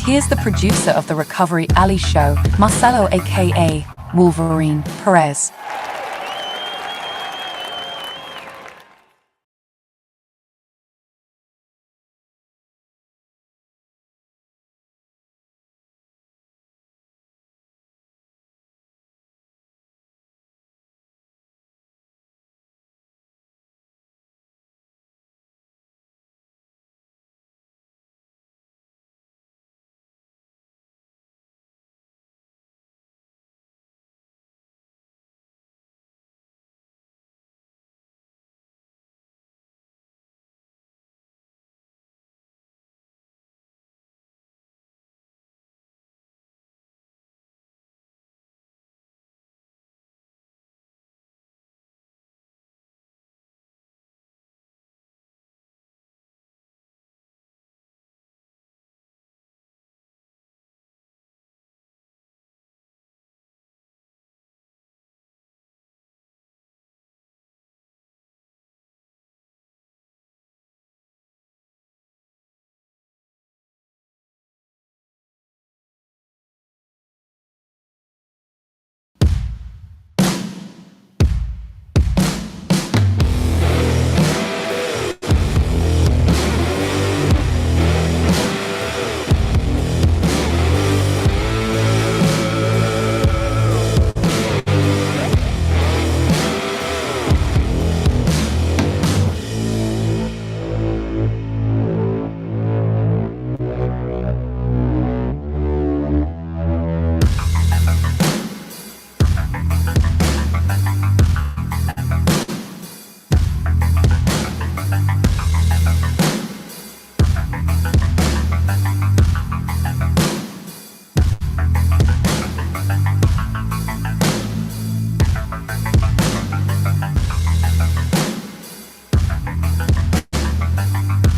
here's the producer of the Recovery Alley show, Marcelo aka Wolverine Perez.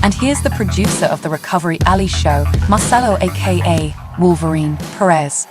And here's the producer of the Recovery Alley show, Marcelo aka Wolverine Perez.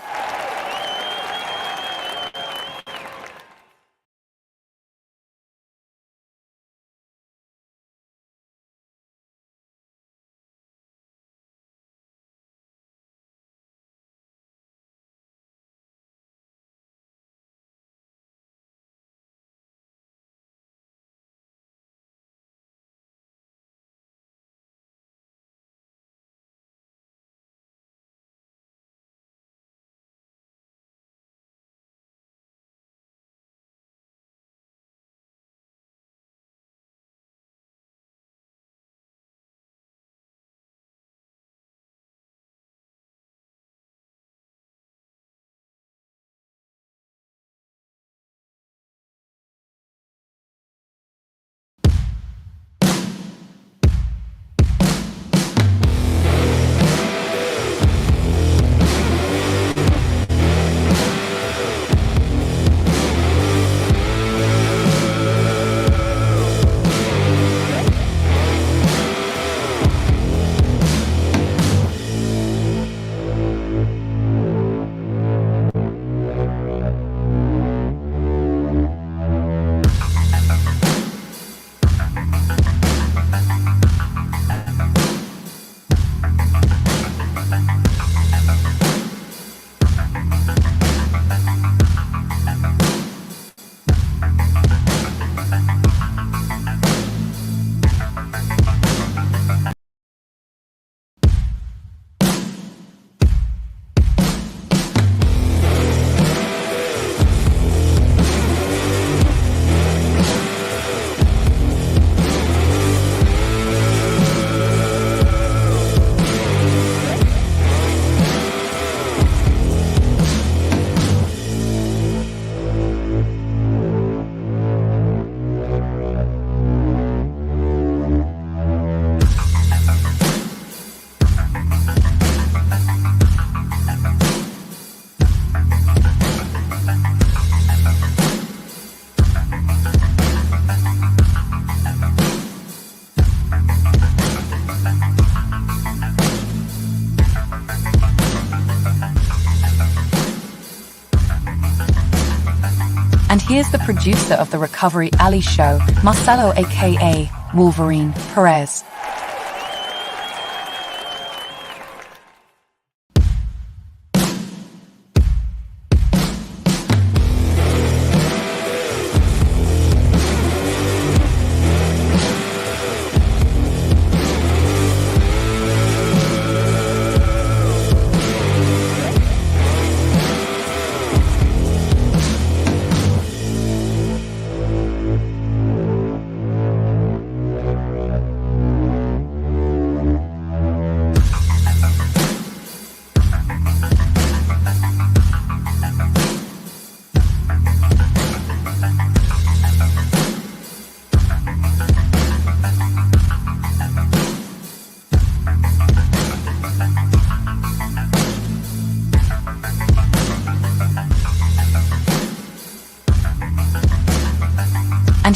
And here's the producer of the Recovery Alley show, Marcelo aka Wolverine Perez.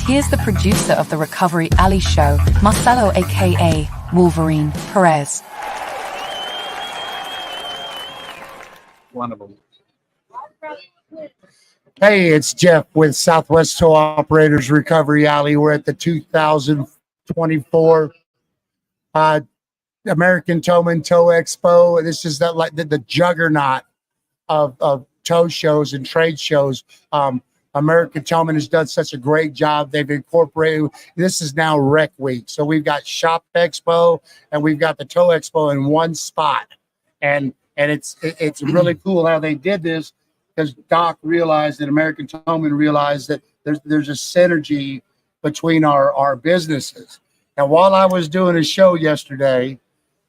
here's the producer of the Recovery Alley Show, Marcelo aka Wolverine Perez. One of them. Hey, it's Jeff with Southwest Tow Operators Recovery Alley. We're at the 2024 American Towman Tow Expo. This is the juggernaut of tow shows and trade shows. American Towman has done such a great job. They've incorporated, this is now Rec Week. So we've got Shop Expo and we've got the Tow Expo in one spot. And it's really cool how they did this, because Doc realized that American Towman realized that there's a synergy between our businesses. And while I was doing a show yesterday,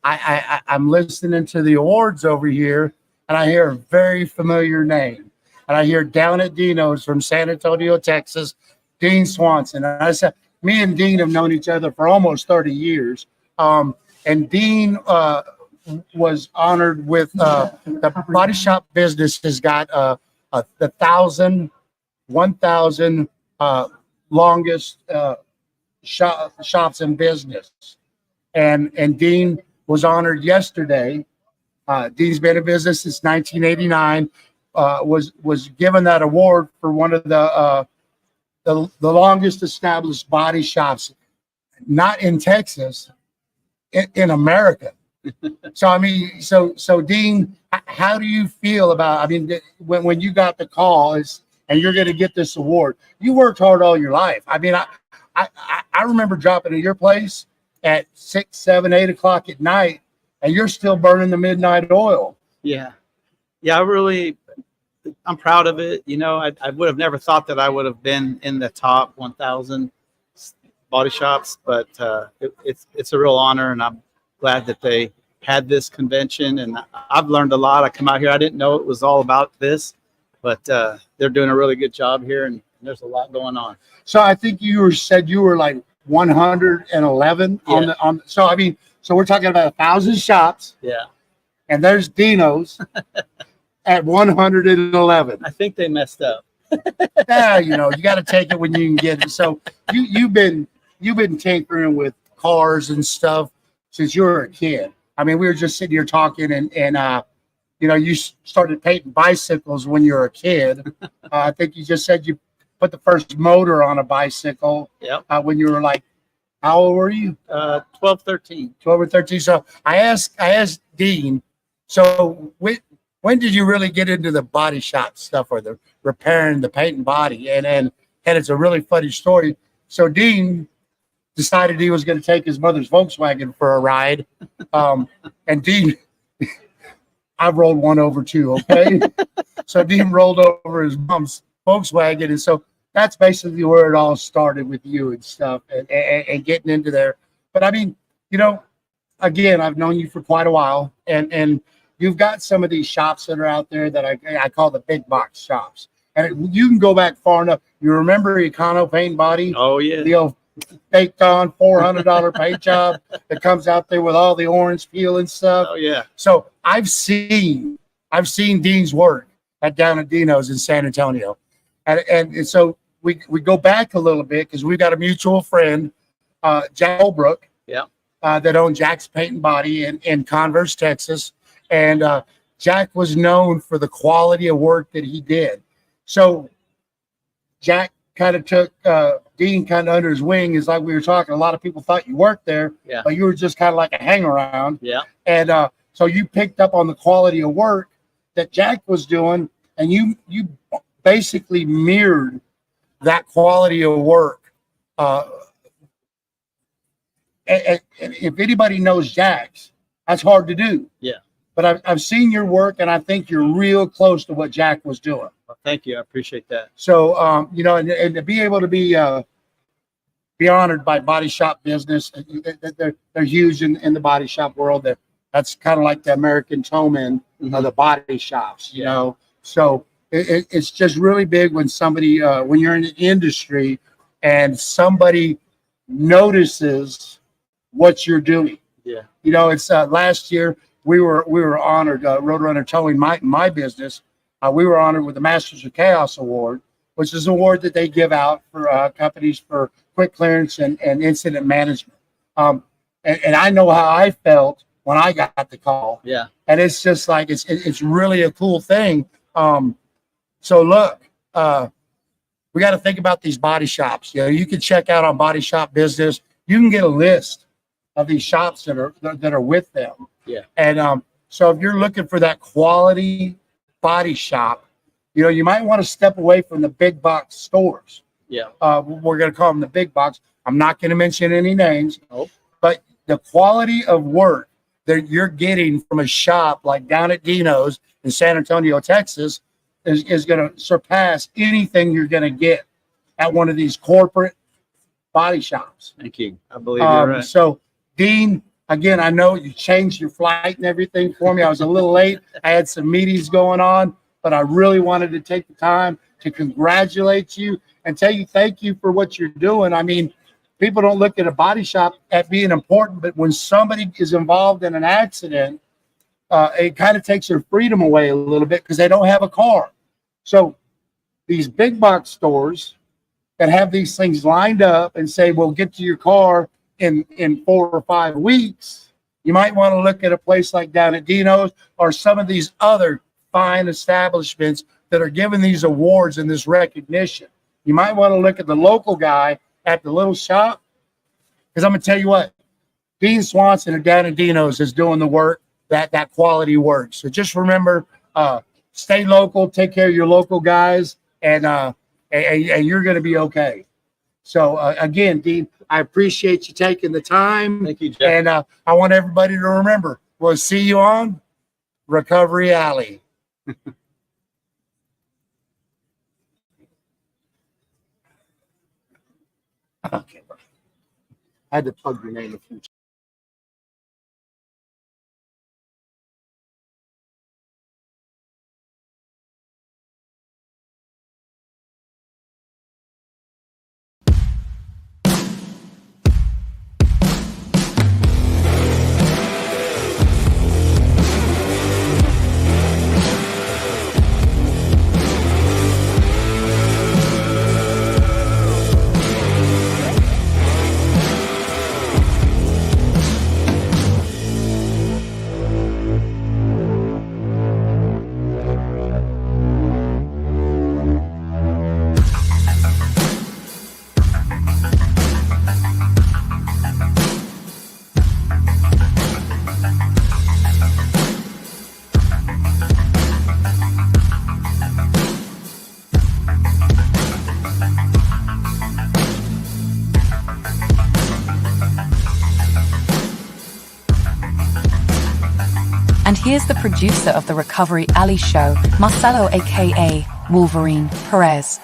I'm listening to the awards over here, and I hear a very familiar name. And I hear Down at Dino's from San Antonio, Texas, Dean Swanson. And I said, me and Dean have known each other for almost 30 years. And Dean was honored with the body shop business has got the 1,000 longest shops in business. And Dean was honored yesterday. Dean's been in business since 1989. Was given that award for one of the longest established body shops, not in Texas, in America. So I mean, so Dean, how do you feel about? I mean, when you got the call and you're going to get this award, you worked hard all your life. I mean, I remember dropping at your place at 6, 7, 8 o'clock at night, and you're still burning the midnight oil. Yeah. I'm proud of it. You know, I would have never thought that I would have been in the top 1,000 body shops, but it's a real honor, and I'm glad that they had this convention. And I've learned a lot. I come out here, I didn't know it was all about this, but they're doing a really good job here, and there's a lot going on. So I think you said you were like 111 on. So I mean, so we're talking about 1,000 shops. Yeah. And there's Dino's. At 111. I think they messed up. Yeah, you know, you got to take it when you can get it. So you've been tinkering with cars and stuff since you were a kid. I mean, we were just sitting here talking, and you know, you started painting bicycles when you were a kid. I think you just said you put the first motor on a bicycle. Yep. When you were like, how old were you? 12, 13. 12 or 13. So I asked Dean. So when did you really get into the body shop stuff, or the repairing, the paint and body? And it's a really funny story. So Dean decided he was going to take his mother's Volkswagen for a ride. And Dean, I've rolled one over too, okay? So Dean rolled over his mom's Volkswagen. And so that's basically where it all started with you and stuff, and getting into there. But I mean, you know, again, I've known you for quite a while, and you've got some of these shops that are out there that I call the big box shops. And you can go back far enough. You remember Econo Paint and Body? Oh, yeah. The old baked on $400 paint job that comes out there with all the orange peel and stuff. Oh, yeah. So I've seen Dean's work down at Dino's in San Antonio. And so we go back a little bit, because we've got a mutual friend, Jack Holbrook, that owned Jack's Paint and Body in Converse, Texas. And Jack was known for the quality of work that he did. So Jack kind of took Dean kind of under his wing. Is like we were talking, a lot of people thought you worked there, but you were just kind of like a hang around. Yeah. And so you picked up on the quality of work that Jack was doing, and you basically mirrored that quality of work. And if anybody knows Jack's, that's hard to do. Yeah. But I've seen your work, and I think you're real close to what Jack was doing. Well, thank you. I appreciate that. So, you know, and to be able to be honored by body shop business, they're huge in the body shop world. That's kind of like the American Towman of the body shops, you know. So it's just really big when somebody, when you're in the industry and somebody notices what you're doing. Yeah. You know, it's last year we were honored, Roadrunner Towing, my business. We were honored with the Masters of Chaos Award, which is an award that they give out for companies for quick clearance and incident management. And I know how I felt when I got the call. Yeah. And it's just like it's really a cool thing. So look, we got to think about these body shops. You know, you can check out on Body Shop Business. You can get a list of these shops that are with them. Yeah. And so if you're looking for that quality body shop, you know, you might want to step away from the big box stores. Yeah. We're going to call them the big box. I'm not going to mention any names, Nope. but the quality of work that you're getting from a shop like down at Dino's in San Antonio, Texas, is going to surpass anything you're going to get at one of these corporate body shops. Thank you. I believe you're right. So, Dean, again, I know you changed your flight and everything for me. I was a little late. I had some meetings going on, but I really wanted to take the time to congratulate you and tell you thank you for what you're doing. I mean, people don't look at a body shop at being important, but when somebody is involved in an accident, it kind of takes their freedom away a little bit because they don't have a car. So these big box stores that have these things lined up and say, well, get to your car in 4 or 5 weeks, you might want to look at a place like down at Dino's or some of these other fine establishments that are giving these awards and this recognition. You might want to look at the local guy at the little shop, because I'm going to tell you what, Dean Swanson down at Dino's is doing the work, that quality work. So just remember, stay local, take care of your local guys, and you're going to be okay. So again, Dean, I appreciate you taking the time. Thank you, Jeff. And I want everybody to remember, we'll see you on Recovery Alley. Okay. I had to plug your name a few times. And here's the producer of the Recovery Alley show, Marcelo aka Wolverine Perez.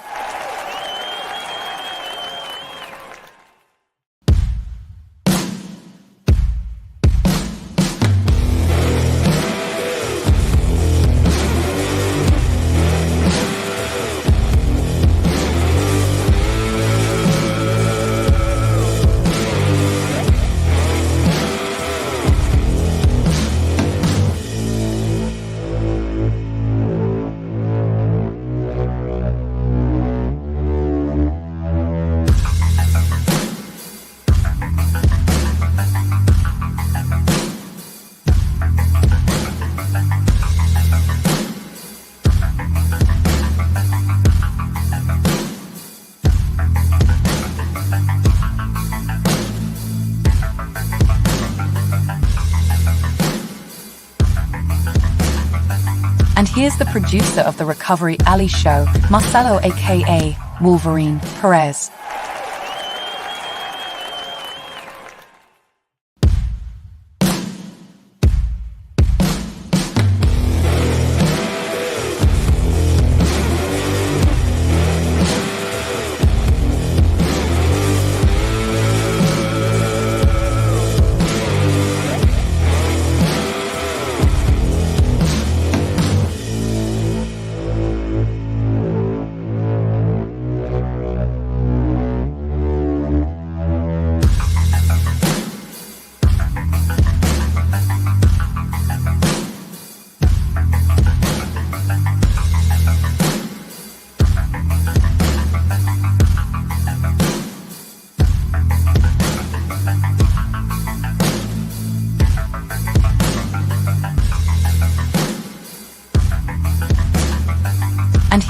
And here's the producer of the Recovery Alley show, Marcelo aka Wolverine Perez.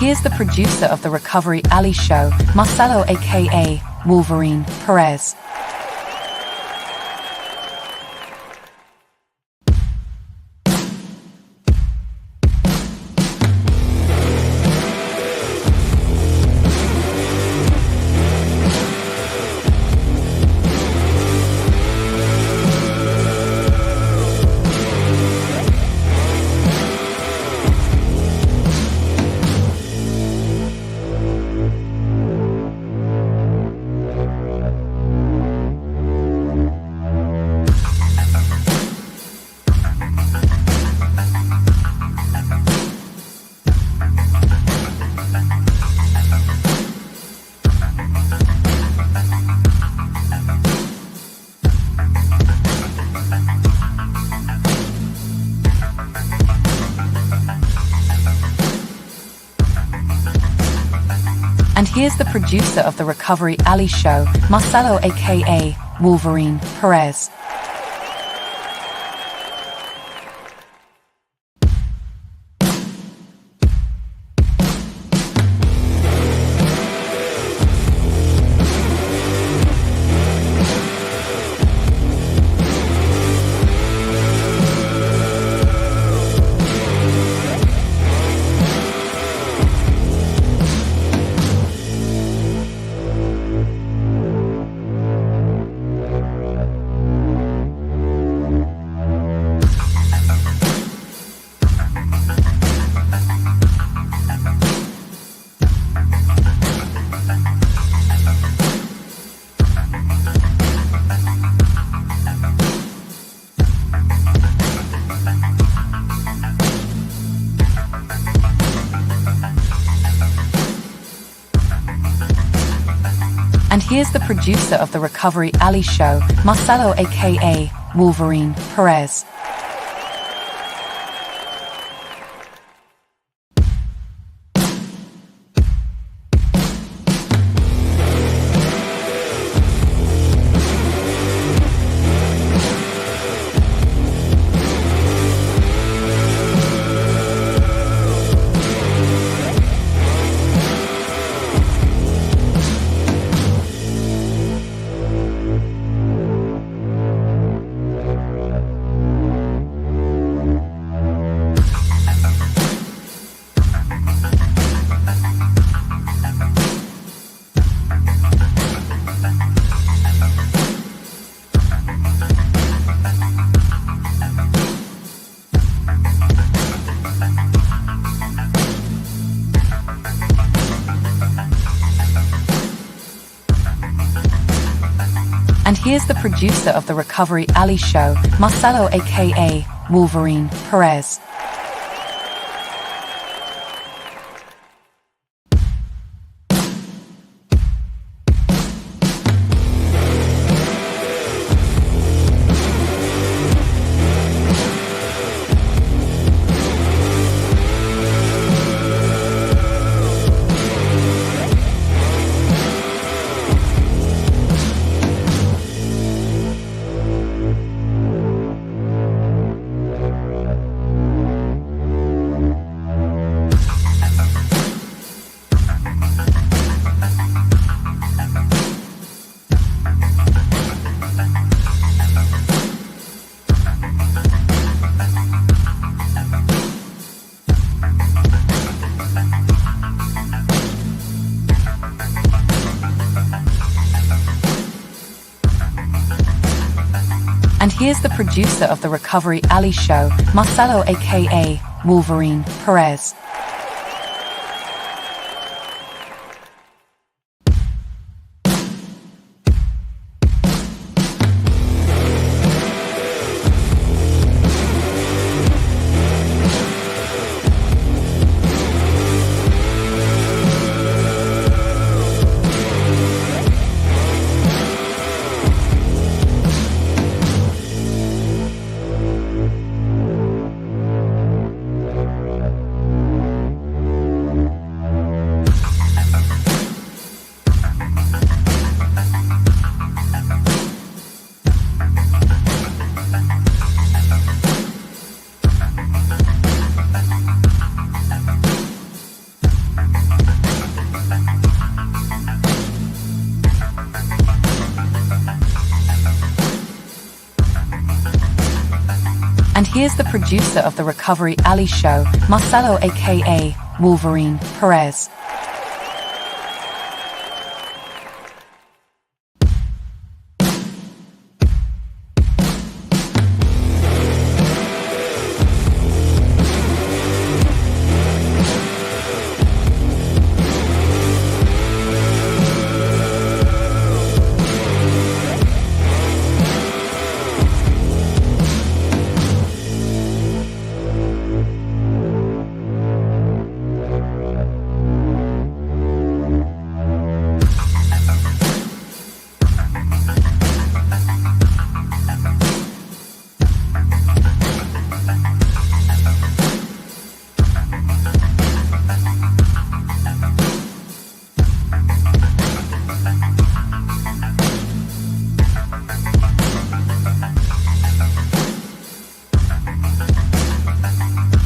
And here's the producer of the Recovery Alley show, Marcelo aka Wolverine Perez. And here's the producer of the Recovery Alley show, Marcelo aka Wolverine Perez. And here's the producer of the Recovery Alley show, Marcelo aka Wolverine Perez. And here's the producer of the Recovery Alley show, Marcelo aka Wolverine Perez. And here's the producer of the Recovery Alley show, Marcelo aka Wolverine Perez. here's the producer of the Recovery Alley show, Marcelo aka Wolverine Perez.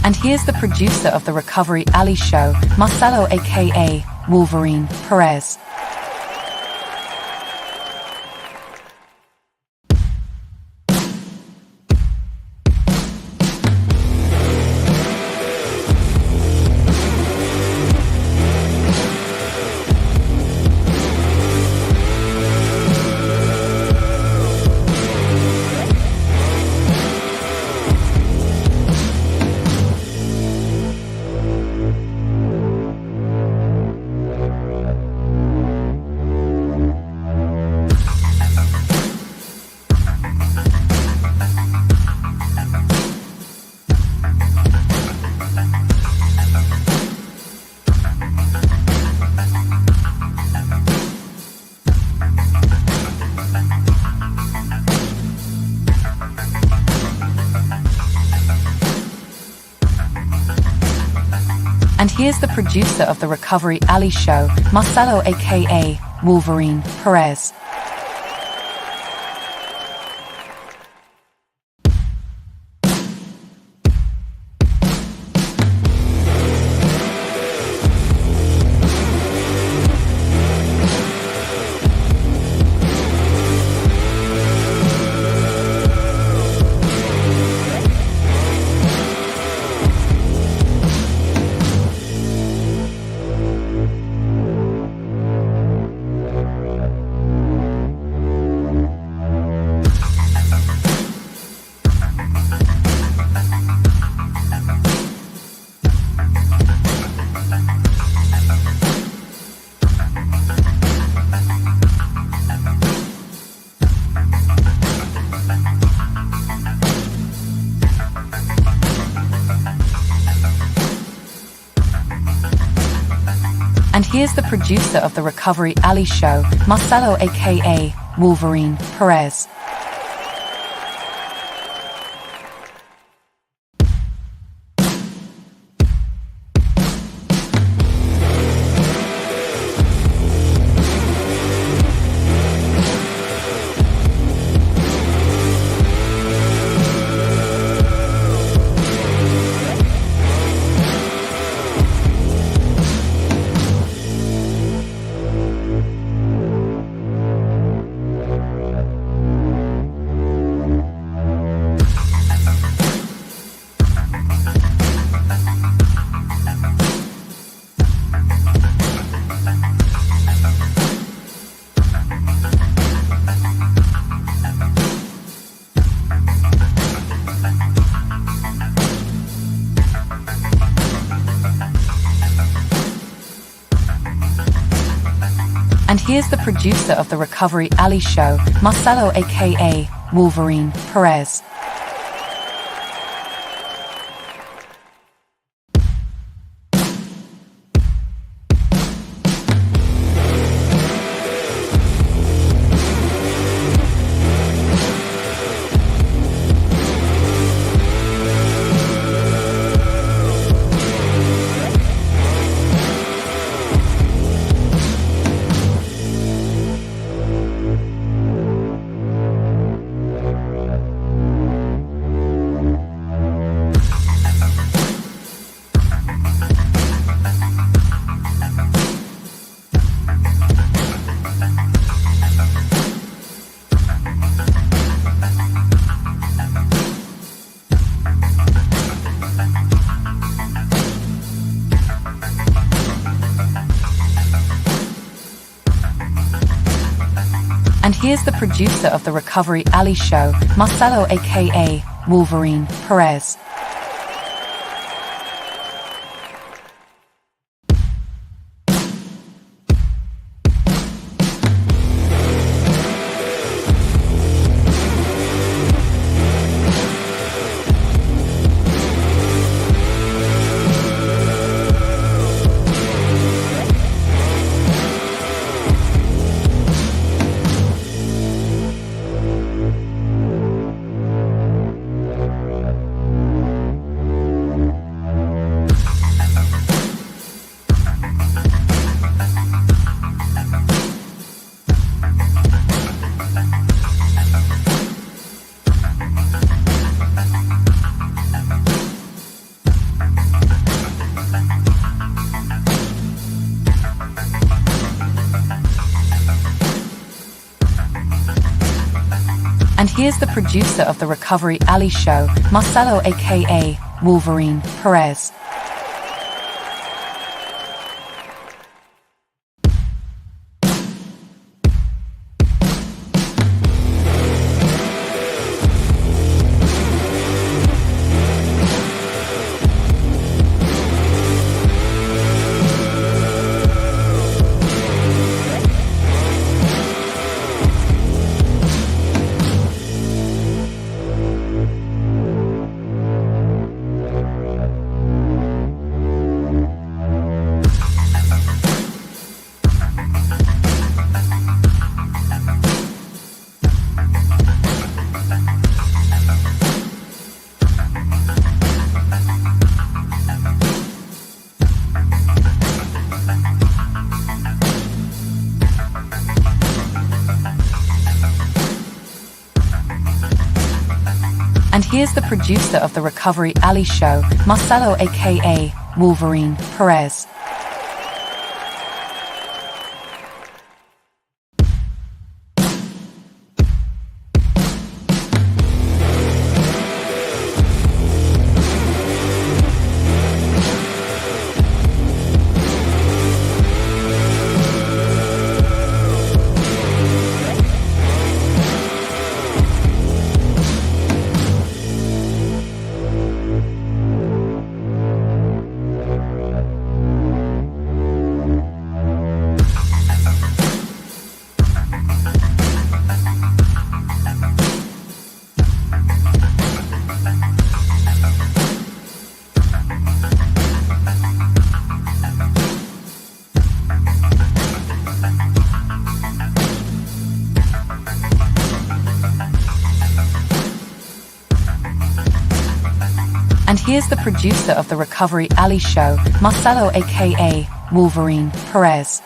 And here's the producer of the Recovery Alley show, Marcelo aka Wolverine Perez. And here's the producer of the Recovery Alley show, Marcelo aka Wolverine Perez. And here's the producer of the Recovery Alley show, Marcelo aka Wolverine Perez. And here's the producer of the Recovery Alley show, Marcelo aka Wolverine Perez. And here's the producer of the Recovery Alley Show, Marcelo aka Wolverine Perez. And here's the producer of the Recovery Alley Show, Marcelo aka Wolverine Perez. And here's the producer of the Recovery Alley Show, Marcelo aka Wolverine Perez. And here's the producer of the Recovery Alley Show, Marcelo aka Wolverine Perez.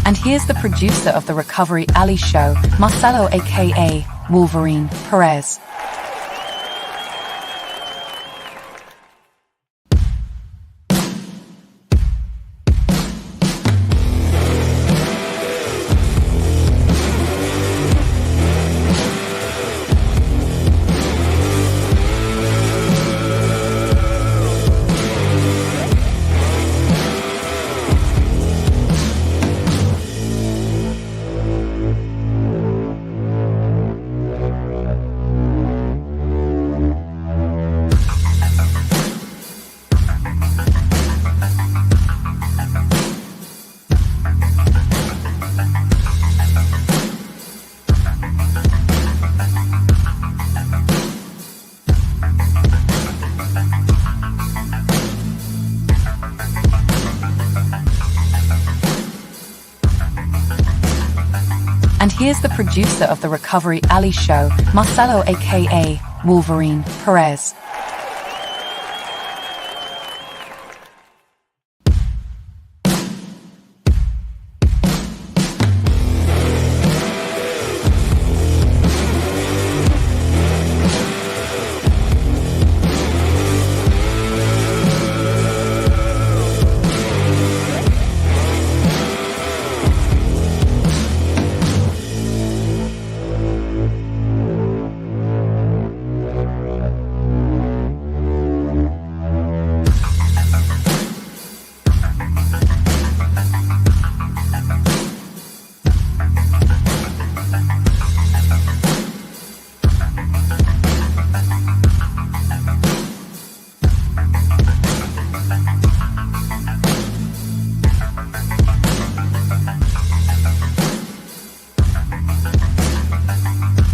And here's the producer of the Recovery Alley Show, Marcelo aka Wolverine Perez. And here's the producer of the Recovery Alley Show, Marcelo aka Wolverine Perez.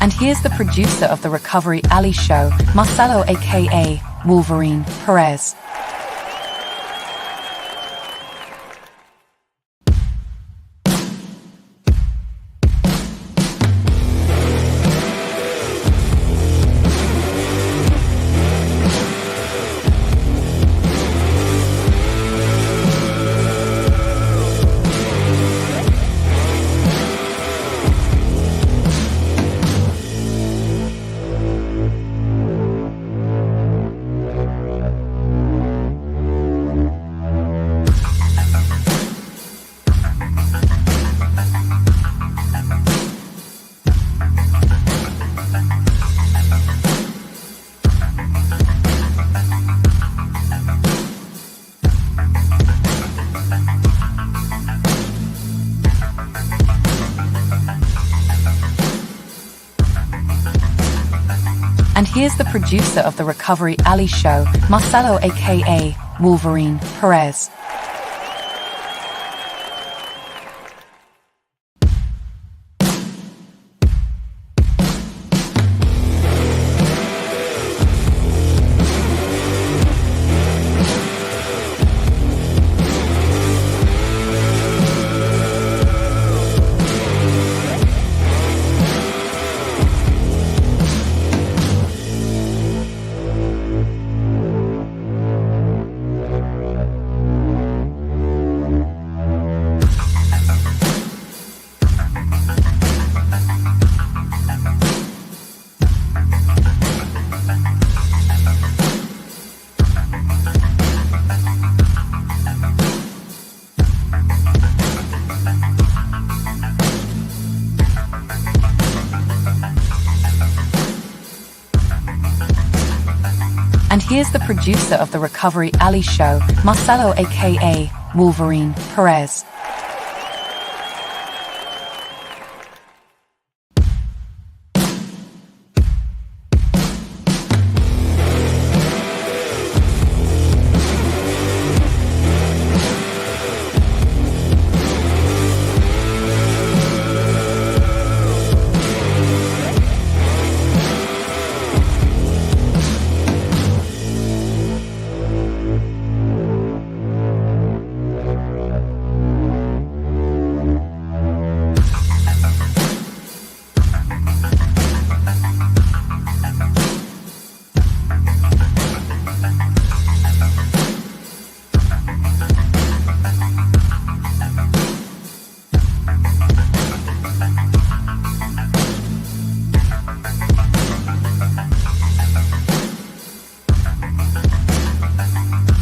And here's the producer of the Recovery Alley Show, Marcelo aka Wolverine Perez. And here's the producer of the Recovery Alley Show, Marcelo aka Wolverine Perez. And here's the producer of the Recovery Alley Show, Marcelo aka Wolverine Perez.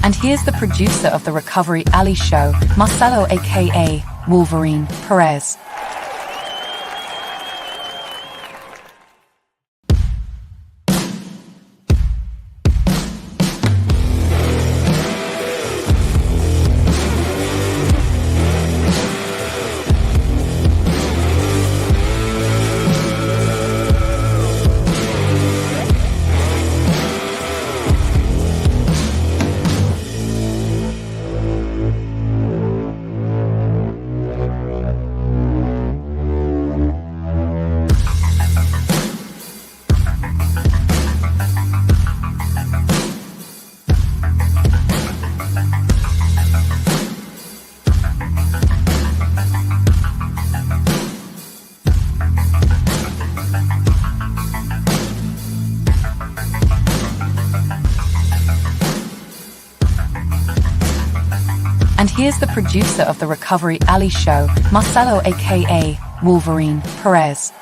And here's the producer of the Recovery Alley Show, Marcelo aka Wolverine Perez. And here's the producer of the Recovery Alley Show, Marcelo aka Wolverine Perez.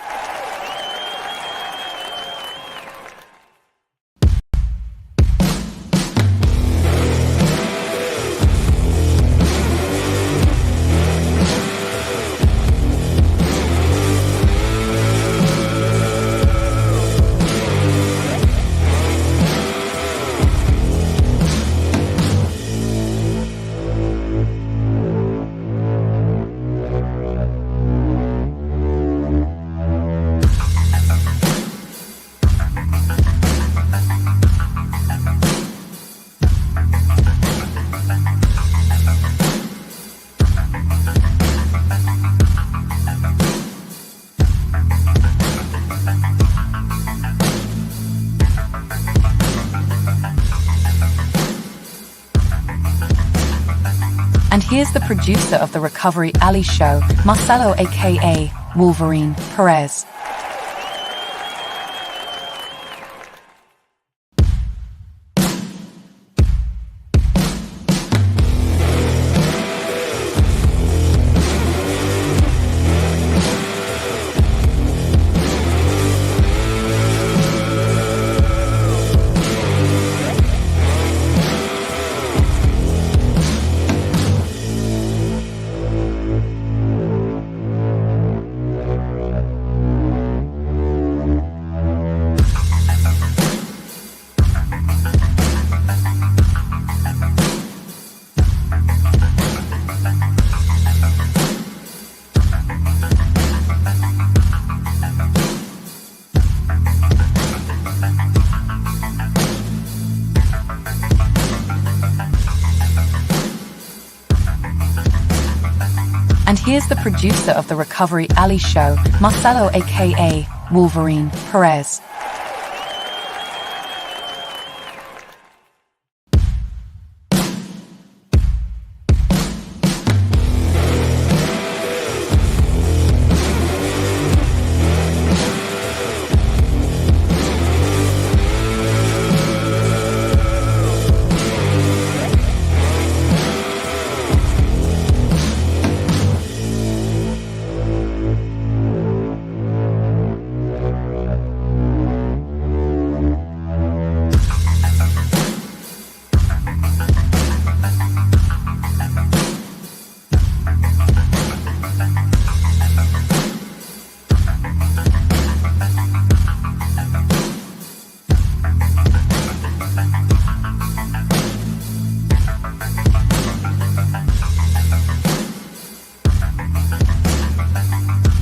And here's the producer of the Recovery Alley Show, Marcelo aka Wolverine Perez. And here's the producer of the Recovery Alley Show, Marcelo aka Wolverine Perez.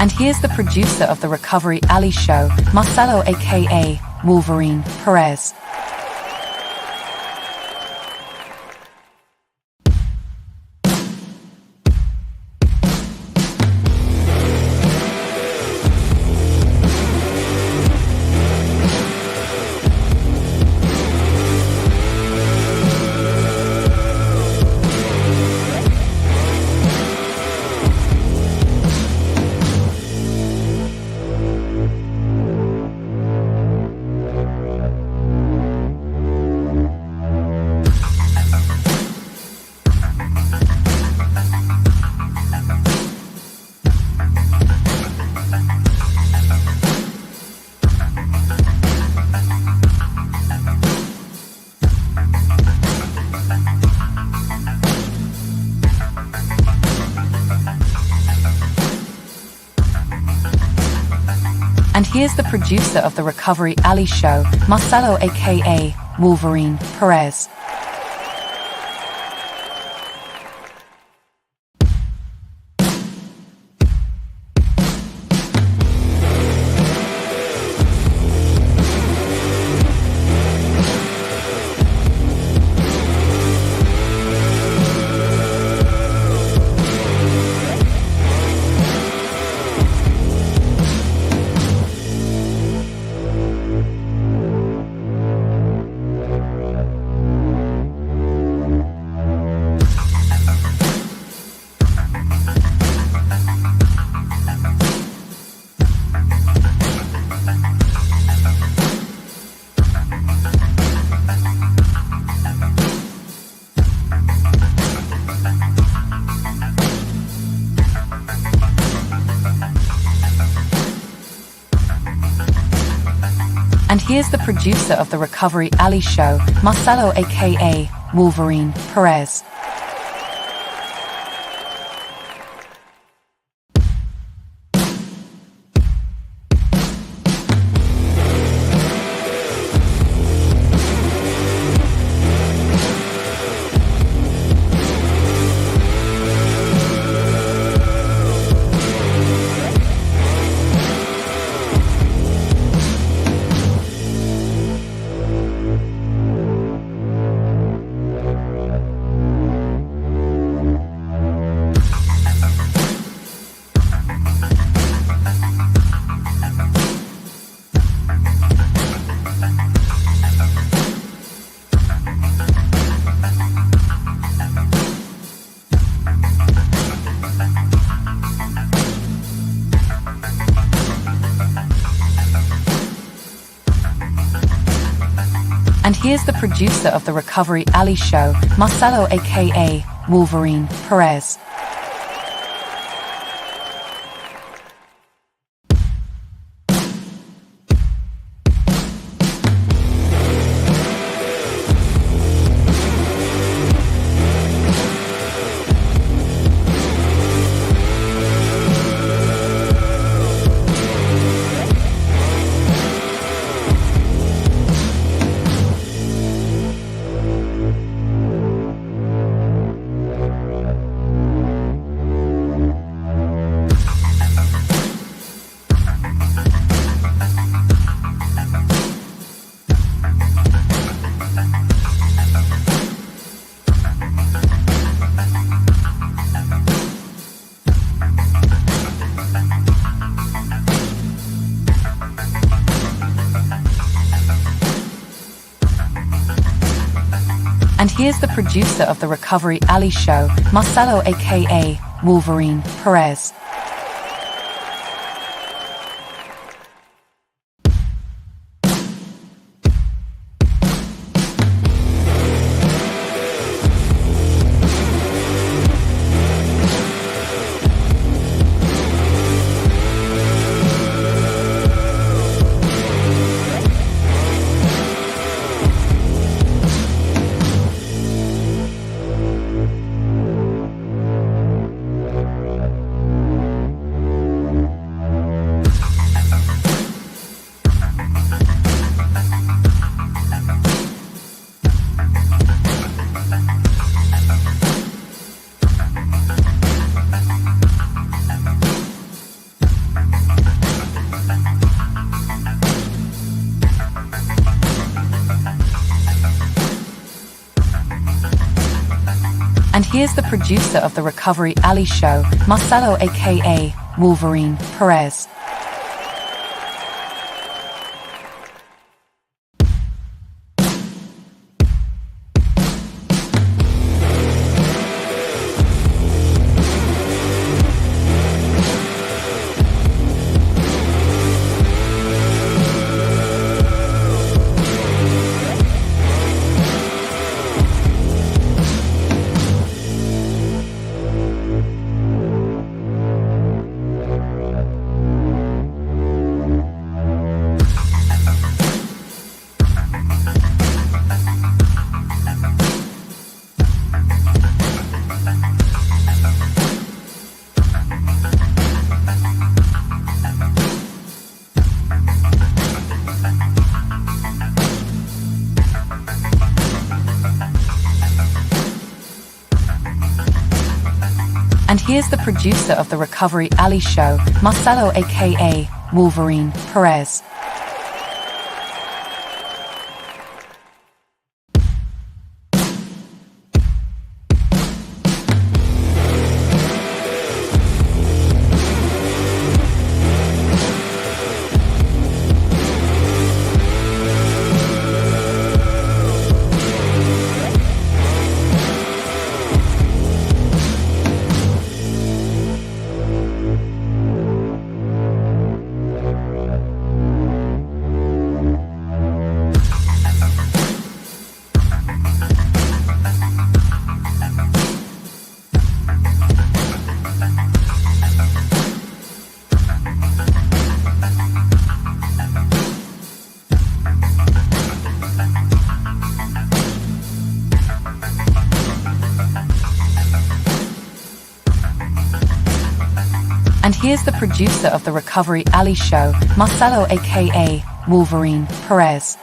And here's the producer of the Recovery Alley Show, Marcelo aka Wolverine Perez. And here's the producer of the Recovery Alley Show, Marcelo aka Wolverine Perez. And here's the producer of the Recovery Alley show, Marcelo aka Wolverine Perez. And here's the producer of the Recovery Alley show, Marcelo aka Wolverine Perez. And here's the producer of the Recovery Alley show, Marcelo aka Wolverine Perez. And here's the producer of the Recovery Alley show, Marcelo aka Wolverine Perez. And here's the producer of the Recovery Alley show, Marcelo aka Wolverine Perez. here's the producer of the Recovery Alley Show, Marcelo aka Wolverine Perez.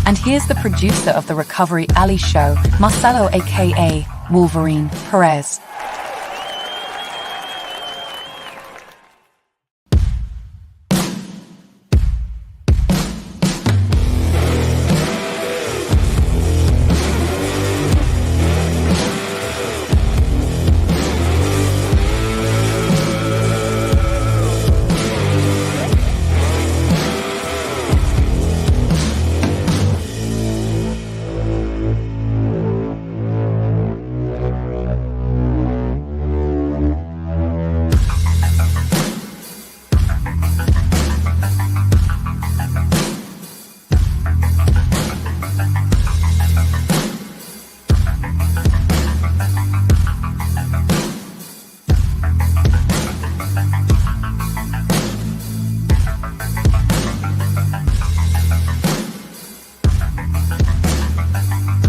And here's the producer of the Recovery Alley Show, Marcelo aka Wolverine Perez.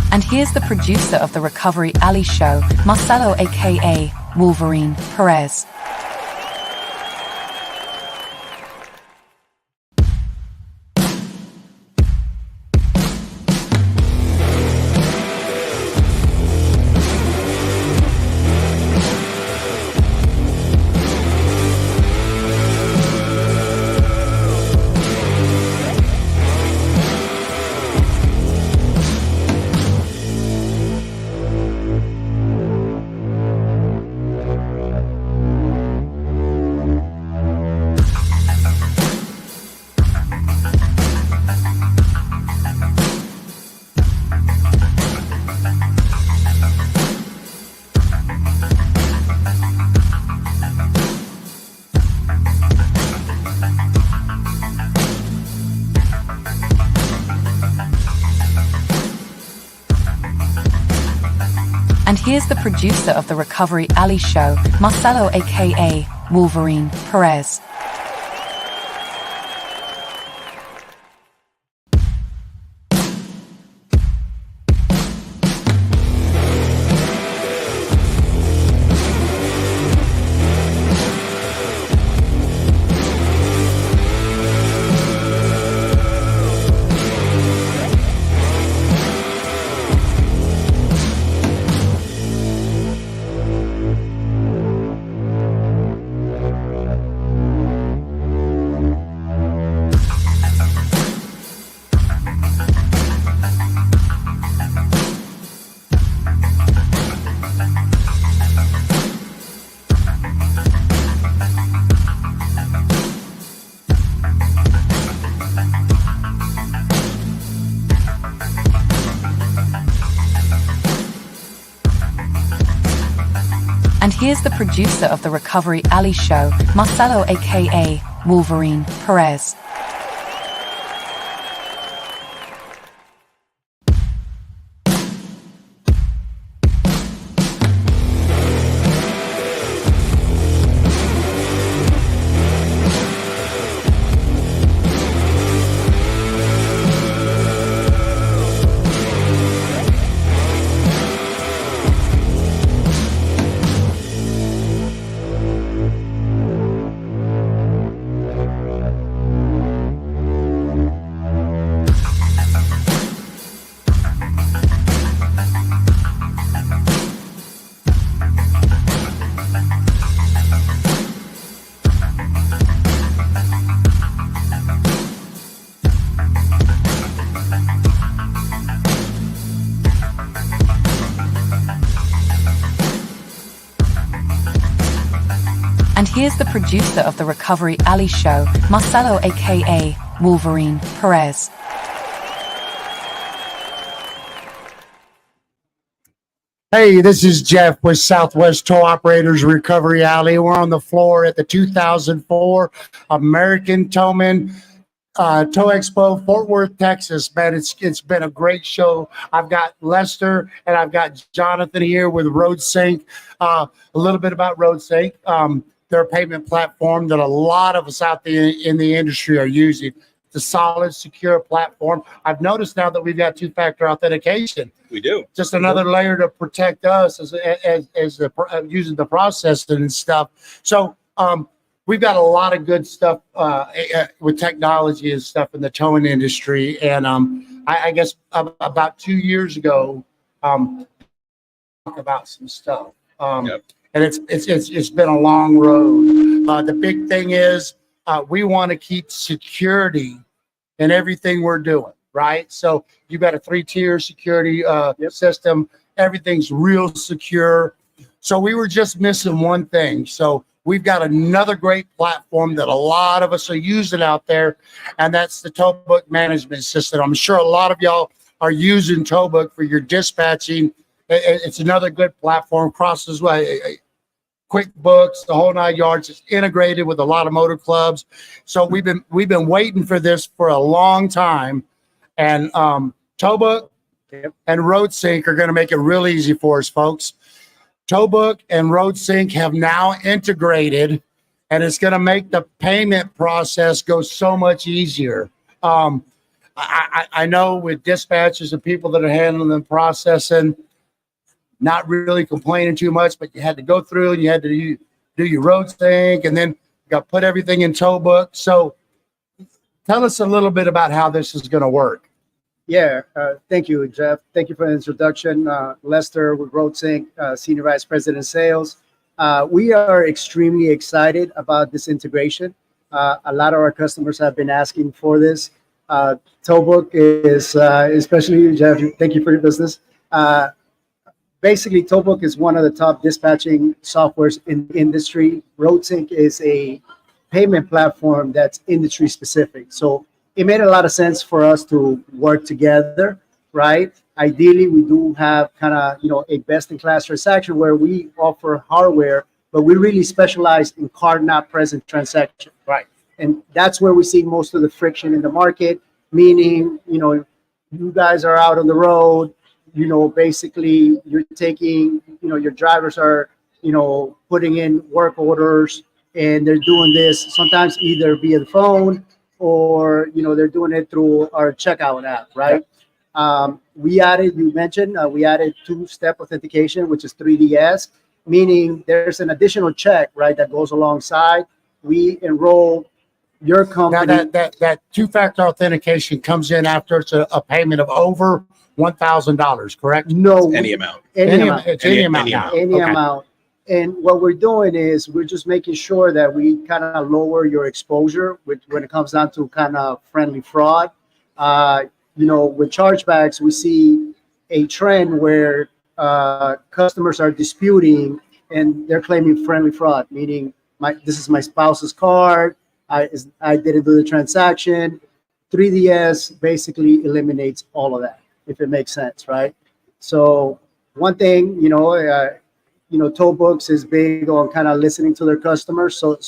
And here's the producer of the Recovery Alley Show, Marcelo aka Wolverine Perez. And here's the producer of the Recovery Alley Show, Marcelo aka Wolverine Perez. And here's the producer of the Recovery Alley Show, Marcelo aka Wolverine Perez. And here's the producer of the Recovery Alley Show, Marcelo aka Wolverine Perez. Hey, this is Jeff with Southwest Tow Operators Recovery Alley. We're on the floor at the 2004 American Towman Tow Expo, Fort Worth, Texas. Man, it's been a great show. I've got Lester and I've got Jonathan here with RoadSync. A little bit about RoadSync. They're a payment platform that a lot of us out there in the industry are using. It's a solid, secure platform. I've noticed now that we've got two-factor authentication. We do. Just another layer to protect us as using the processing and stuff. So we've got a lot of good stuff with technology and stuff in the towing industry. And I guess about 2 years ago, talk about some stuff. Yep. And it's been a long road. The big thing is we want to keep security in everything we're doing, right? So you've got a 3-tier security system. Everything's real secure. So we were just missing one thing. So we've got another great platform that a lot of us are using out there, and that's the Towbook management system. I'm sure a lot of y'all are using Towbook for your dispatching. It's another good platform. Crosses QuickBooks, the whole 9 yards. It's integrated with a lot of motor clubs. So we've been waiting for this for a long time, and Towbook and RoadSync are going to make it real easy for us, folks. Towbook and RoadSync have now integrated, and it's going to make the payment process go so much easier. I know with dispatchers and people that are handling the processing, not really complaining too much, but you had to go through and you had to do your RoadSync, and then you got to put everything in Towbook. So tell us a little bit about how this is going to work. Yeah, thank you, Jeff. Thank you for the introduction. Lester with RoadSync, Senior Vice President of Sales. We are extremely excited about this integration. A lot of our customers have been asking for this. Towbook is, especially you, Jeff, thank you for your business. Basically, Towbook is one of the top dispatching softwares in the industry. RoadSync is a payment platform that's industry specific. So it made a lot of sense for us to work together, right? Ideally, we do have kind of, a best-in-class transaction where we offer hardware, but we really specialize in card-not-present transaction, right? And that's where we see most of the friction in the market, meaning, you guys are out on the road, basically you're taking, your drivers are, putting in work orders, and they're doing this sometimes either via the phone or, they're doing it through our checkout app, right? Yeah. We added 2-step authentication, which is 3DS, meaning there's an additional check, right, that goes alongside. We enroll your company. Now that 2-factor authentication comes in after it's a payment of over $1,000, correct? No. Any amount. Any amount. Any amount. And what we're doing is we're just making sure that we kind of lower your exposure when it comes down to kind of friendly fraud. With chargebacks, we see a trend where customers are disputing and they're claiming friendly fraud, meaning this is my spouse's card. I didn't do the transaction. 3DS basically eliminates all of that, if it makes sense, right? So one thing, Towbooks is big on kind of listening to their customers. So does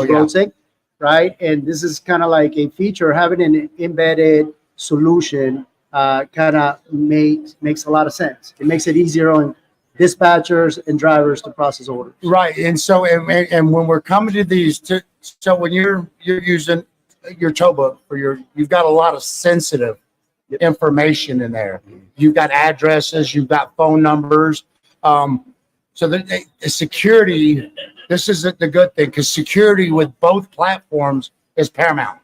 RoadSync, right? And this is kind of like a feature, having an embedded solution kind of makes a lot of sense. It makes it easier on dispatchers and drivers to process orders. Right. And so, and when we're coming to these, so when you're using your Towbook you've got a lot of sensitive information in there. You've got addresses, you've got phone numbers. So the security, this is the good thing, because security with both platforms is paramount.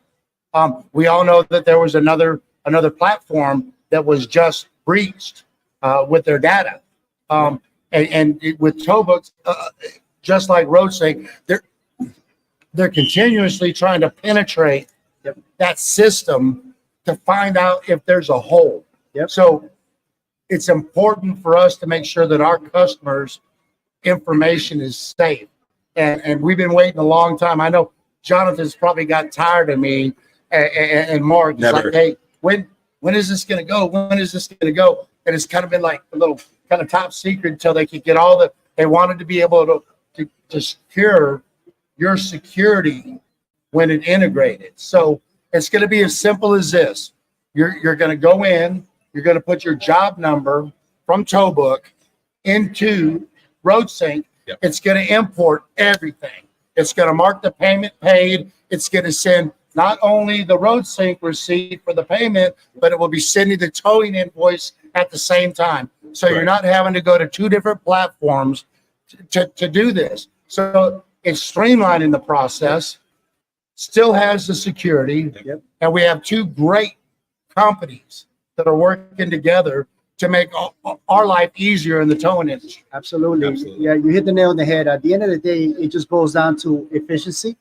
We all know that there was another platform that was just breached with their data. And with Towbooks, just like RoadSync, they're continuously trying to penetrate that system to find out if there's a hole. Yep. So it's important for us to make sure that our customers' information is safe. and we've been waiting a long time. I know Jonathan's probably got tired of me and Mark. He's Never. like, hey, when is this going to go? When is this going to go? And it's kind of been like a little kind of top secret until they could get all the, they wanted to be able to secure your security when it integrated. So it's going to be as simple as this. You're going to go in, you're going to put your job number from Towbook into RoadSync. Yep. It's going to import everything. It's going to mark the payment paid. It's going to send not only the RoadSync receipt for the payment, but it will be sending the towing invoice at the same time. So Correct. you're not having to go to two different platforms to do this. So it's streamlining the process, still has the security, Yep. and we have two great companies that are working together to make our life easier in the towing industry. Absolutely. Absolutely. Yeah, you hit the nail on the head. At the end of the day, it just boils down to efficiency,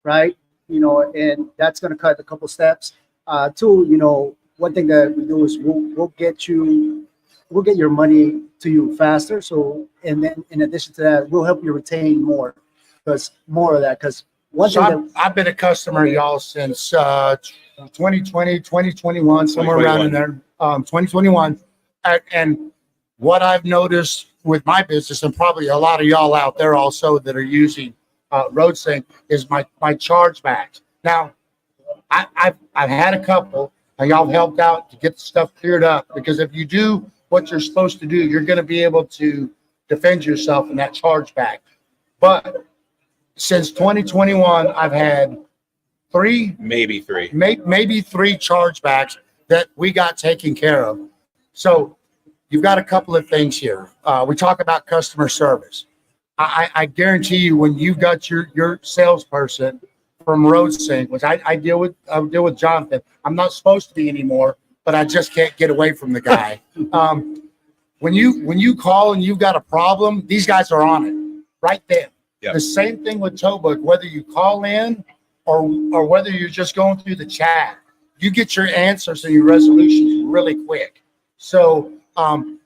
right? You know, and that's going to cut a couple steps. Two, you know, one thing that we do is we'll get your money to you faster. So, and then in addition to that, we'll help you retain more, because more of that. Because one So thing that I've been a customer of y'all since 2020, 2021, somewhere around in there, 2021. And what I've noticed with my business, and probably a lot of y'all out there also that are using RoadSync, is my chargebacks. Now, I've had a couple, and y'all helped out to get the stuff cleared up, because if you do what you're supposed to do, you're going to be able to defend yourself in that chargeback. But since 2021, I've had Maybe three. maybe three chargebacks that we got taken care of. So you've got a couple of things here. We talk about customer service. I guarantee you, when you've got your salesperson from RoadSync, which I deal with Jonathan. I'm not supposed to be anymore, but I just can't get away from the guy. When you call and you've got a problem, these guys are on it right then. Yep. The same thing with Towbook, whether you call in or whether you're just going through the chat, you get your answers and your resolutions really quick. So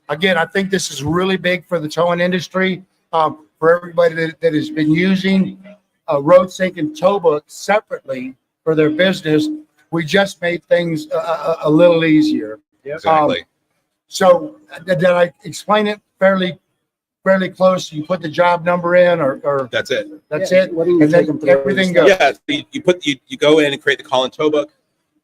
again, I think this is really big for the towing industry, for everybody that has been using RoadSync and Towbook separately for their business. We just made things a little easier. Exactly. So did I explain it fairly close? You put the job number in, or That's it. that's Yeah, it, what do you and take them then through? everything goes. Yeah, you go in and create the call in Towbook.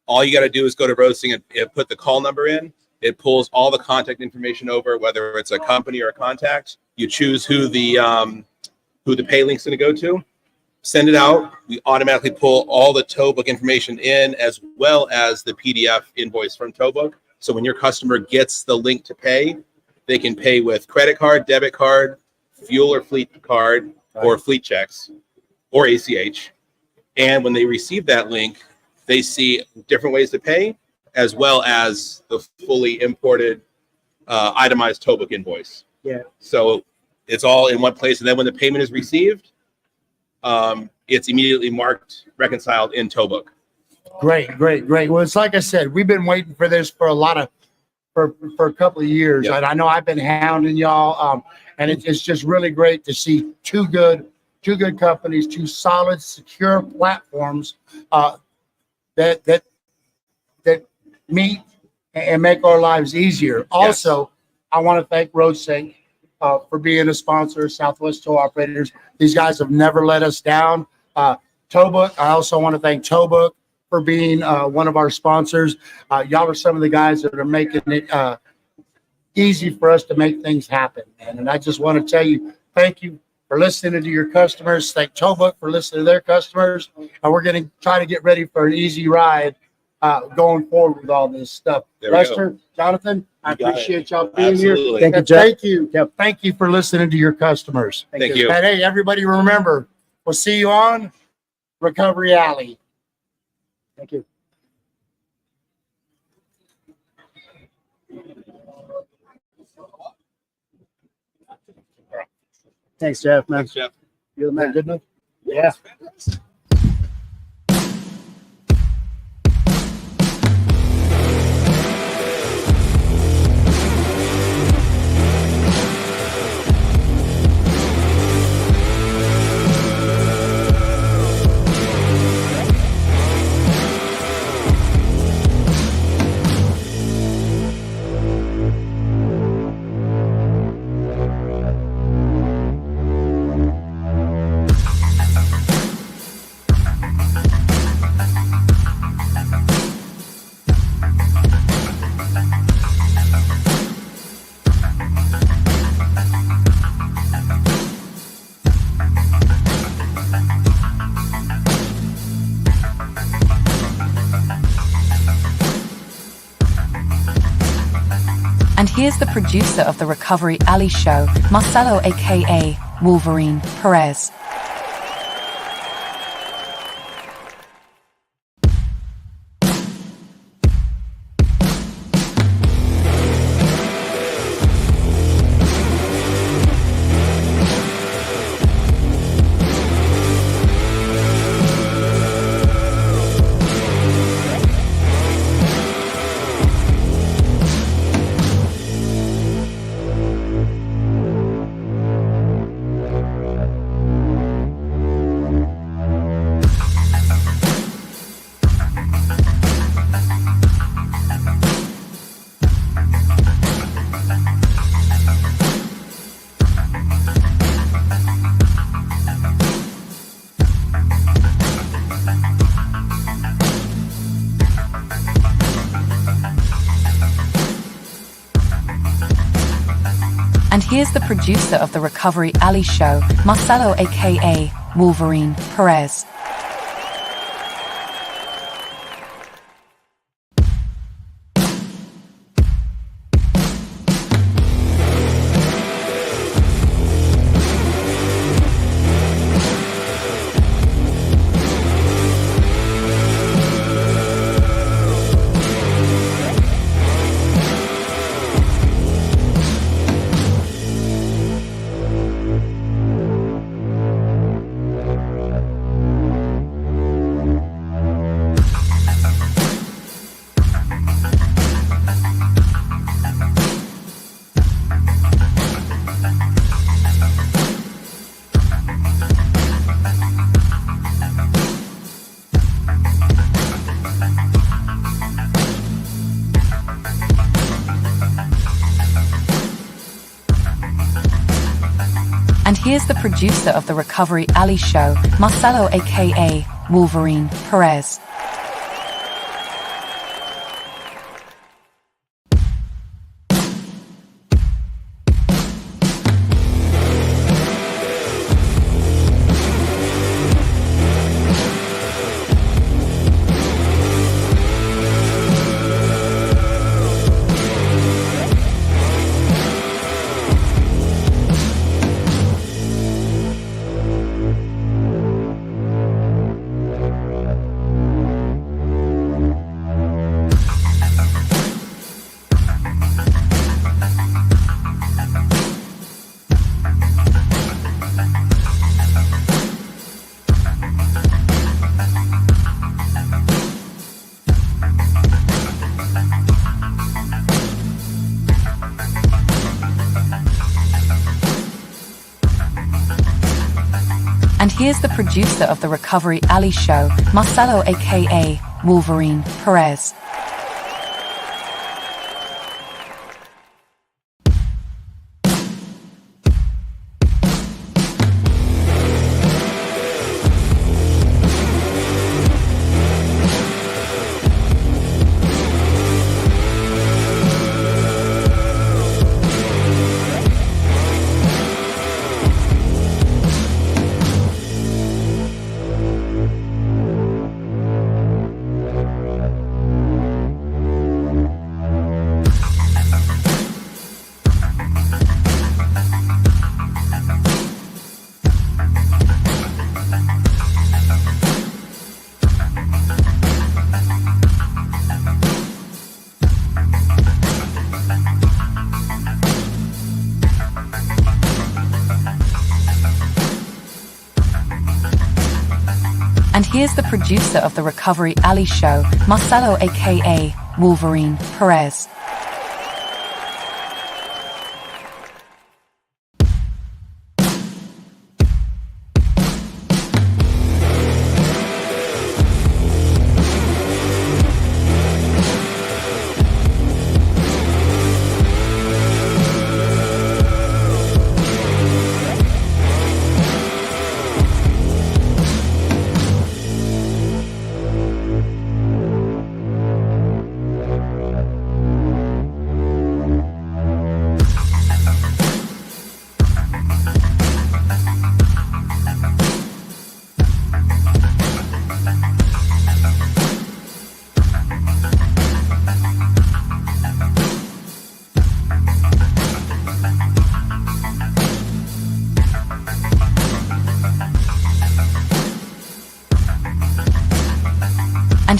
All you got to do is go to RoadSync and put the call number in. It pulls all the contact information over, whether it's a company or a contact. You choose who the pay link's going to go to. Send it out. We automatically pull all the Towbook information in, as well as the PDF invoice from Towbook. So when your customer gets the link to pay, they can pay with credit card, debit card, fuel or fleet card, or fleet checks, or ACH. And when they receive that link, they see different ways to pay, as well as the fully imported itemized Towbook invoice. Yeah. So it's all in one place. And then when the payment is received, it's immediately marked, reconciled in Towbook. Great. Well, it's like I said, we've been waiting for this for a couple of years. Yeah. And I know I've been hounding y'all, and it's just really great to see two good companies, two solid, secure platforms that meet and make our lives easier. Also, I want to thank RoadSync for being a sponsor of Southwest Tow Operators. These guys have never let us down. Towbook, I also want to thank Towbook for being one of our sponsors. Y'all are some of the guys that are making it easy for us to make things happen, man. And I just want to tell you, thank you for listening to your customers. Thank Towbook for listening to their customers. And we're going to try to get ready for an easy ride going forward with all this stuff. There we Lester, Jonathan, I You got it. appreciate y'all being Absolutely. here. Thank you, And Jeff. Thank you. Yep. Thank you for listening to your customers. Thank you. And hey, everybody, remember, we'll see you on Recovery Alley. Thank you. Thanks, Jeff, man. Thanks, Jeff. You're the man. Good enough? Yeah. And here's the producer of the Recovery Alley show, Marcelo aka Wolverine Perez. And here's the producer of the Recovery Alley show, Marcelo aka Wolverine Perez. And here's the producer of the Recovery Alley show, Marcelo aka Wolverine Perez. And here's the producer of the Recovery Alley show, Marcelo aka Wolverine Perez. And here's the producer of the Recovery Alley show, Marcelo aka Wolverine Perez.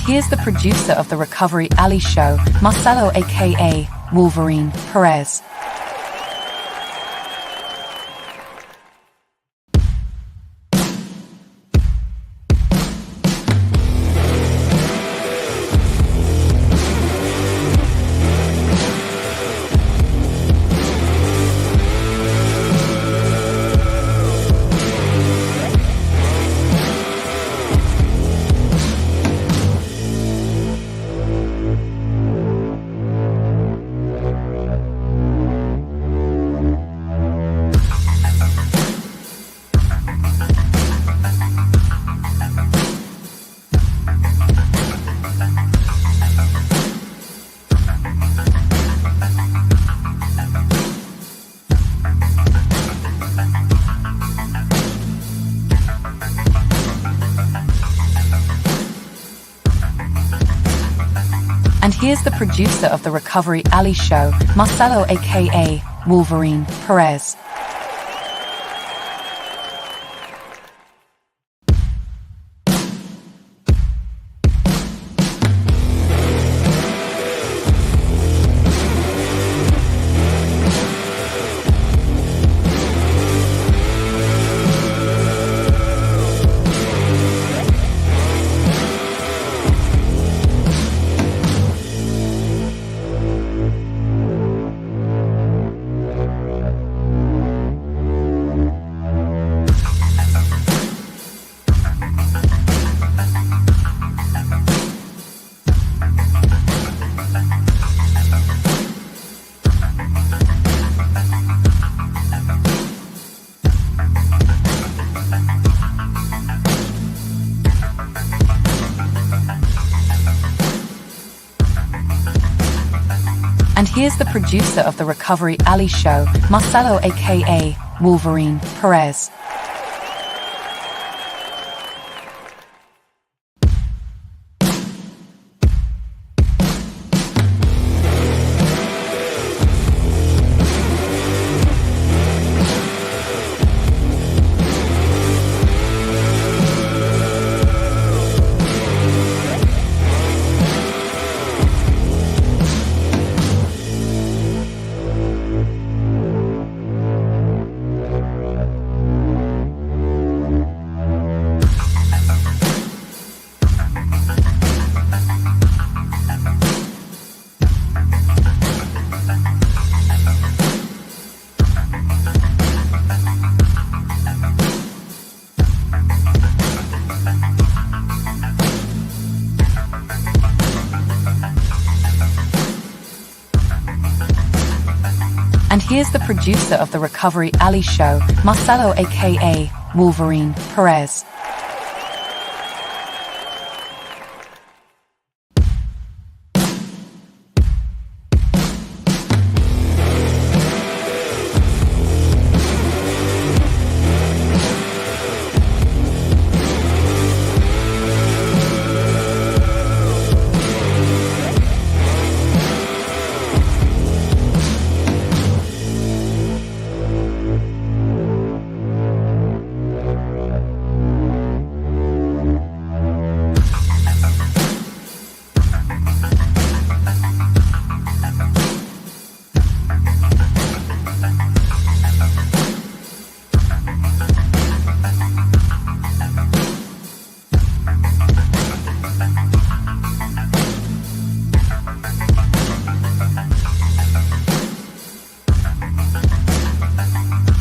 And here's the producer of the Recovery Alley show, Marcelo aka Wolverine Perez. And here's the producer of the Recovery Alley show, Marcelo aka Wolverine Perez. And here's the producer of the Recovery Alley show, Marcelo aka Wolverine Perez. And here's the producer of the Recovery Alley show, Marcelo aka Wolverine Perez.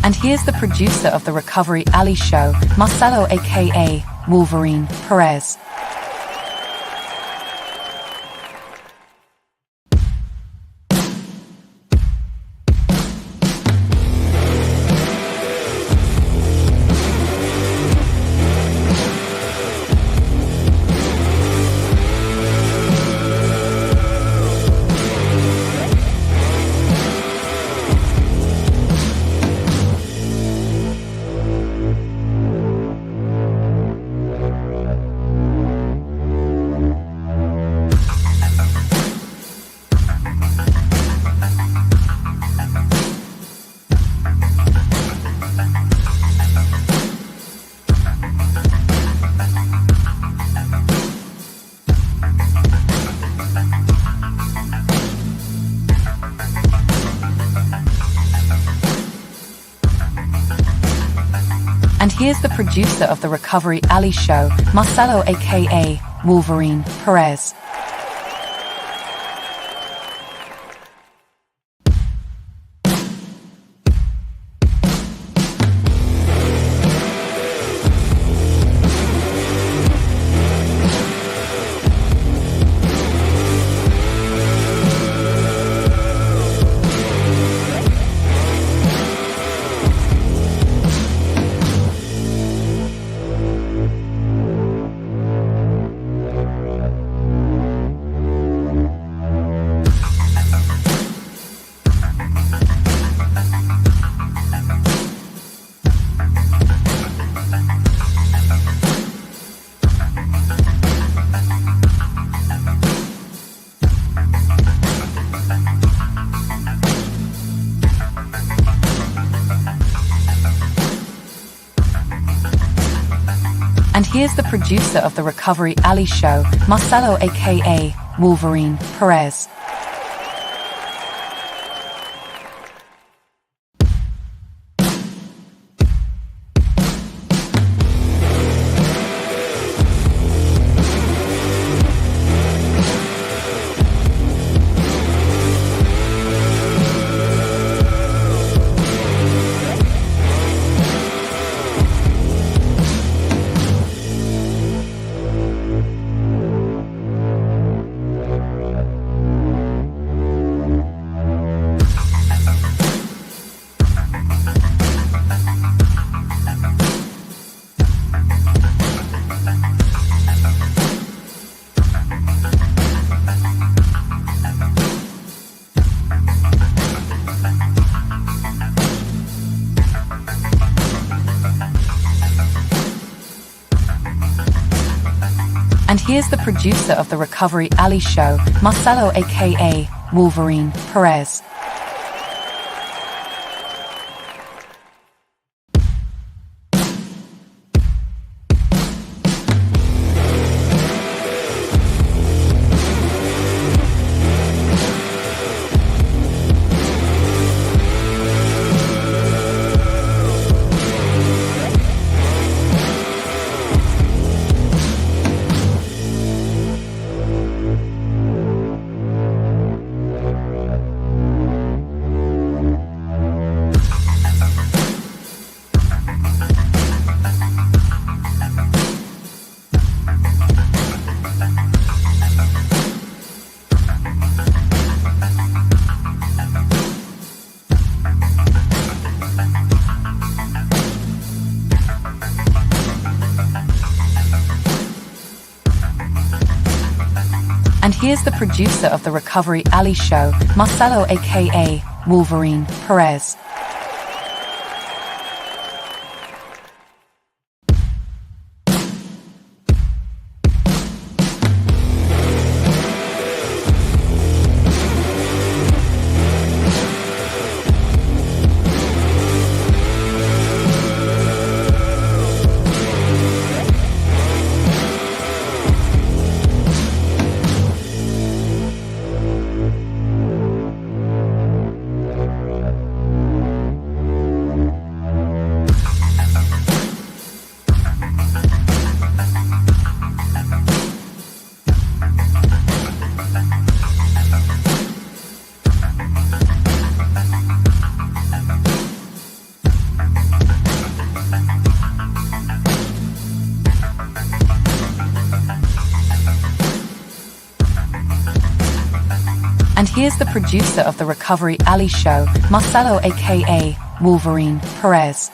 And here's the producer of the Recovery Alley show, Marcelo aka Wolverine Perez. And here's the producer of the Recovery Alley Show, Marcelo aka Wolverine Perez. And here's the producer of the Recovery Alley Show, Marcelo aka Wolverine Perez. And here's the producer of the Recovery Alley Show, Marcelo aka Wolverine Perez. And here's the producer of the Recovery Alley Show, Marcelo aka Wolverine Perez. And here's the producer of the Recovery Alley Show, Marcelo aka Wolverine Perez.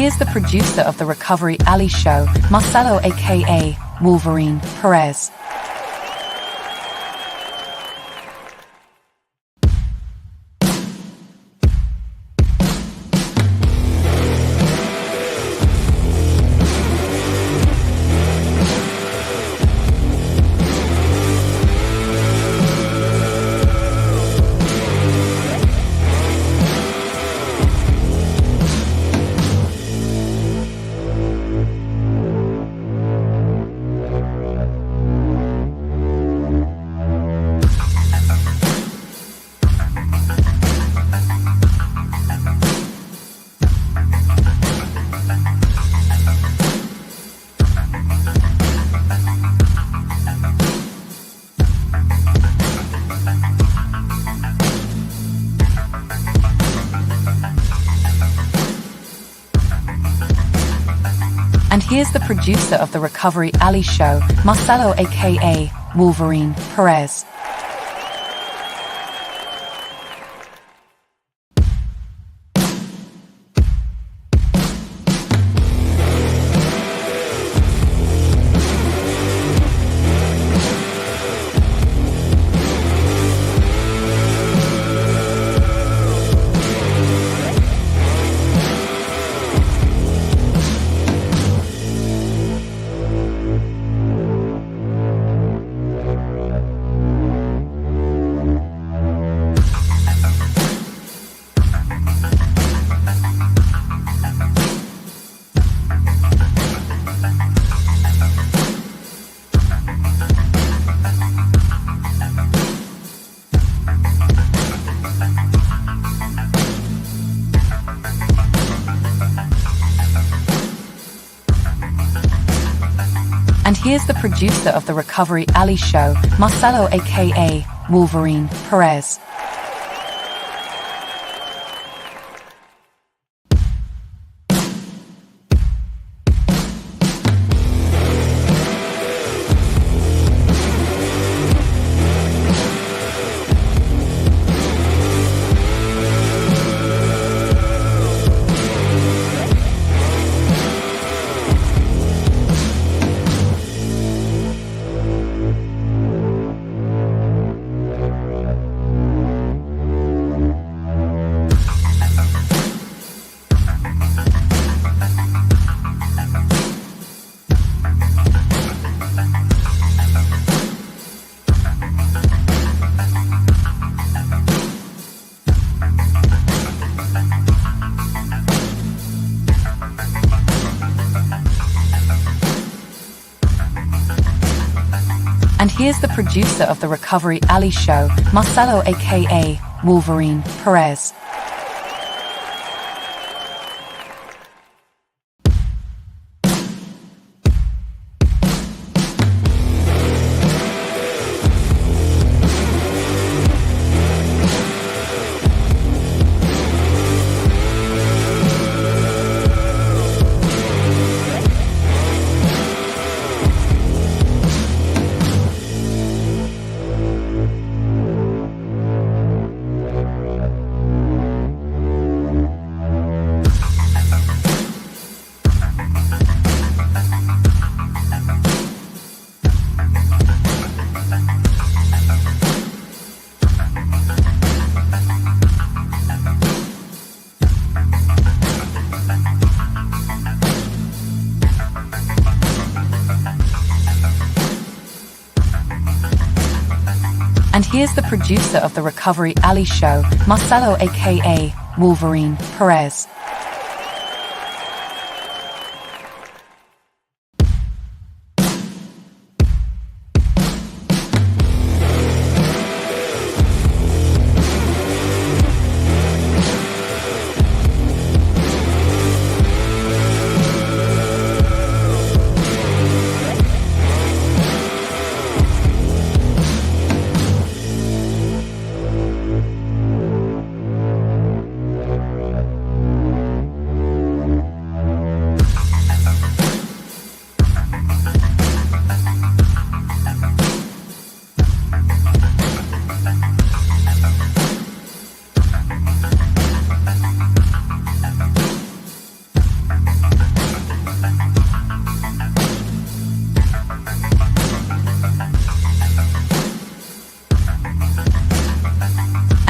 here's the producer of the Recovery Alley Show, Marcelo aka Wolverine Perez. And here's the producer of the Recovery Alley Show, Marcelo aka Wolverine Perez. And here's the producer of the Recovery Alley Show, Marcelo aka Wolverine Perez. And here's the producer of the Recovery Alley Show, Marcelo aka Wolverine Perez. And here's the producer of the Recovery Alley Show, Marcelo aka Wolverine Perez.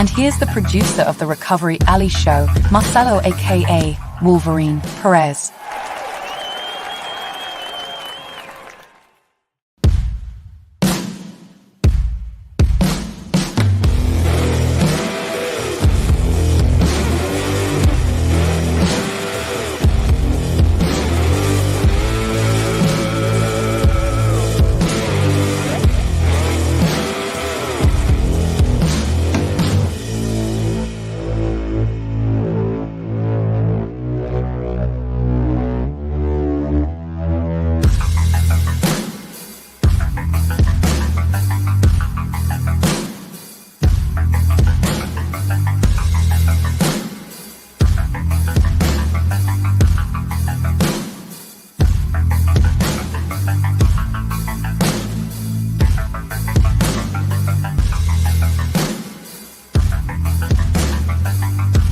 And here's the producer of the Recovery Alley Show, Marcelo aka Wolverine Perez.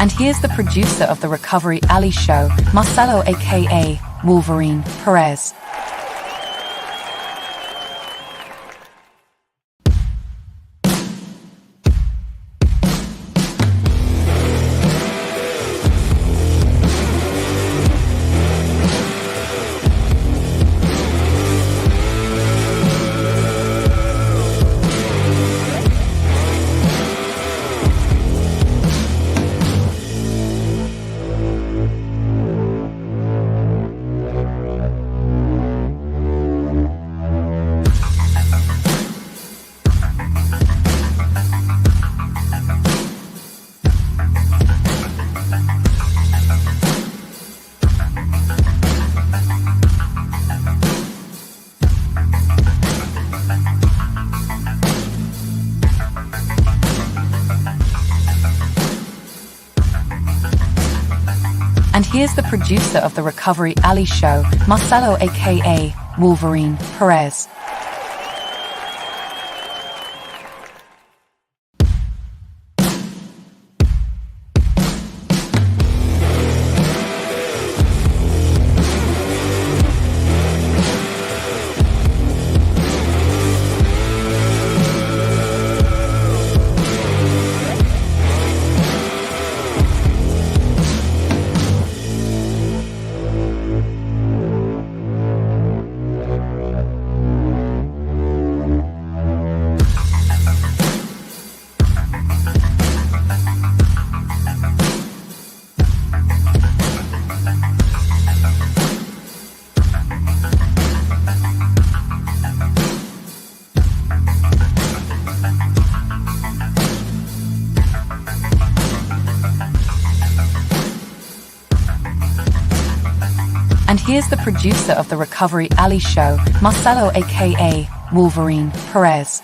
And here's the producer of the Recovery Alley Show, Marcelo aka Wolverine Perez. And here's the producer of the Recovery Alley Show, Marcelo aka Wolverine Perez. And here's the producer of the Recovery Alley Show, Marcelo aka Wolverine Perez.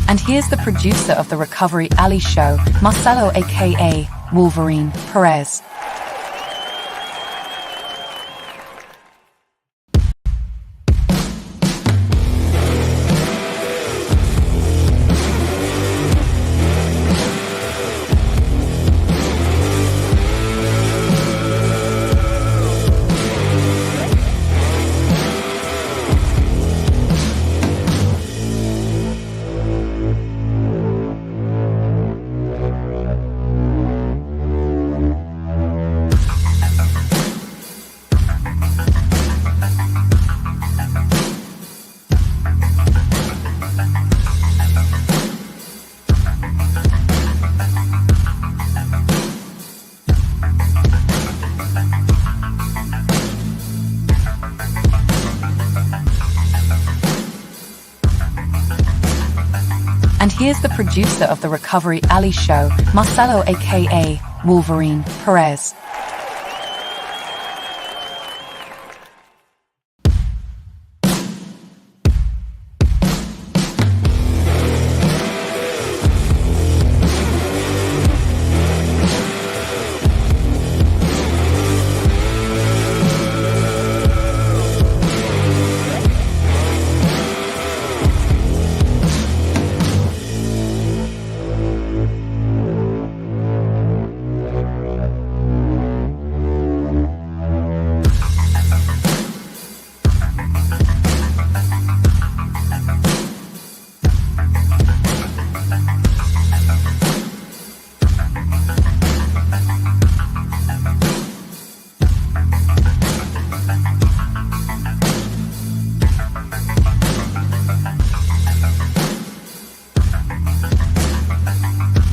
And here's the producer of the Recovery Alley Show, Marcelo aka Wolverine Perez. here's the producer of the Recovery Alley Show, Marcelo aka Wolverine Perez.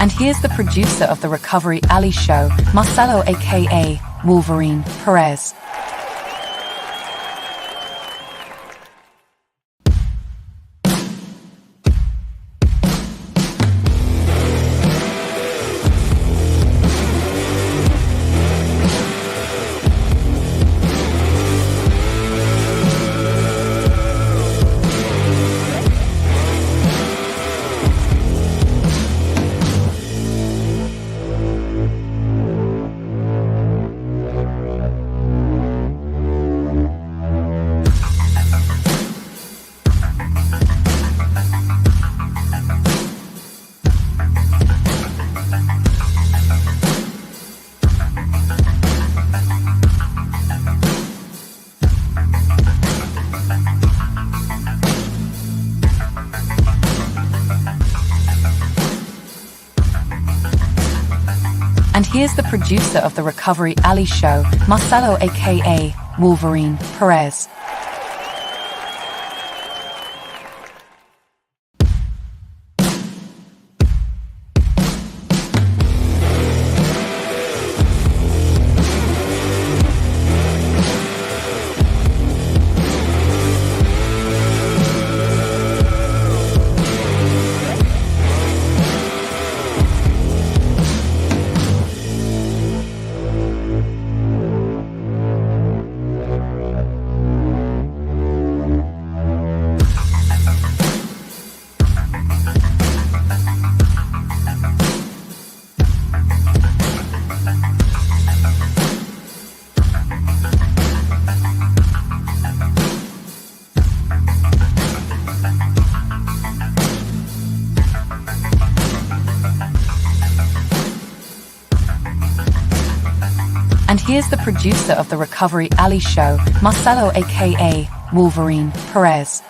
And here's the producer of the Recovery Alley Show, Marcelo aka Wolverine Perez. And here's the producer of the Recovery Alley Show, Marcelo aka Wolverine Perez. And here's the producer of the Recovery Alley Show, Marcelo aka Wolverine Perez.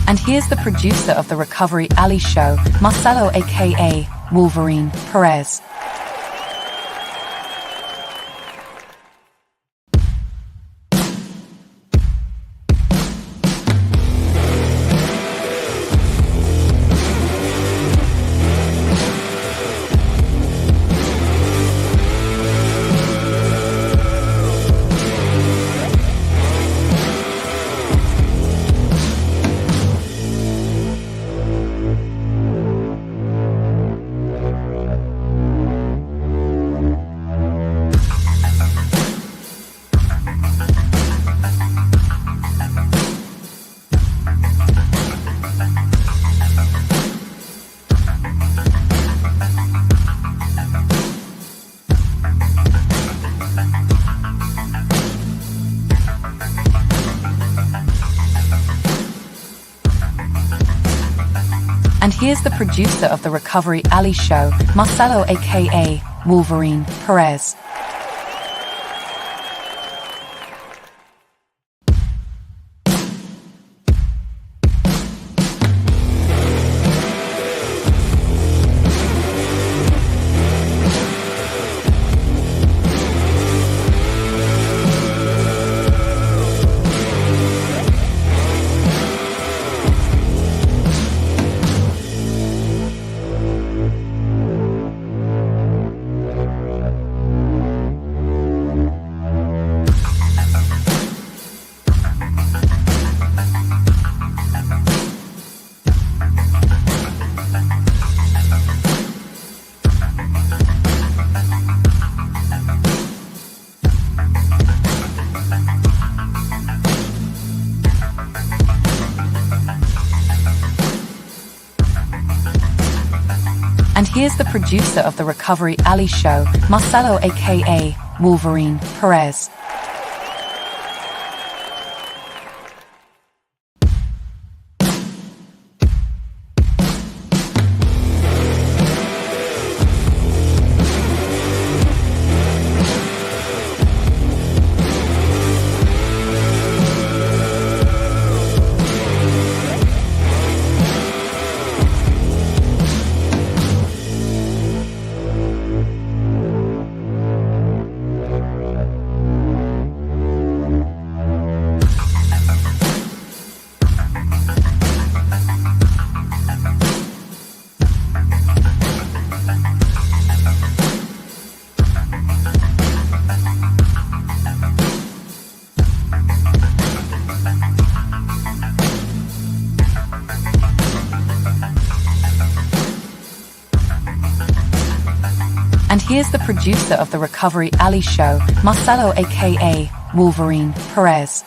And here's the producer of the Recovery Alley Show, Marcelo aka Wolverine Perez. And here's the producer of the Recovery Alley Show, Marcelo aka Wolverine Perez. And here's the producer of the Recovery Alley Show, Marcelo aka Wolverine Perez. And here's the producer of the Recovery Alley Show, Marcelo aka Wolverine Perez.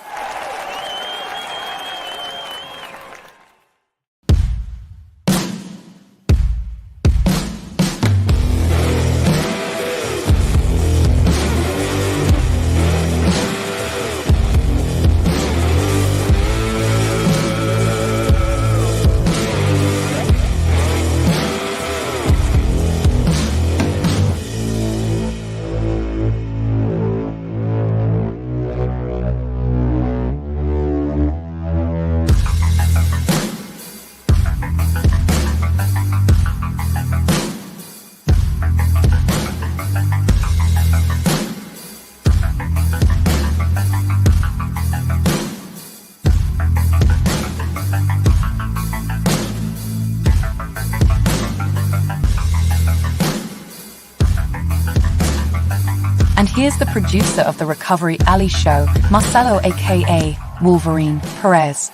And here's the producer of the Recovery Alley Show, Marcelo aka Wolverine Perez.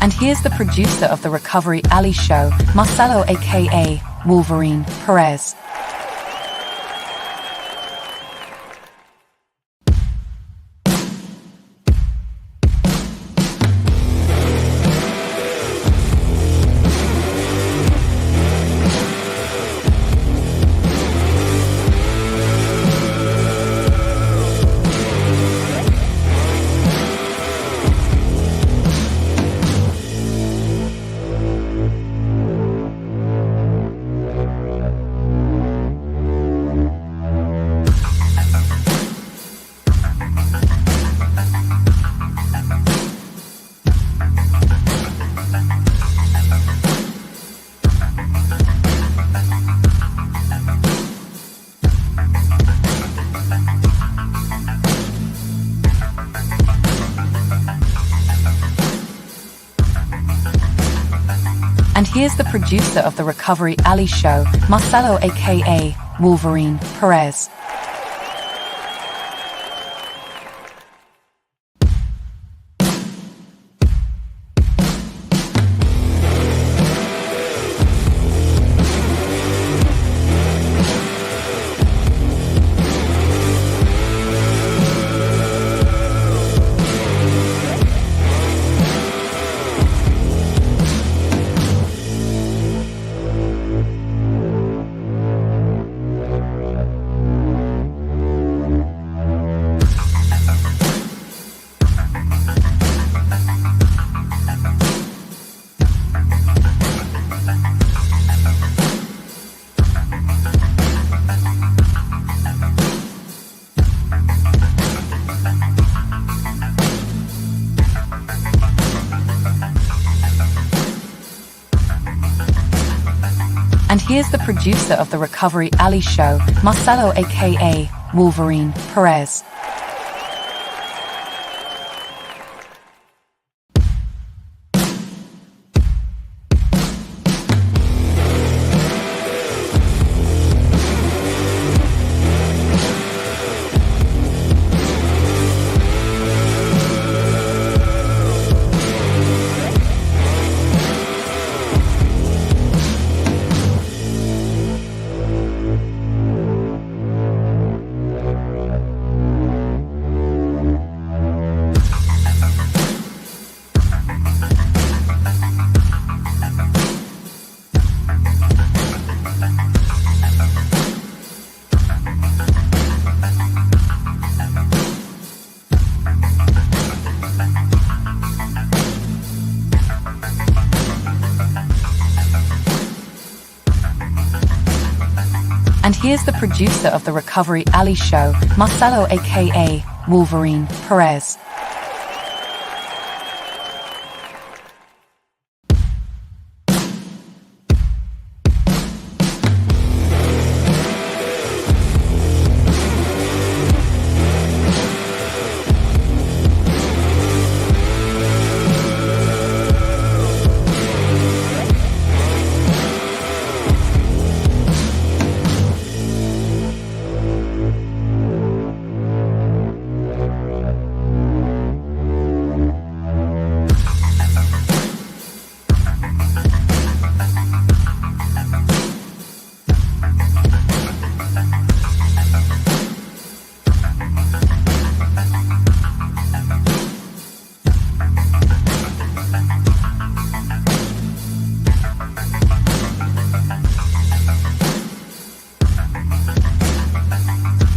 And here's the producer of the Recovery Alley Show, Marcelo aka Wolverine Perez. And here's the producer of the Recovery Alley Show, Marcelo aka Wolverine Perez. And here's the producer of the Recovery Alley Show, Marcelo aka Wolverine Perez. And here's the producer of the Recovery Alley Show, Marcelo aka Wolverine Perez.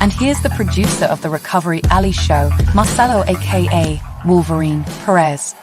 And here's the producer of the Recovery Alley Show, Marcelo aka Wolverine Perez.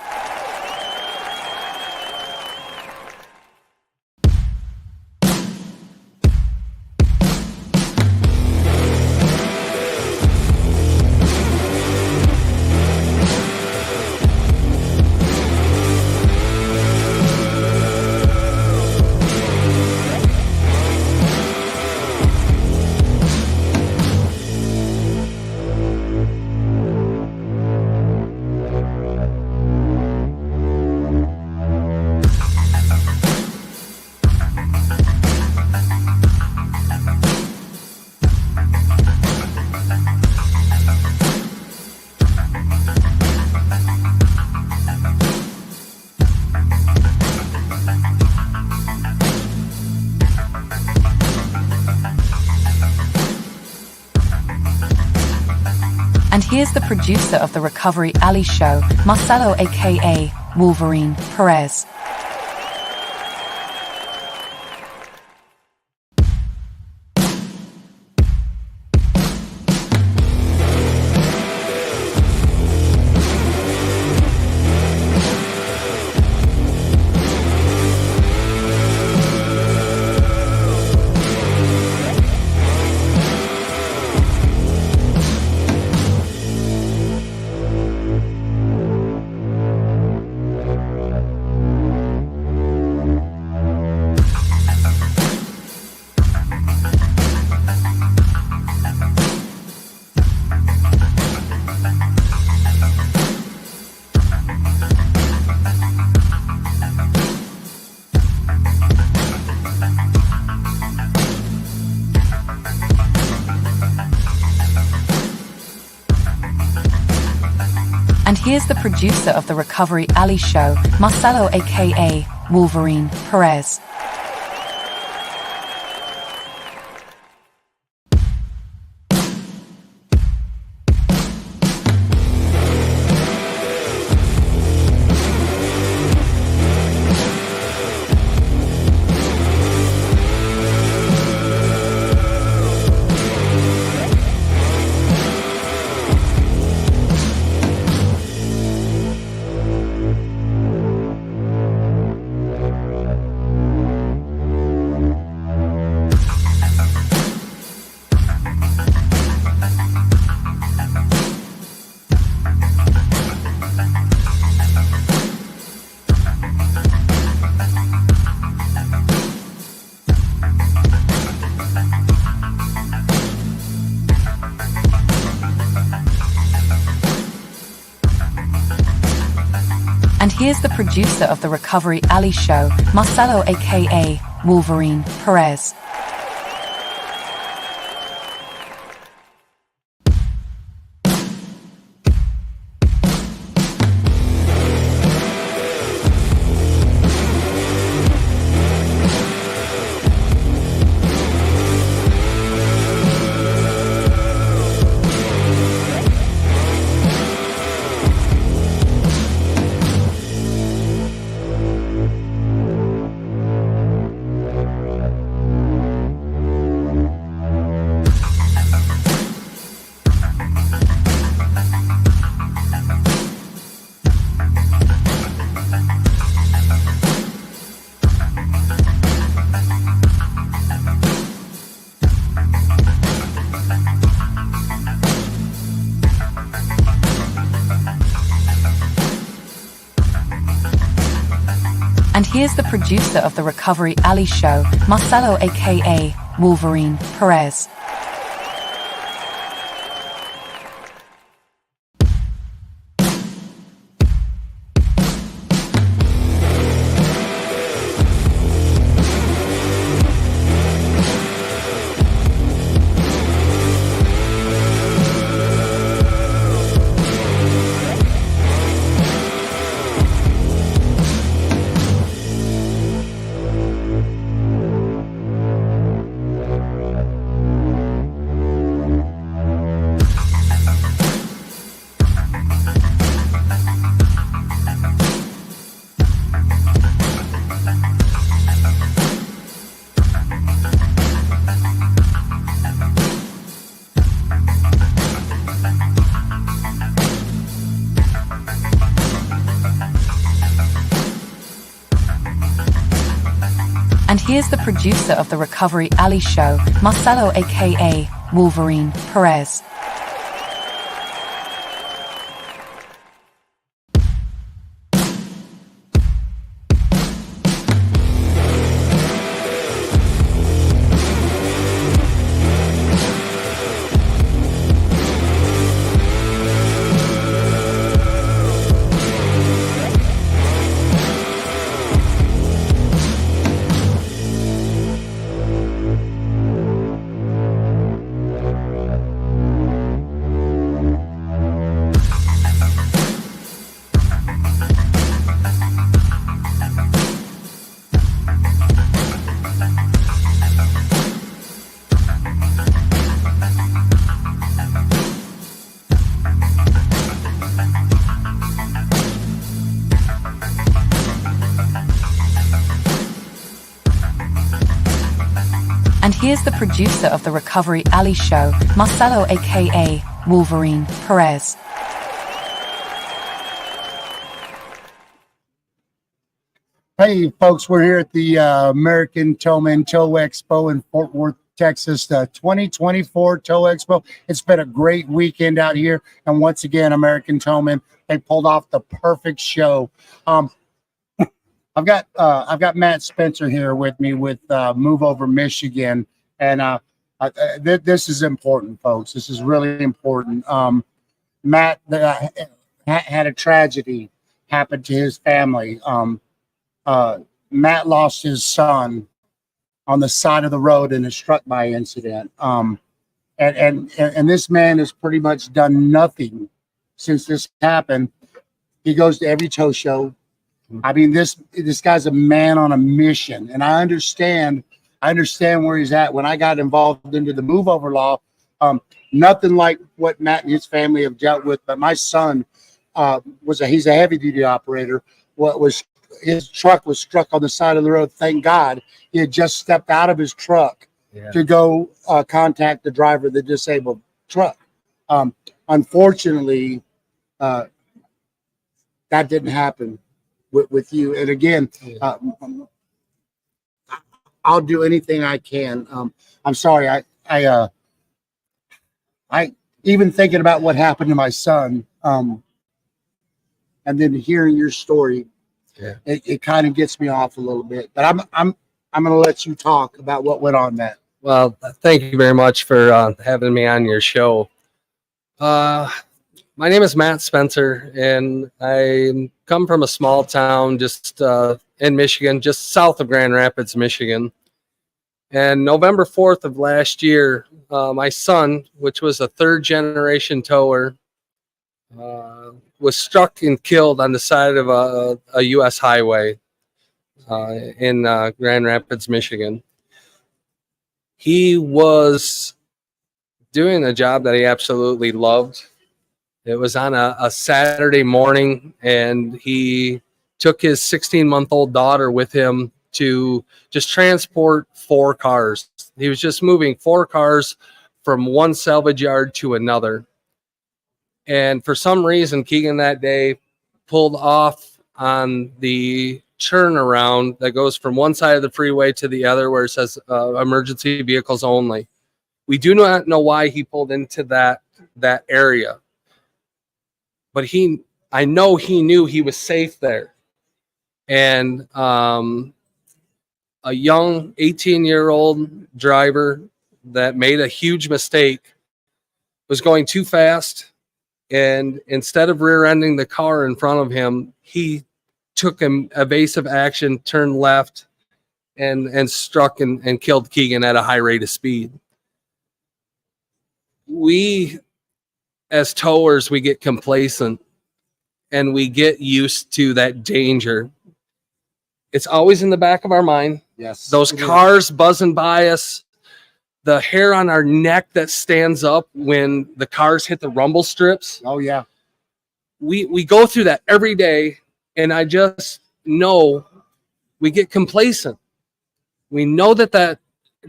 And here's the producer of the Recovery Alley Show, Marcelo aka Wolverine Perez. here's the producer of the Recovery Alley Show, Marcelo aka Wolverine Perez. And here's the producer of the Recovery Alley Show, Marcelo aka Wolverine Perez. And here's the producer of the Recovery Alley Show, Marcelo aka Wolverine Perez. And here's the producer of the Recovery Alley Show, Marcelo aka Wolverine Perez. And here's the producer of the Recovery Alley Show, Marcelo aka Wolverine Perez. Hey, folks, we're here at the American Towman Tow Expo in Fort Worth, Texas, the 2024 Tow Expo. It's been a great weekend out here. And once again, American Towman, they pulled off the perfect show. I've got Matt Spencer here with me with Move Over Michigan, and this is important, folks. This is really important. Matt had a tragedy happen to his family. Matt lost his son on the side of the road in a struck by incident. And this man has pretty much done nothing since this happened He goes to every tow show. I mean, this guy's a man on a mission, and I understand where he's at. When I got involved into the move over law, nothing like what Matt and his family have dealt with. But my son he's a heavy duty operator. His truck was struck on the side of the road. Thank God he had just stepped out of his truck to go contact the driver of the disabled truck. Unfortunately, that didn't happen with you. And again, I'll do anything I can. I'm sorry. I even thinking about what happened to my son, and then hearing your story, it kind of gets me off a little bit. But I'm going to let you talk about what went on, Matt. Well, thank you very much for having me on your show. My name is Matt Spencer, and I come from a small town just in Michigan, just south of Grand Rapids, Michigan. And November 4th of last year, my son, which was a third-generation tower, was struck and killed on the side of a U.S. highway in Grand Rapids, Michigan. He was doing a job that he absolutely loved. It was on a Saturday morning, and he took his 16-month-old daughter with him to just transport 4 cars. He was just moving 4 cars from one salvage yard to another. And for some reason, Keegan that day pulled off on the turnaround that goes from one side of the freeway to the other where it says emergency vehicles only. We do not know why he pulled into that area. But I know he knew he was safe there. And a young 18-year-old driver that made a huge mistake was going too fast, and instead of rear-ending the car in front of him, he took an evasive action, turned left, and struck and killed Keegan at a high rate of speed. We, as towers, we get complacent, and we get used to that danger. It's always in the back of our mind. Yes. Those cars buzzing by us, the hair on our neck that stands up when the cars hit the rumble strips. Oh, yeah. We go through that every day, and I just know we get complacent. We know that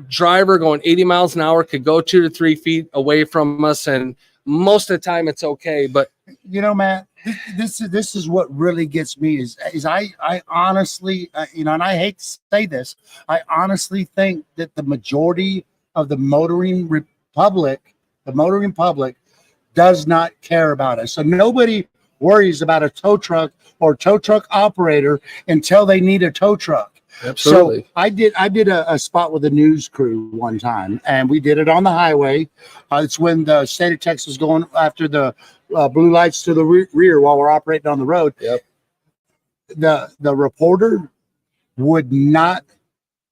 driver going 80 miles an hour could go 2 to 3 feet away from us, and most of the time it's okay. But you know, Matt, this is what really gets me is I honestly, and I hate to say this, I honestly think that the majority of the motoring public does not care about us. So nobody worries about a tow truck or tow truck operator until they need a tow truck. absolutely. So I did a spot with a news crew one time, and we did it on the highway. It's when the state of Texas was going after the blue lights to the rear while we're operating on the road. Yep. The reporter would not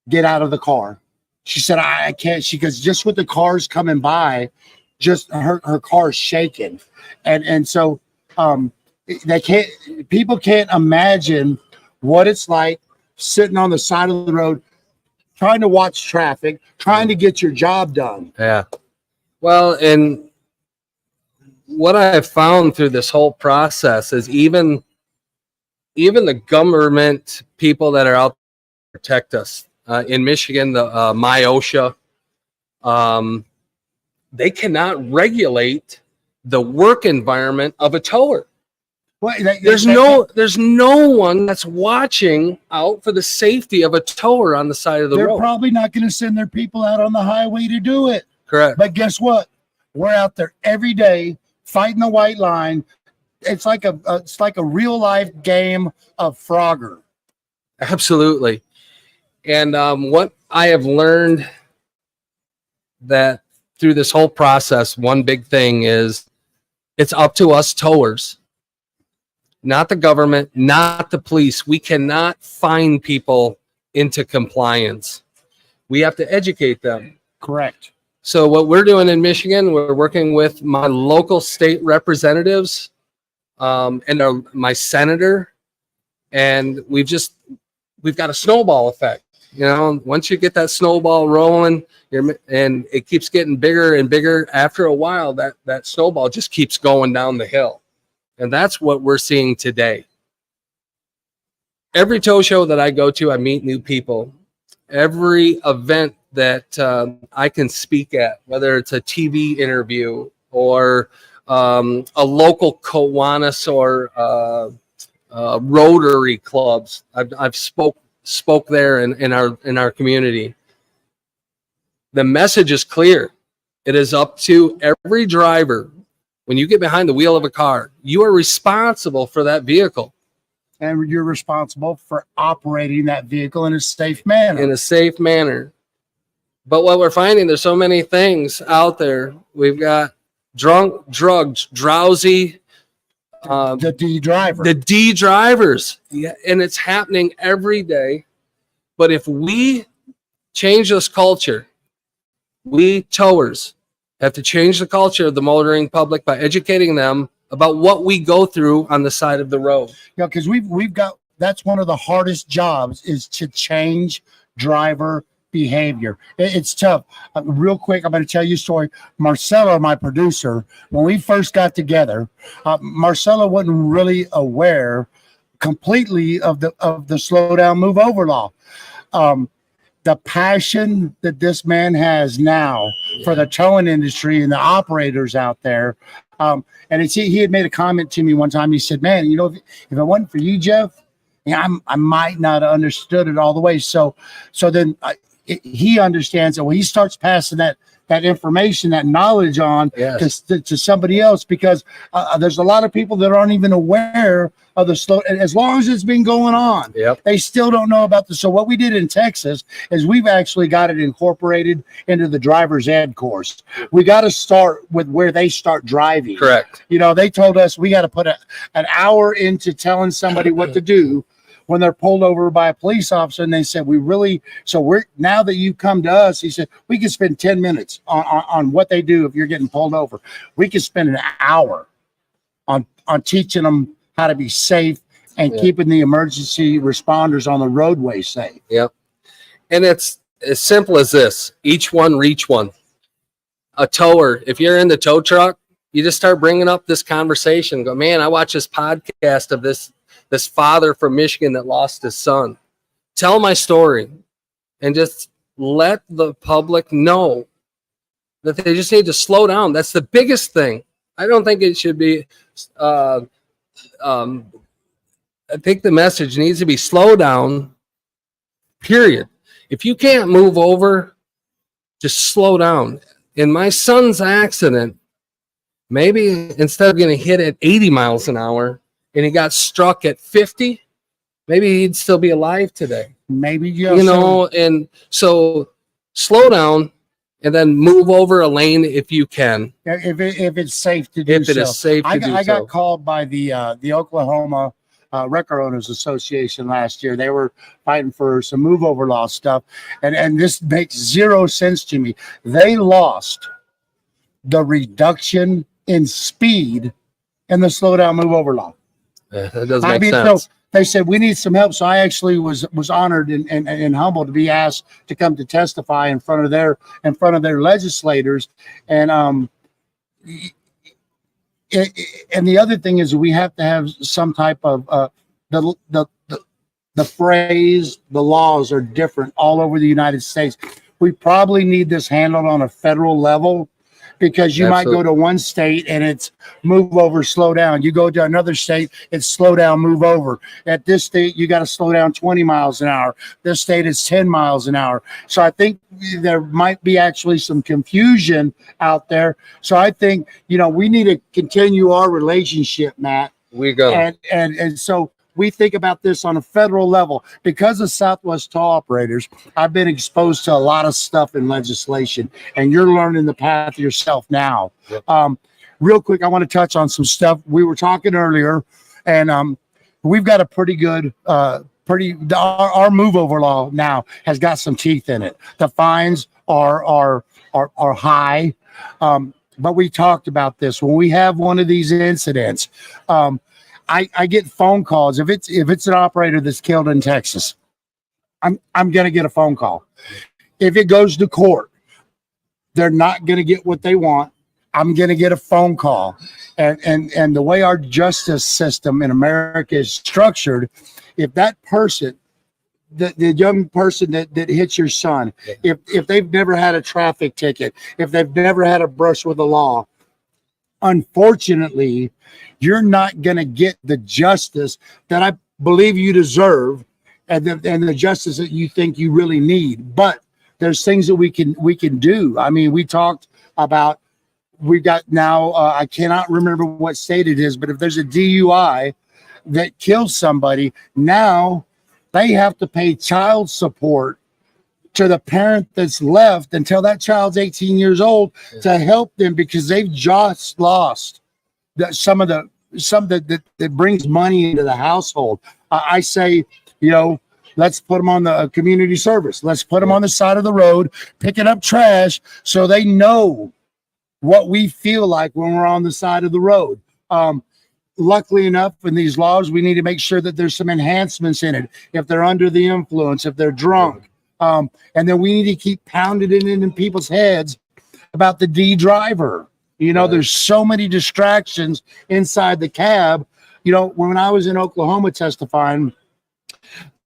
get out of the car. She said, I can't. She goes, just with the cars coming by, just her car's shaking. And so people can't imagine what it's like sitting on the side of the road, trying to watch traffic, trying to get your job done. Yeah. Well, and what I have found through this whole process is even the government people that are out to protect us in Michigan, the MyOSHA, they cannot regulate the work environment of a tower. Well, There's no one that's watching out for the safety of a tower on the side of the they're road. probably not going to send their people out on the highway to do it. Correct. But guess what? We're out there every day fighting the white line. It's like a real life game of Frogger. Absolutely. And what I have learned that through this whole process, one big thing is it's up to us towers, not the government, not the police. We cannot fine people into compliance. We have to educate them. Correct. So what we're doing in Michigan, we're working with my local state representatives my senator, and we've got a snowball effect. You know, once you get that snowball rolling, and it keeps getting bigger and bigger, after a while, that snowball just keeps going down the hill. And that's what we're seeing today. Every tow show that I go to, I meet new people. Every event that I can speak at, whether it's a TV interview or a local Kiwanis or Rotary clubs, I've spoke there in our community. The message is clear. It is up to every driver. When you get behind the wheel of a car, you are responsible for that vehicle. And you're responsible for operating that vehicle in a safe manner. In a safe manner. But what we're finding, there's so many things out there. We've got drunk, drugged, drowsy, the D driver. the D drivers. Yeah, and it's happening every day. But if we change this culture, we towers have to change the culture of the motoring public by educating them about what we go through on the side of the road. Yeah, because we've got, that's one of the hardest jobs, is to change driver behavior. It's tough. Real quick, I'm going to tell you a story. Marcelo, my producer, when we first got together, Marcelo wasn't really aware completely of the slow down, move over law. The passion that this man has now for the towing industry and the operators out there. And he had made a comment to me one time. He said, man, you know, if it wasn't for you, Jeff, I might not have understood it all the way. So then he understands that when he starts passing that information, that knowledge on to somebody else, because there's a lot of people that aren't even aware of the slow, as long as it's been going on, they still don't know about so what we did in Texas is we've actually got it incorporated into the driver's ed course. We got to start with where they start driving. Correct. You know, they told us we got to put an hour into telling somebody what to do when they're pulled over by a police officer, and they said, we're now that you come to us, he said, we can spend 10 minutes on what they do if you're getting pulled over. We can spend an hour on teaching them how to be safe and keeping the emergency responders on the roadway safe. Yep. And it's as simple as this: each one reach one. A tower, if you're in the tow truck, you just start bringing up this conversation. Go, man, I watched this podcast of this father from Michigan that lost his son. Tell my story and just let the public know that they just need to slow down. That's the biggest thing. I don't think it should be, I think the message needs to be slow down, period. If you can't move over, just slow down. In my son's accident, maybe instead of getting hit at 80 miles an hour, and he got struck at 50, maybe he'd still be alive today. Maybe you know, and so slow down and then move over a lane if you can. If it's safe to do so. If it is safe to do so. I got called by the Oklahoma Record Owners Association last year. They were fighting for some move over law stuff, and this makes zero sense to me. They lost the reduction in speed in the slow down move over law. That doesn't make sense. So they said we need some help. So I actually was honored and humbled to be asked to come to testify in front of their legislators. And and the other thing is we have to have some type of the phrase, the laws are different all over the United States. We probably need this handled on a federal level, because you might go to one state and it's move over, slow down. You go to another state, it's slow down, move over. At this state, you got to slow down 20 miles an hour. This state is 10 miles an hour. So I think there might be actually some confusion out there. So I think, we need to continue our relationship, Matt. We go. And so we think about this on a federal level. Because of Southwest Tow Operators, I've been exposed to a lot of stuff in legislation, and you're learning the path yourself now. Yep. Real quick, I want to touch on some stuff. We were talking earlier, and we've got a pretty good, our move over law now has got some teeth in it. The fines are high, but we talked about this. When we have one of these incidents, I get phone calls. If it's an operator that's killed in Texas, I'm gonna get a phone call. If it goes to court, they're not gonna get what they want. I'm gonna get a phone call. And the way our justice system in America is structured, if that person, the young person that hits your son, if they've never had a traffic ticket, if they've never had a brush with the law, unfortunately, you're not going to get the justice that I believe you deserve, and the justice that you think you really need. But there's things that we can do. I mean, we talked about, we got now, I cannot remember what state it is, but if there's a DUI that kills somebody, now they have to pay child support to the parent that's left until that child's 18 years old to help them, because they've just lost some that brings money into the household. I say, let's put them on the community service. Let's put them on the side of the road, picking up trash, so they know what we feel like when we're on the side of the road. Luckily enough, in these laws, we need to make sure that there's some enhancements in it. If they're under the influence, if they're drunk, and then we need to keep pounding it in people's heads about the D driver. There's so many distractions inside the cab. When I was in Oklahoma testifying,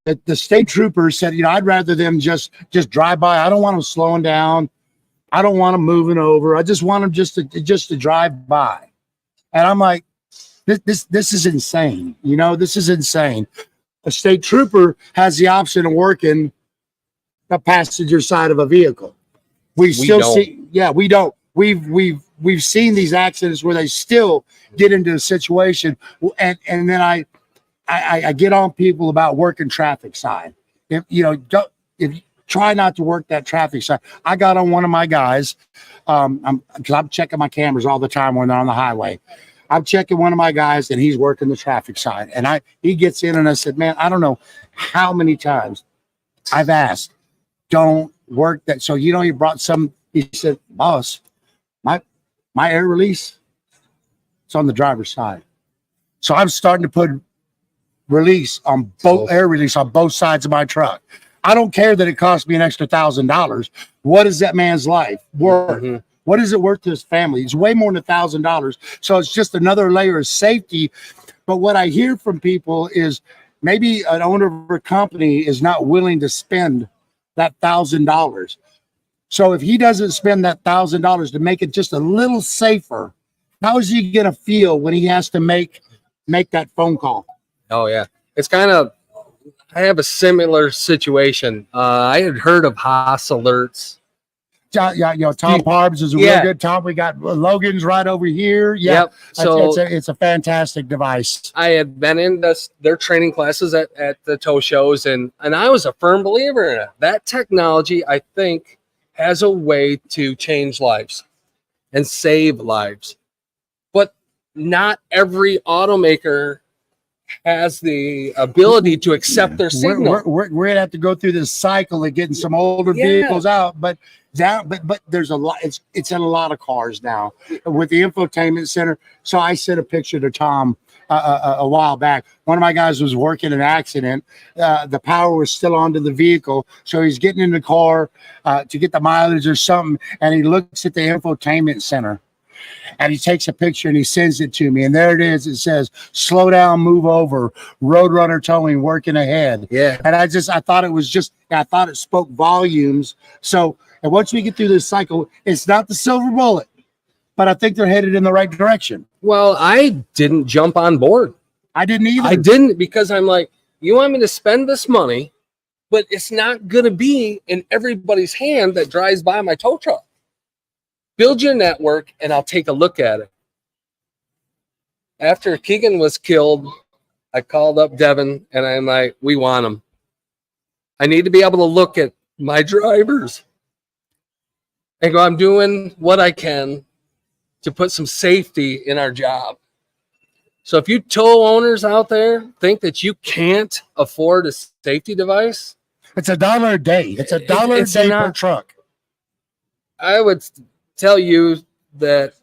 the state troopers said, I'd rather them just drive by. I don't want them slowing down. I don't want them moving over. I just want them just to drive by. And I'm like, this is insane. This is insane. A state trooper has the option of working the passenger side of a vehicle. We don't. We've seen these accidents where they still get into a situation, and then I get on people about working traffic side. If try not to work that traffic side. I got on one of my guys, because I'm checking my cameras all the time when they're on the highway. I'm checking one of my guys, and he's working the traffic side. And he gets in, and I said, man, I don't know how many times I've asked, don't work that. So, he brought some, he said, boss, my air release, it's on the driver's side. So I'm starting to put release on air release on both sides of my truck. I don't care that it cost me an extra $1,000. What is that man's life worth? Mm-hmm. What is it worth to his family? It's way more than $1,000. So it's just another layer of safety. But what I hear from people is maybe an owner of a company is not willing to spend that $1,000. So if he doesn't spend that $1,000 to make it just a little safer, how is he going to feel when he has to make that phone call? Oh yeah, it's kind of. I have a similar situation. I had heard of Haas alerts. Tom Harbs is a real good Tom. We got Logan's right over here. Yeah, yep. So it's a fantastic device. I had been in their training classes at the tow shows, and I was a firm believer in it. That technology, I think, has a way to change lives and save lives. But not every automaker has the ability to accept their signal. We're gonna have to go through this cycle of getting some older vehicles out, but there's a lot. It's in a lot of cars now with the infotainment center. So I sent a picture to Tom a while back. One of my guys was working an accident. The power was still onto the vehicle, so he's getting in the car to get the mileage or something, and he looks at the infotainment center. And he takes a picture and he sends it to me. And there it is. It says, slow down, move over, Roadrunner Towing, working ahead. Yeah. And I thought it spoke volumes. So, and once we get through this cycle, it's not the silver bullet, but I think they're headed in the right direction. Well, I didn't jump on board. I didn't either. I didn't, because I'm like, you want me to spend this money, but it's not going to be in everybody's hand that drives by my tow truck. Build your network, and I'll take a look at it. After Keegan was killed, I called up Devin, and I'm like, we want him. I need to be able to look at my drivers and go, I'm doing what I can to put some safety in our job. So if you tow owners out there think that you can't afford a safety device, it's $1 a day. It's $1 a day per truck. I would tell you that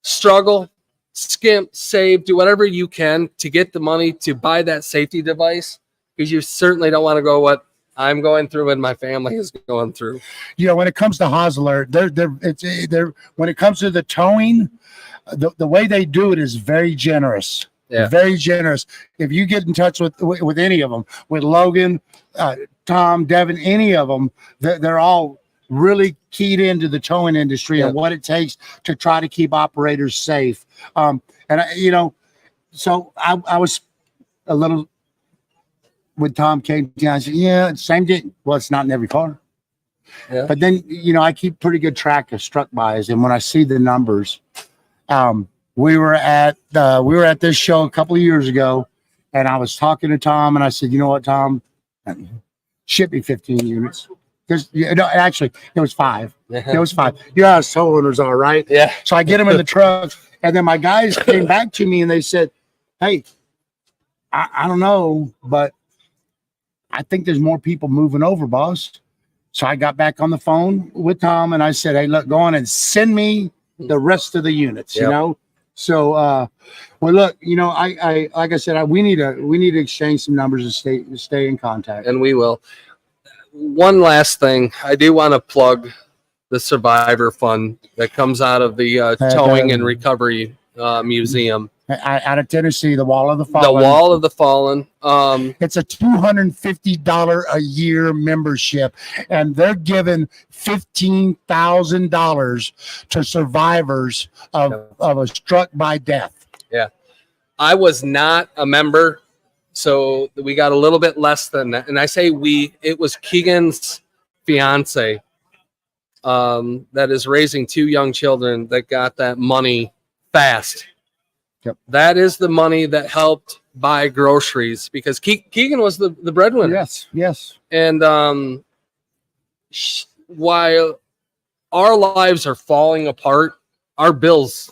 struggle skimp, save, do whatever you can to get the money to buy that safety device, because you certainly don't want to go what I'm going through and my family is going through. You know, when it comes to Hosler, when it comes to the towing, the way they do it is very generous. Yeah. Very generous. If you get in touch with any of them, with Logan, Tom, Devin, any of them, they're all really keyed into the towing industry and what it takes to try to keep operators safe. So I was a little, when Tom came down, I said, yeah, same thing. Well, it's not in every car. Yeah. But then, I keep pretty good track of struck bys. And when I see the numbers, we were at this show a couple of years ago, and I was talking to Tom, and I said, you know what, Tom, ship me 15 units. Actually, it was 5. It was 5. You know how tow owners are, right? Yeah. So I get them in the truck, and then my guys came back to me, and they said, hey, I don't know, but I think there's more people moving over, boss. So I got back on the phone with Tom, and I said, hey, look, go on and send me the rest of the units, So, well, look, I like I said, we need to exchange some numbers and stay in contact. And we will. One last thing, I do want to plug the Survivor Fund that comes out of the Towing and Recovery Museum. Out of Tennessee, the Wall of the Fallen. The Wall of the Fallen. It's a $250 a year membership, and they're giving $15,000 to survivors of a struck by death. Yeah, I was not a member, so we got a little bit less than that. And I say we, it was Keegan's fiance that is raising 2 young children that got that money fast. Yep. That is the money that helped buy groceries, because Keegan was the breadwinner. Yes. And while our lives are falling apart, our bills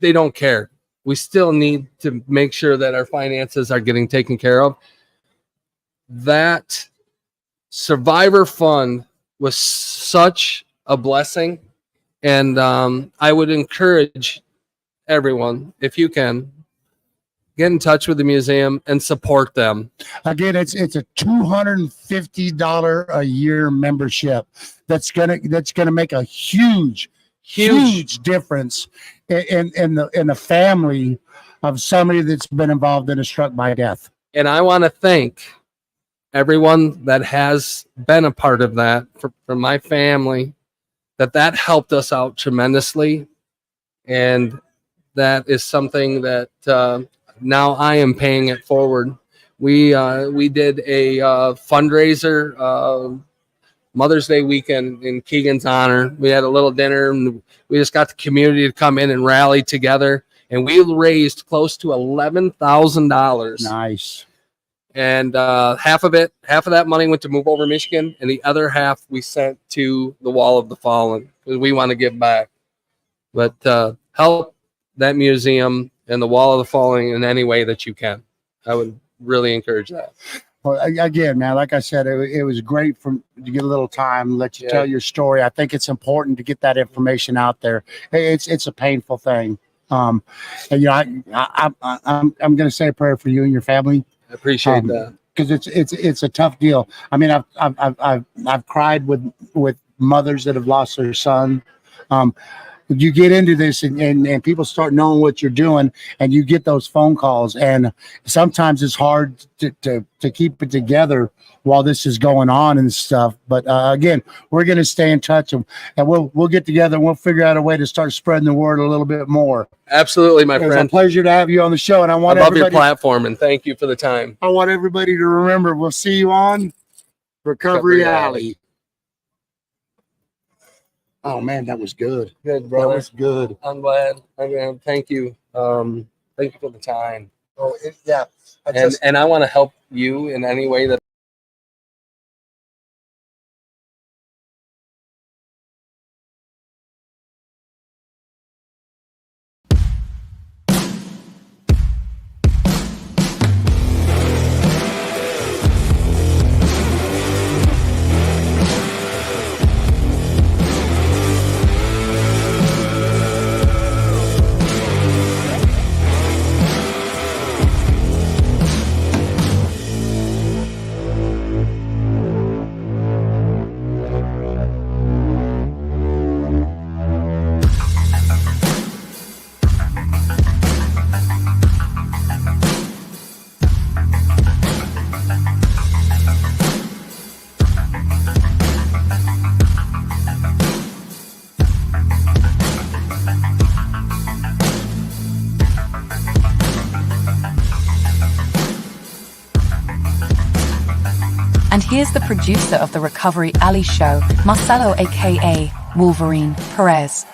they don't care. We still need to make sure that our finances are getting taken care of. That Survivor Fund was such a blessing, and I would encourage everyone, if you can, get in touch with the museum and support them. Again, it's a $250 a year membership that's gonna make a huge difference in the family of somebody that's been involved in a struck by death. And I want to thank everyone that has been a part of that, from my family, that helped us out tremendously. And that is something that now I am paying it forward. We did a fundraiser Mother's Day weekend in Keegan's honor. We had a little dinner, and we just got the community to come in and rally together, and we raised close to $11,000. Nice. And half of that money went to Move Over Michigan, and the other half we sent to the Wall of the Fallen, because we want to give back. But help that museum and the Wall of the Fallen in any way that you can. I would really encourage that. Well, again, man, like I said, it was great to get a little time, let you tell your story. I think it's important to get that information out there. It's a painful thing. And I'm going to say a prayer for you and your family. I appreciate that, because it's a tough deal. I mean, I've cried with mothers that have lost their son. You get into this and people start knowing what you're doing, and you get those phone calls, and sometimes it's hard to keep it together while this is going on and stuff. But again, we're going to stay in touch, and we'll get together and we'll figure out a way to start spreading the word a little bit more. Absolutely, my friend. It's a pleasure to have you on the show, and I love your platform, and thank you for the time. I want everybody to remember, we'll see you on Recovery Alley. Oh man, that was good. Good, brother. That was good. I'm glad. Thank you. Thank you for the time. Oh, yeah. And I want to help you in any way that And here's the producer of the Recovery Alley Show, Marcelo aka Wolverine Perez.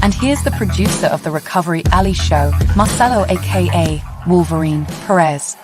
And here's the producer of the Recovery Alley Show, Marcelo aka Wolverine Perez.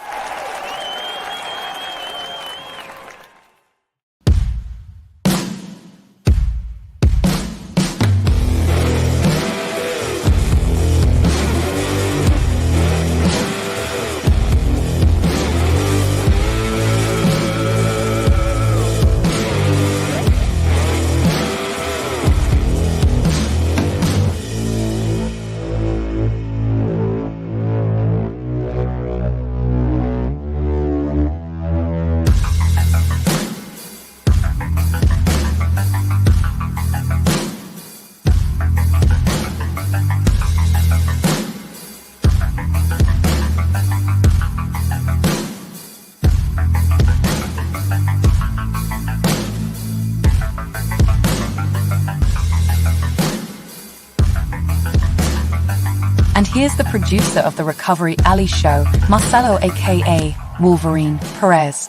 And here's the producer of the Recovery Alley Show, Marcelo aka Wolverine Perez.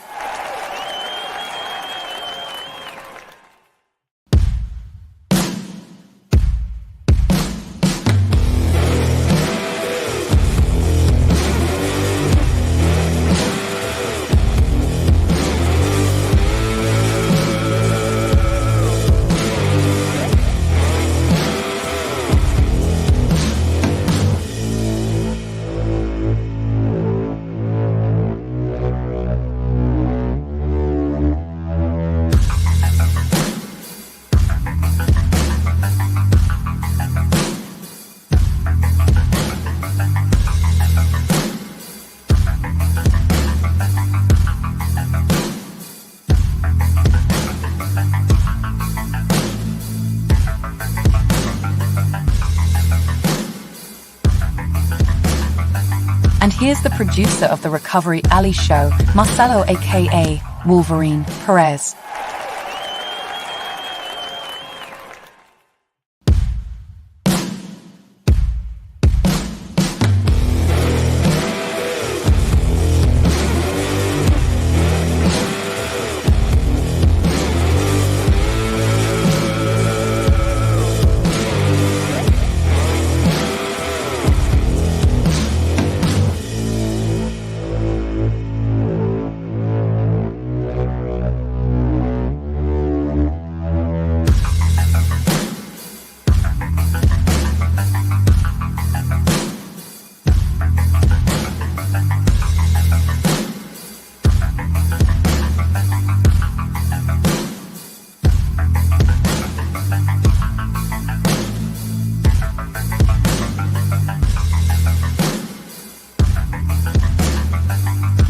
And here's the producer of the Recovery Alley Show, Marcelo aka Wolverine Perez.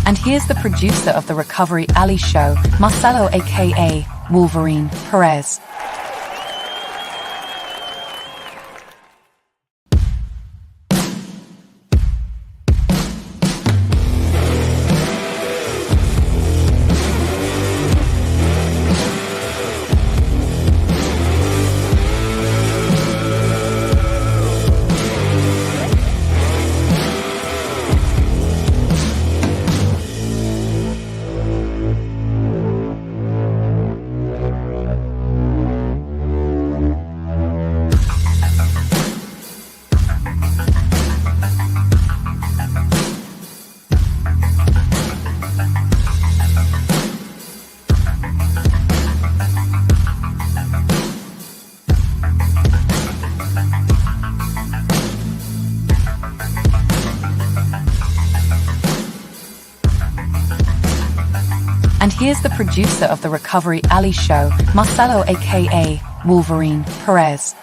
And here's the producer of the Recovery Alley Show, Marcelo aka Wolverine Perez. here's the producer of the Recovery Alley show, Marcelo aka Wolverine Perez.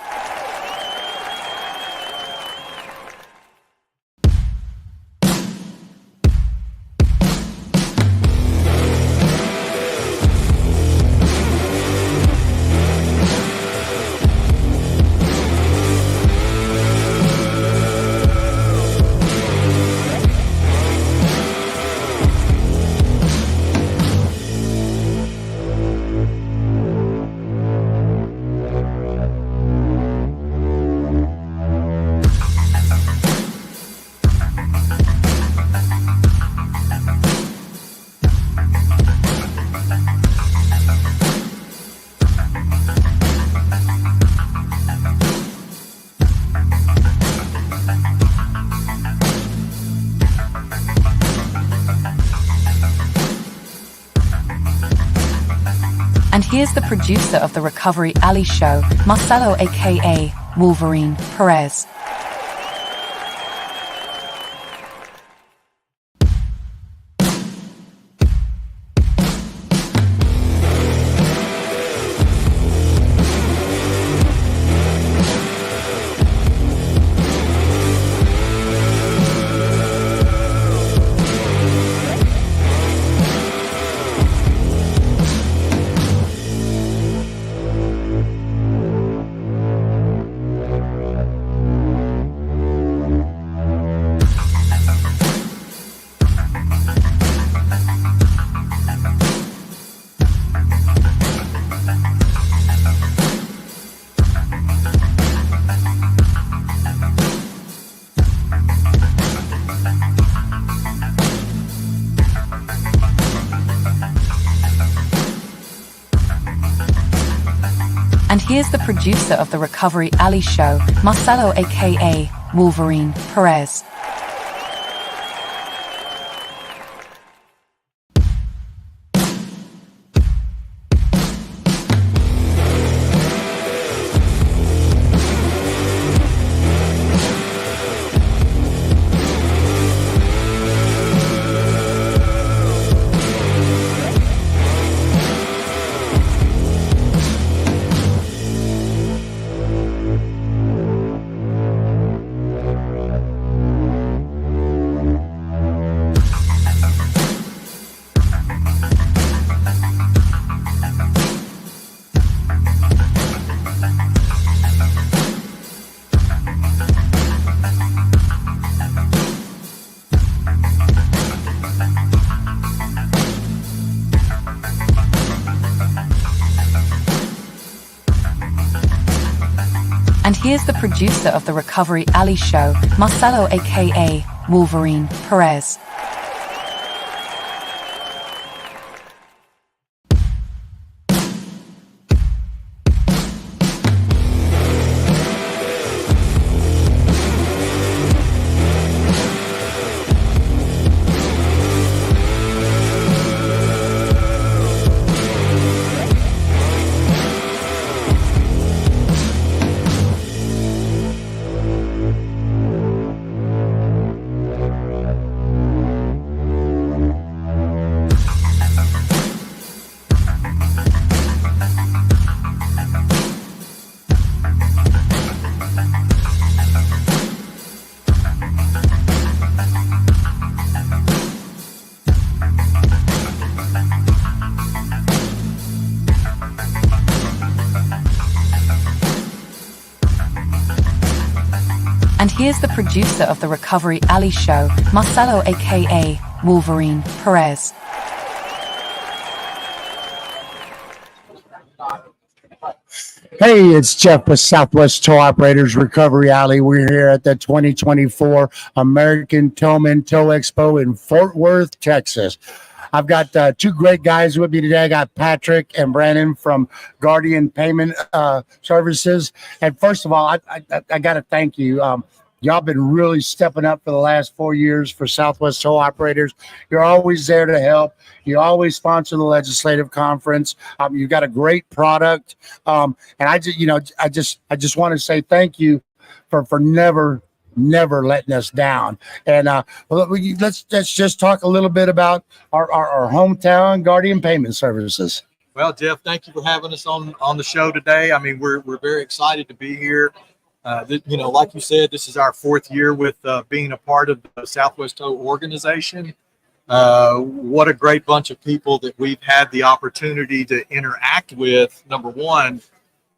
And here's the producer of the Recovery Alley show, Marcelo aka Wolverine Perez. And here's the producer of the Recovery Alley show, Marcelo aka Wolverine Perez. And here's the producer of the Recovery Alley show, Marcelo aka Wolverine Perez. And here's the producer of the Recovery Alley show, Marcelo aka Wolverine Perez. Hey, it's Jeff with Southwest Tow Operators Recovery Alley. We're here at the 2024 American Towman Tow Expo in Fort Worth, Texas. I've got two great guys with me today. I got Patrick and Brandon from Guardian Payment Services. And first of all, I got to thank you. Y'all been really stepping up for the last 4 years for Southwest Tow Operators. You're always there to help. You always sponsor the legislative conference. You've got a great product. And I just want to say thank you for never never letting us down. And let's just talk a little bit about our hometown Guardian Payment Services. Well, Jeff, thank you for having us on the show today. I mean, we're very excited to be here. You know, like you said, this is our 4th year with being a part of the Southwest Tow organization. What a great bunch of people that we've had the opportunity to interact with, number one,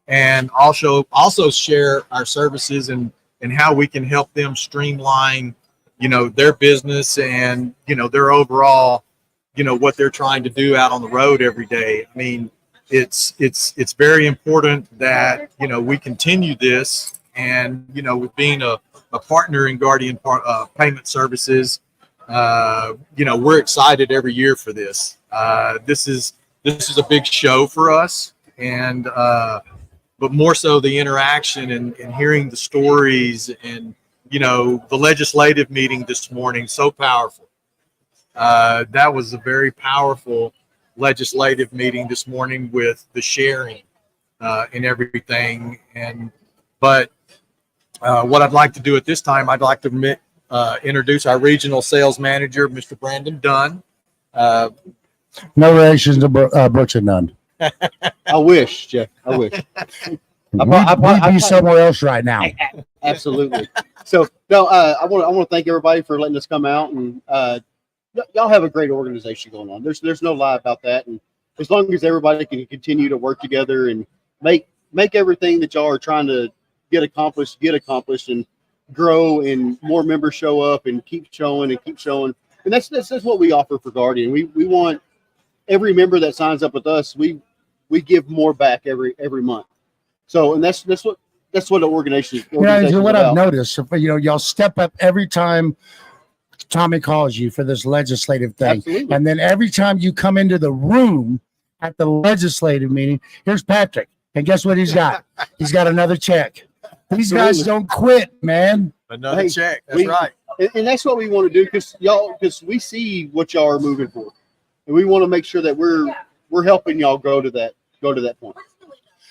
and also share our services and how we can help them streamline, you know, their business and, you know, their overall, you know, what they're trying to do out on the road every day. I mean, it's very important that, you know, we continue this, and, you know, with being a partner in Guardian Payment Services, you know, we're excited every year for this. This is a big show for us, and but more so the interaction and hearing the stories, and, you know, the legislative meeting this morning, so powerful. That was a very powerful legislative meeting this morning with the sharing and everything. But what I'd like to do at this time, I'd like to introduce our regional sales manager, Mr. Brandon Dunn. No relations to Brooks and Nunn. I wish, Jeff. I wish. We'd be somewhere else right now. Absolutely. So, no, I want to thank everybody for letting us come out, and y'all have a great organization going on. There's no lie about that, and as long as everybody can continue to work together and make everything that y'all are trying to get accomplished, and grow, and more members show up and keep showing, and that's what we offer for Guardian. We want every member that signs up with us, we give more back every month. So, and that's what the organization. Yeah, what I've noticed, you know, y'all step up every time Tommy calls you for this legislative thing. Absolutely. And then every time you come into the room at the legislative meeting, here's Patrick. And guess what he's got? He's got another check. These guys don't quit, man. Another check. That's right. And that's what we want to do, because we see what y'all are moving for, and we want to make sure that we're helping y'all go to that point.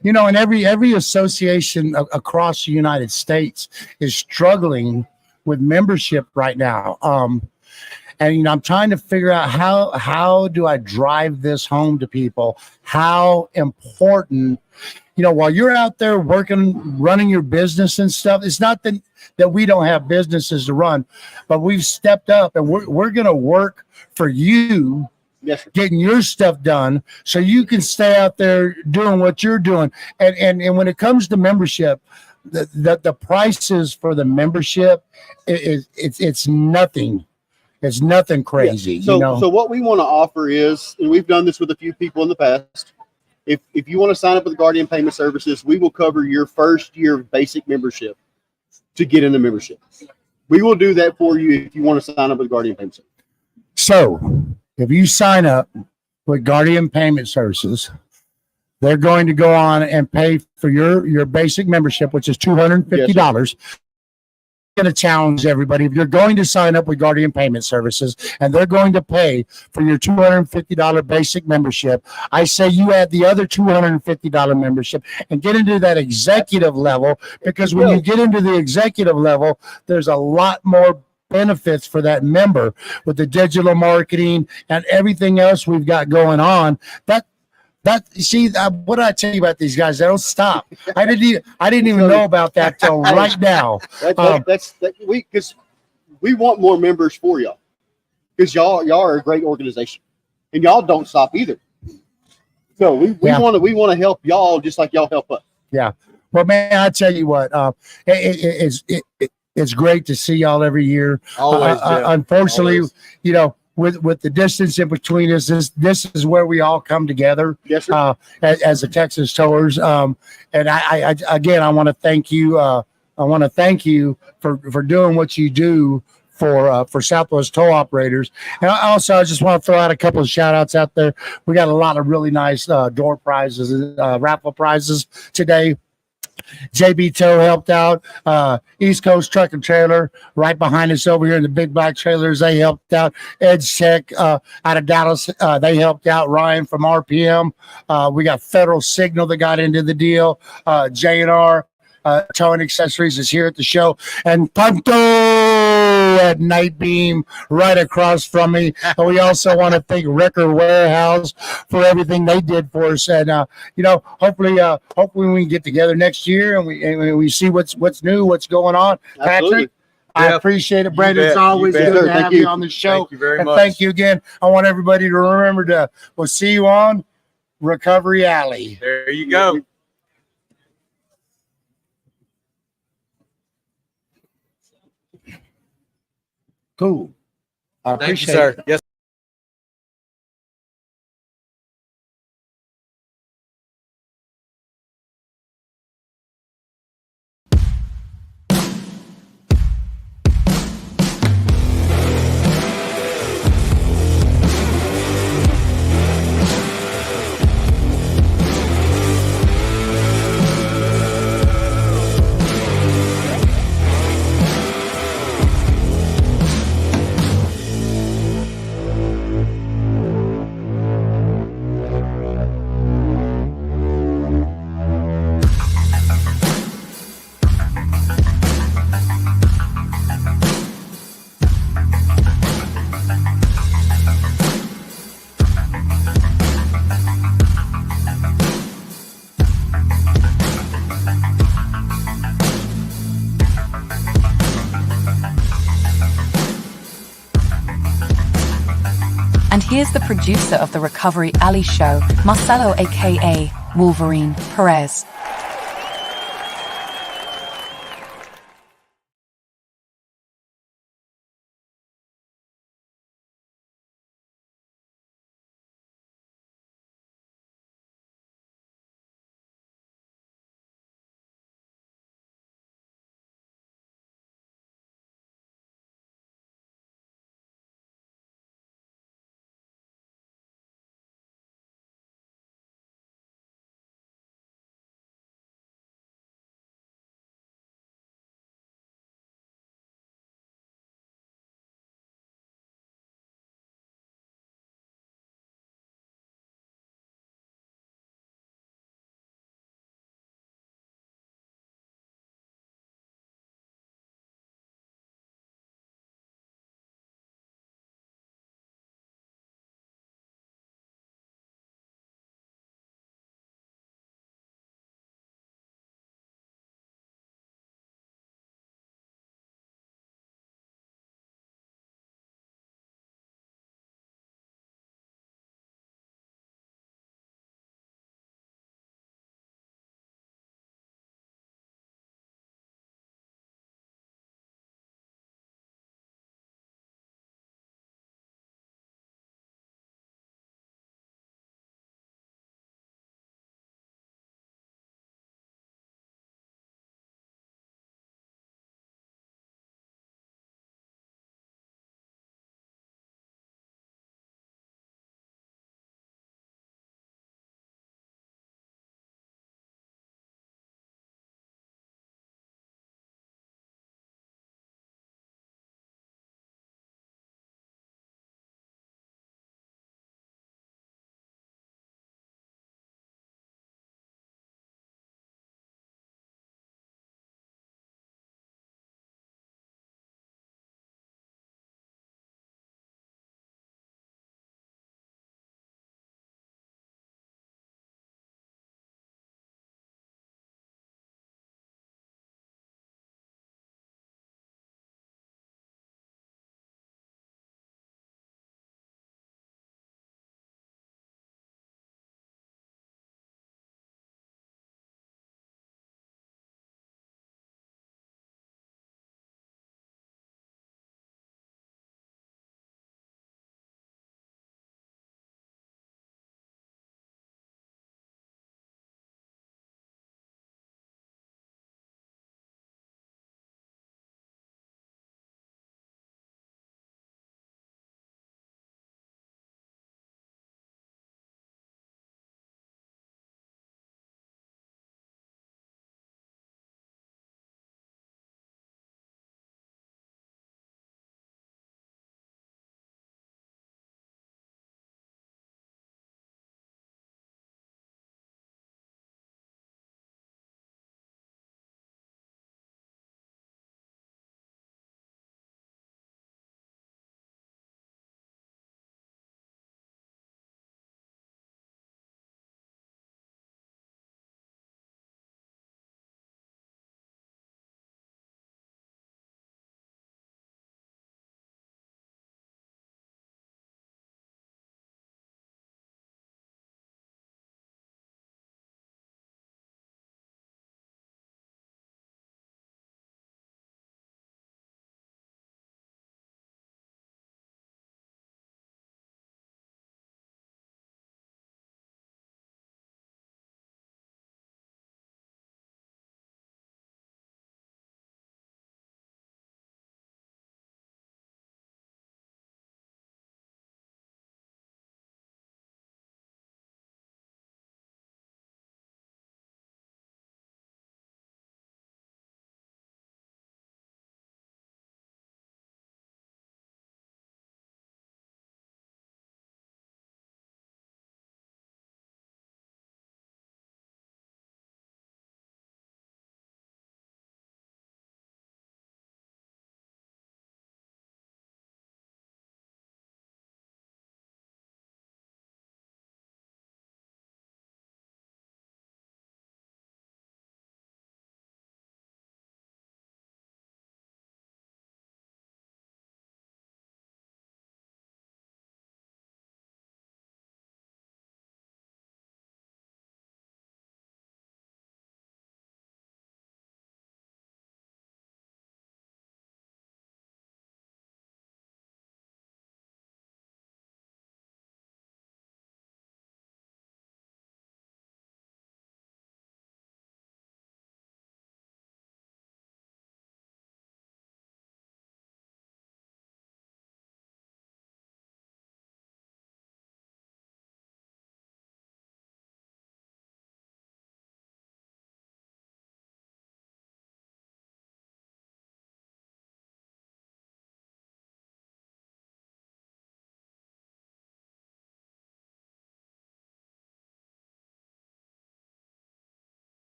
You know, and every association across the United States is struggling with membership right now. And, you know, I'm trying to figure out how do I drive this home to people? How important, you know, while you're out there working, running your business and stuff, it's not that we don't have businesses to run, but we've stepped up, and we're going to work for you. Yes, sir. Getting your stuff done so you can stay out there doing what you're doing. And when it comes to membership, the prices for the membership it's nothing. It's nothing crazy. Yeah. So, you know? So what we want to offer is, and we've done this with a few people in the past, if you want to sign up with Guardian Payment Services, we will cover your first year of basic membership to get in the membership. We will do that for you if you want to sign up with Guardian Payment Services. So if you sign up with Guardian Payment Services, they're going to go on and pay for your basic membership, which is $250. Yes, Going to challenge everybody. If you're going to sign up with Guardian Payment Services and they're going to pay for your $250 basic membership, I say you add the other $250 membership and get into that executive level, because when you get into the executive level, there's a lot more benefits for that member with the digital marketing and everything else we've got going on. What did I tell you about these guys? They don't stop. I didn't even know about that till right now. Because we want more members for y'all, because y'all are a great organization, and y'all don't stop either. So we want to help y'all just like y'all help us. Yeah. Well, man, I tell you what, it's great to see y'all every year. Always. Unfortunately, Always. You know, with the distance in between us, this is where we all come together. Yes, sir. As the Texas Towers. And I again, I want to thank you. I want to thank you for doing what you do for Southwest tow operators. And also, I just want to throw out a couple of shout outs out there. We got a lot of really nice door prizes, raffle prizes today. JB Tow helped out. East Coast Truck and Trailer right behind us over here in the big black trailers. They helped out. Edge Tech out of Dallas. They helped out. Ryan from RPM. We got Federal Signal that got into the deal. J&R Towing Accessories is here at the show, and Punto at Night Beam right across from me. And we also want to thank Record Warehouse for everything they did for us. And hopefully we can get together next year and we see what's new, what's going on. Absolutely. Patrick, I Yeah. appreciate it, Brandon. bet, It's you always bet. good Sir, to thank have you. you on the show. Thank you very And much. thank you again. I want everybody to remember we'll see you on Recovery Alley. There you go. Cool. I Thank you, appreciate sir. it. Yes. And here's the producer of the Recovery Alley show, Marcelo aka Wolverine Perez.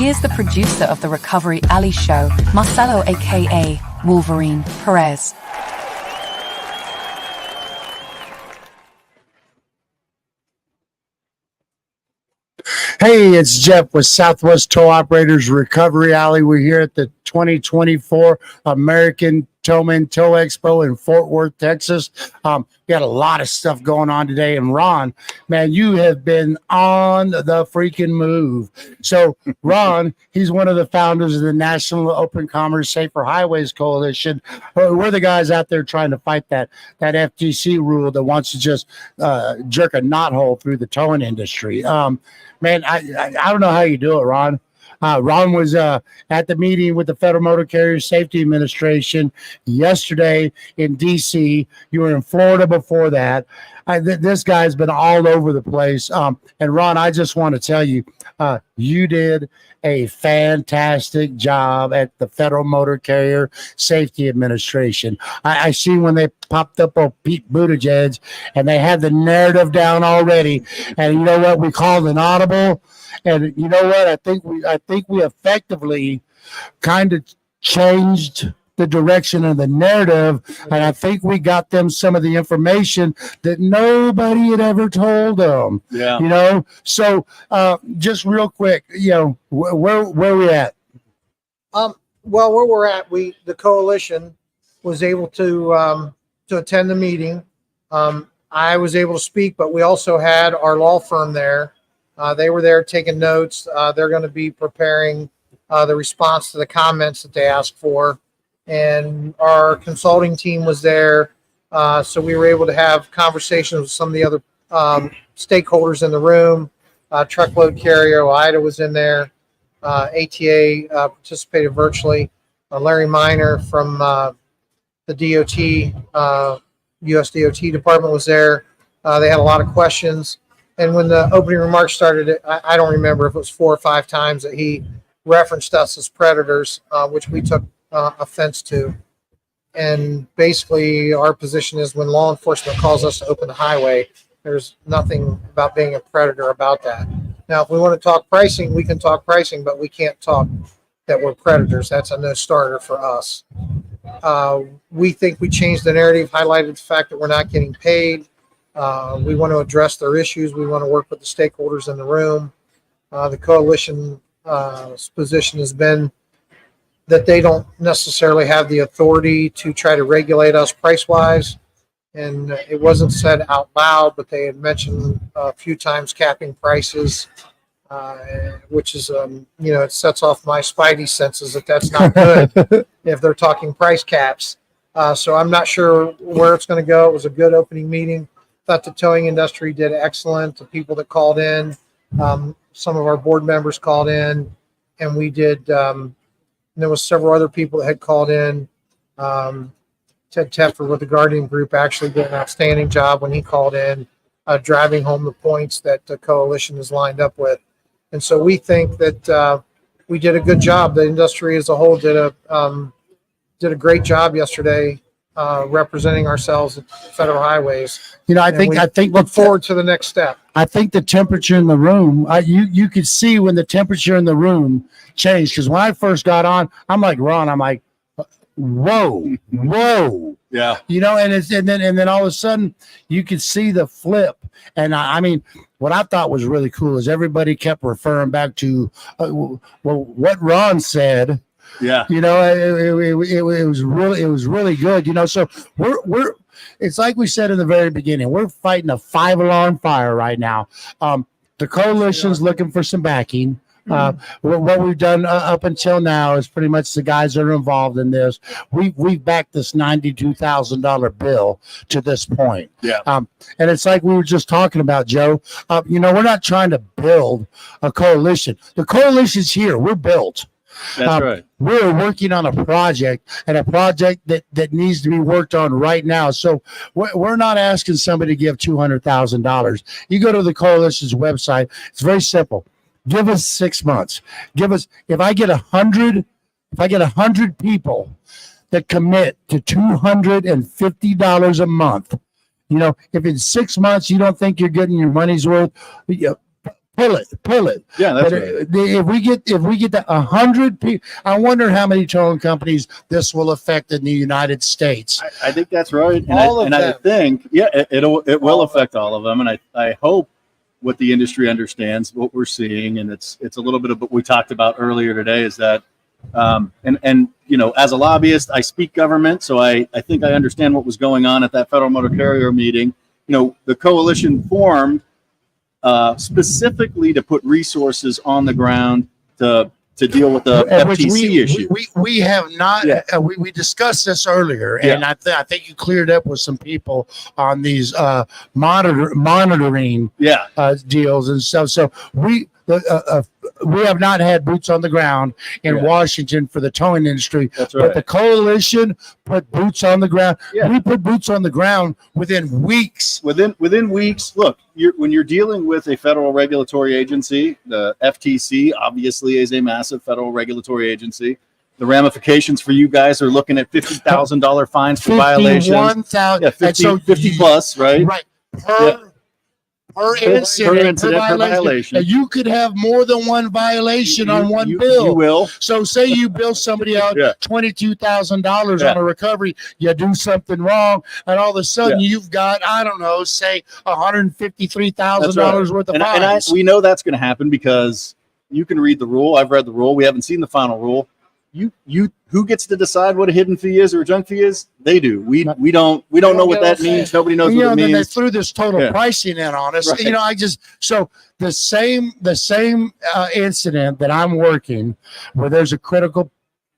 here's the producer of the Recovery Alley Show, Marcelo aka Wolverine Perez. Hey, it's Jeff with Southwest Tow Operators Recovery Alley. We're here at the 2024 American Towman Tow Expo in Fort Worth, Texas. We got a lot of stuff going on today. And Ron, man, you have been on the freaking move. So Ron, he's one of the founders of the National Open Commerce Safer Highways Coalition. We're the guys out there trying to fight that FTC rule that wants to just jerk a knothole through the towing industry. Man, I don't know how you do it, Ron. Ron was at the meeting with the Federal Motor Carrier Safety Administration yesterday in D.C. You were in Florida before that. This guy's been all over the place. And Ron, I just want to tell you, you did a fantastic job at the Federal Motor Carrier Safety Administration. I see when they popped up on Pete Buttigieg and they had the narrative down already. And you know what? We called an audible. And you know what? I think we effectively kind of changed the direction of the narrative, and I think we got them some of the information that nobody had ever told them. Yeah. You know. So just real quick, you know, where we at? Well, where we're at, the coalition was able to attend the meeting. I was able to speak, but we also had our law firm there. They were there taking notes. They're going to be preparing the response to the comments that they asked for. And our consulting team was there. So we were able to have conversations with some of the other stakeholders in the room. Truckload carrier, OIDA was in there. ATA participated virtually. Larry Miner from the DOT, U.S. DOT department was there. They had a lot of questions. And when the opening remarks started, I don't remember if it was 4 or 5 times that he referenced us as predators, which we took offense to. And basically, our position is when law enforcement calls us to open the highway, there's nothing about being a predator about that. Now, if we want to talk pricing, we can talk pricing, but we can't talk that we're predators. That's a no starter for us. We think we changed the narrative, highlighted the fact that we're not getting paid. We want to address their issues. We want to work with the stakeholders in the room. The coalition's position has been that they don't necessarily have the authority to try to regulate us price-wise. And it wasn't said out loud, but they had mentioned a few times capping prices, which is, it sets off my spidey senses that that's not good if they're talking price caps. So I'm not sure where it's going to go. It was a good opening meeting. Thought the towing industry did excellent. The people that called in, some of our board members called in, and we did. There was several other people that had called in. Ted Teffer with the Guardian Group actually did an outstanding job when he called in, driving home the points that the coalition is lined up with. And so we think that we did a good job. The industry as a whole did a great job yesterday. Representing ourselves at Federal Highways. You know, I think look forward to the next step. I think the temperature in the room, you could see when the temperature in the room changed. Because when I first got on, I'm like Ron, I'm like, whoa. Yeah. You know, and then all of a sudden you could see the flip. And I mean, what I thought was really cool is everybody kept referring back to what Ron said. Yeah. You know, it was really good. You know, so we're it's like we said in the very beginning, we're fighting a 5-alarm fire right now. The coalition's looking for some backing. What we've done up until now is pretty much the guys that are involved in this. We've backed this $92,000 bill to this point. Yeah. And it's like we were just talking about, Joe. You know, we're not trying to build a coalition. The coalition's here. We're built. That's right. We're working on a project, and a project that needs to be worked on right now. So we're not asking somebody to give $200,000. You go to the coalition's website. It's very simple. Give us 6 months. If I get 100 people that commit to $250 a month, you know, if in 6 months you don't think you're getting your money's worth, pull it. Yeah, that's But right. if we get to 100 people, I wonder how many towing companies this will affect in the United States. I think that's right. And All of I them. think, yeah, it will All of affect all of them. And I hope what the industry understands, what we're seeing, and it's a little bit of what we talked about earlier today is that, and you know, as a lobbyist, I speak government, so I think I understand what was going on at that Federal Motor Carrier meeting. You know, the coalition formed specifically to put resources on the ground to deal with the Which FTC issue. We have not. Yeah. We discussed this earlier, Yeah. and I think you cleared up with some people on these monitoring Yeah, deals and stuff. So we have not had boots on the ground in Yeah. Washington for the towing industry, that's but right. the coalition put boots on the ground. Yeah. We put boots on the ground within weeks. Within weeks, look, when you're dealing with a federal regulatory agency, the FTC obviously is a massive federal regulatory agency. The ramifications for you guys are looking at $50,000 fines for violations. 51,000. Yeah, 50 plus, right? Right. Per incident, per violation. And you could have more than one violation on one bill. You will. So say you bill somebody out Yeah. $22,000 Yeah. on a recovery, you do something wrong, and all of a sudden Yeah. you've got, I don't know, say $153,000 That's right. worth of And fines. we know that's going to happen because you can read the rule. I've read the rule. We haven't seen the final rule. Who gets to decide what a hidden fee is or a junk fee is? They do. We don't know what that means. Nobody knows what it then they means. threw this total Yeah. pricing in on us. Right. You know, so the same incident that I'm working where there's a critical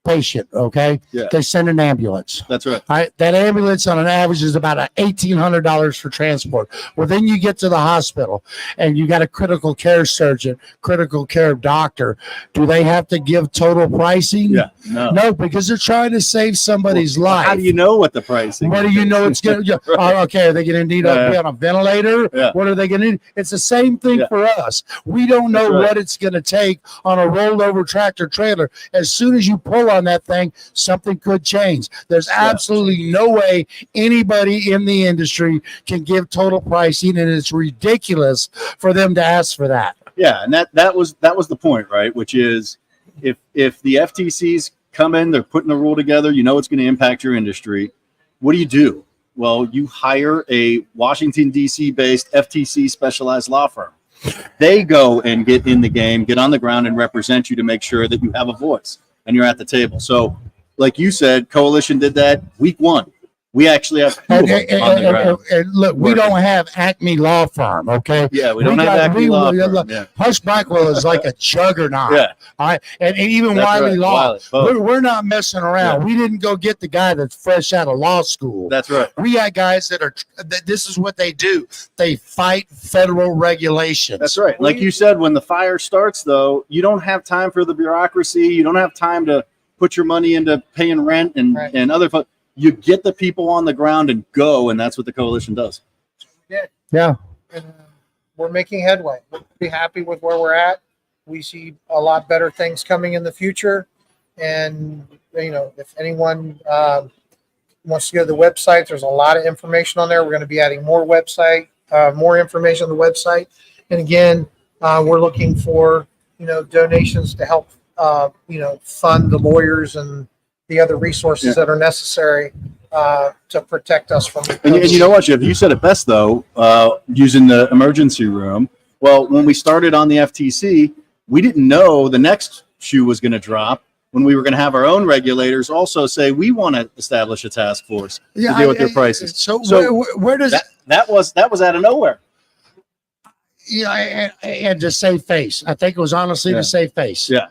patient. Okay, Yeah. they send an ambulance. That's right. That ambulance on an average is about $1,800 for transport. Well, then you get to the hospital and you got a critical care surgeon, critical care doctor. Do they have to give total pricing? Yeah. No. No, because they're trying to save somebody's life. How do you know what the pricing? What do is? you know it's going to okay, are they going to need to be on a ventilator? Yeah. What are they going to need? It's the same thing Yeah. for us. We don't know That's right. what it's going to take on a rolled over tractor trailer. As soon as you pull on that thing, something could change. There's absolutely no way anybody in the industry can give total pricing, and it's ridiculous for them to ask for that. Yeah, and that was the point, right? Which is if the FTCs come in, they're putting a rule together, you know it's going to impact your industry. What do? Well, you hire a Washington, D.C. based FTC specialized law firm. They go and get in the game, get on the ground and represent you to make sure that you have a voice and you're at the table. So, like you said, Coalition did that week one. We actually have two of them on the ground. And look, we don't have Acme Law Firm, okay? Yeah, we don't have Acme Law Firm. Yeah. Hush Blackwell is like a juggernaut. Yeah. All right. And even That's Wiley right. Law. Wiley, both. We're not messing around. Yeah. We didn't go get the guy that's fresh out of law school. That's right. We got guys that this is what they do. They fight federal regulations. That's right. Like you said, when the fire starts, though, you don't have time for the bureaucracy. You don't have time to put your money into paying rent and other fun. You get the people on the ground and go, and that's what the coalition does. Yeah. And we're making headway. We're pretty happy with where we're at. We see a lot better things coming in the future. And, you know, if anyone wants to go to the website, there's a lot of information on there. We're going to be adding more more information on the website. And again, we're looking for, donations to help, fund the lawyers and the other resources that are necessary to protect us from. And you know what, Jeff? You said it best, though, using the emergency room. Well, when we started on the FTC, we didn't know the next shoe was going to drop when we were going to have our own regulators also say, we want to establish a task force to deal with their prices. So where does that was out of nowhere. Yeah, and to save face. I think it was honestly to save face. Yeah.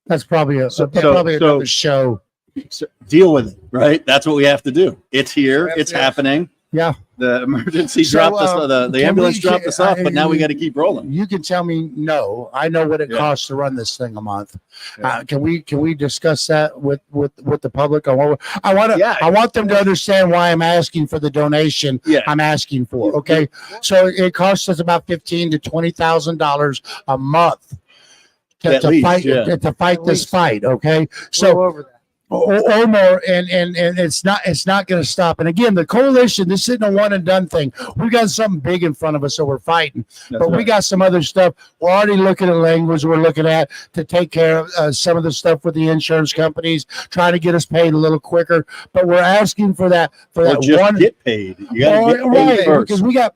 That's probably another show. So deal with it, right? That's what we have to do. It's here. It's happening. Yeah. The emergency dropped us. The ambulance dropped us off, but now we got to keep rolling. You can tell me no. I know what it costs to run this thing a month. Yeah. Can we discuss that with the public? I want them to understand why I'm asking for the donation. Yeah. I'm asking for. Okay, so it costs us about $15,000 to $20,000 a month to fight this fight. Okay, so over that. or more, and it's not going to stop. And again, the coalition, this isn't a one and done thing. We got something big in front of us, so we're fighting. But we got some other stuff. We're already looking at language. We're looking at to take care of some of the stuff with the insurance companies, trying to get us paid a little quicker. But we're asking for that just one. get paid. You got to get paid first. Because we got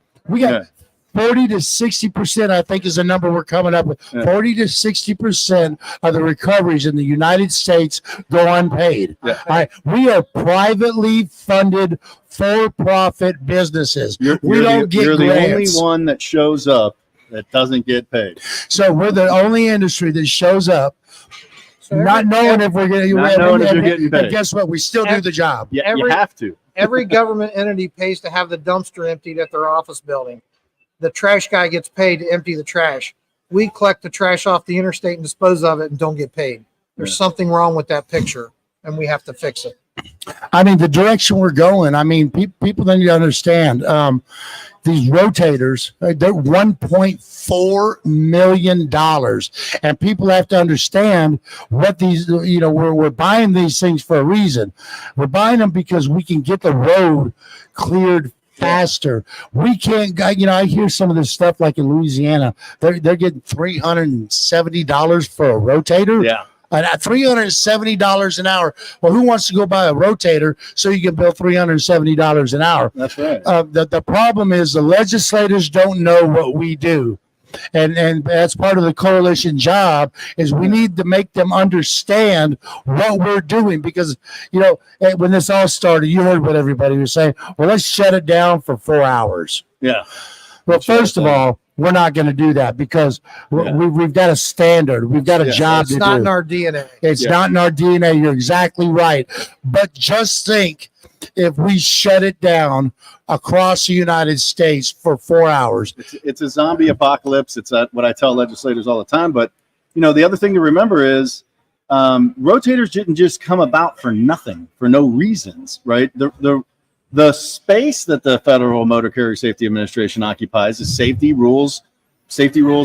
40 to 60%, I think, is the number we're coming up with. 40 to 60% of the recoveries in the United States go unpaid. All right. We are privately funded for-profit businesses. You're the only one that shows up that doesn't get paid. So we're the only industry that shows up not knowing if we're getting paid. And guess what? We still do the job. Yeah, you have to. Every government entity pays to have the dumpster emptied at their office building. The trash guy gets paid to empty the trash. We collect the trash off the interstate and dispose of it and don't get paid. There's something wrong with that picture, and we have to fix it. I mean, the direction we're going, I mean, people need to understand these rotators, they're $1.4 million. And people have to understand what these, we're buying these things for a reason. We're buying them because we can get the road cleared faster. We can't, I hear some of this stuff like in Louisiana, they're getting $370 for a rotator. Yeah. $370 an hour. Well, who wants to go buy a rotator so you can bill $370 an hour? That's right. The problem is the legislators don't know what we do. And that's part of the coalition job is we need to make them understand what we're doing because, when this all started, you heard what everybody was saying. Well, let's shut it down for 4 hours. Yeah. Well, first of all, we're not going to do that because we've got a standard. We've got a job to do. It's not in our DNA. It's not in our DNA. You're exactly right. But just think if we shut it down across the United States for 4 hours. It's a zombie apocalypse. It's what I tell legislators all the time. But, the other thing to remember is rotators didn't just come about for nothing, for no reasons, right? The space that the Federal Motor Carrier Safety Administration occupies is safety rules,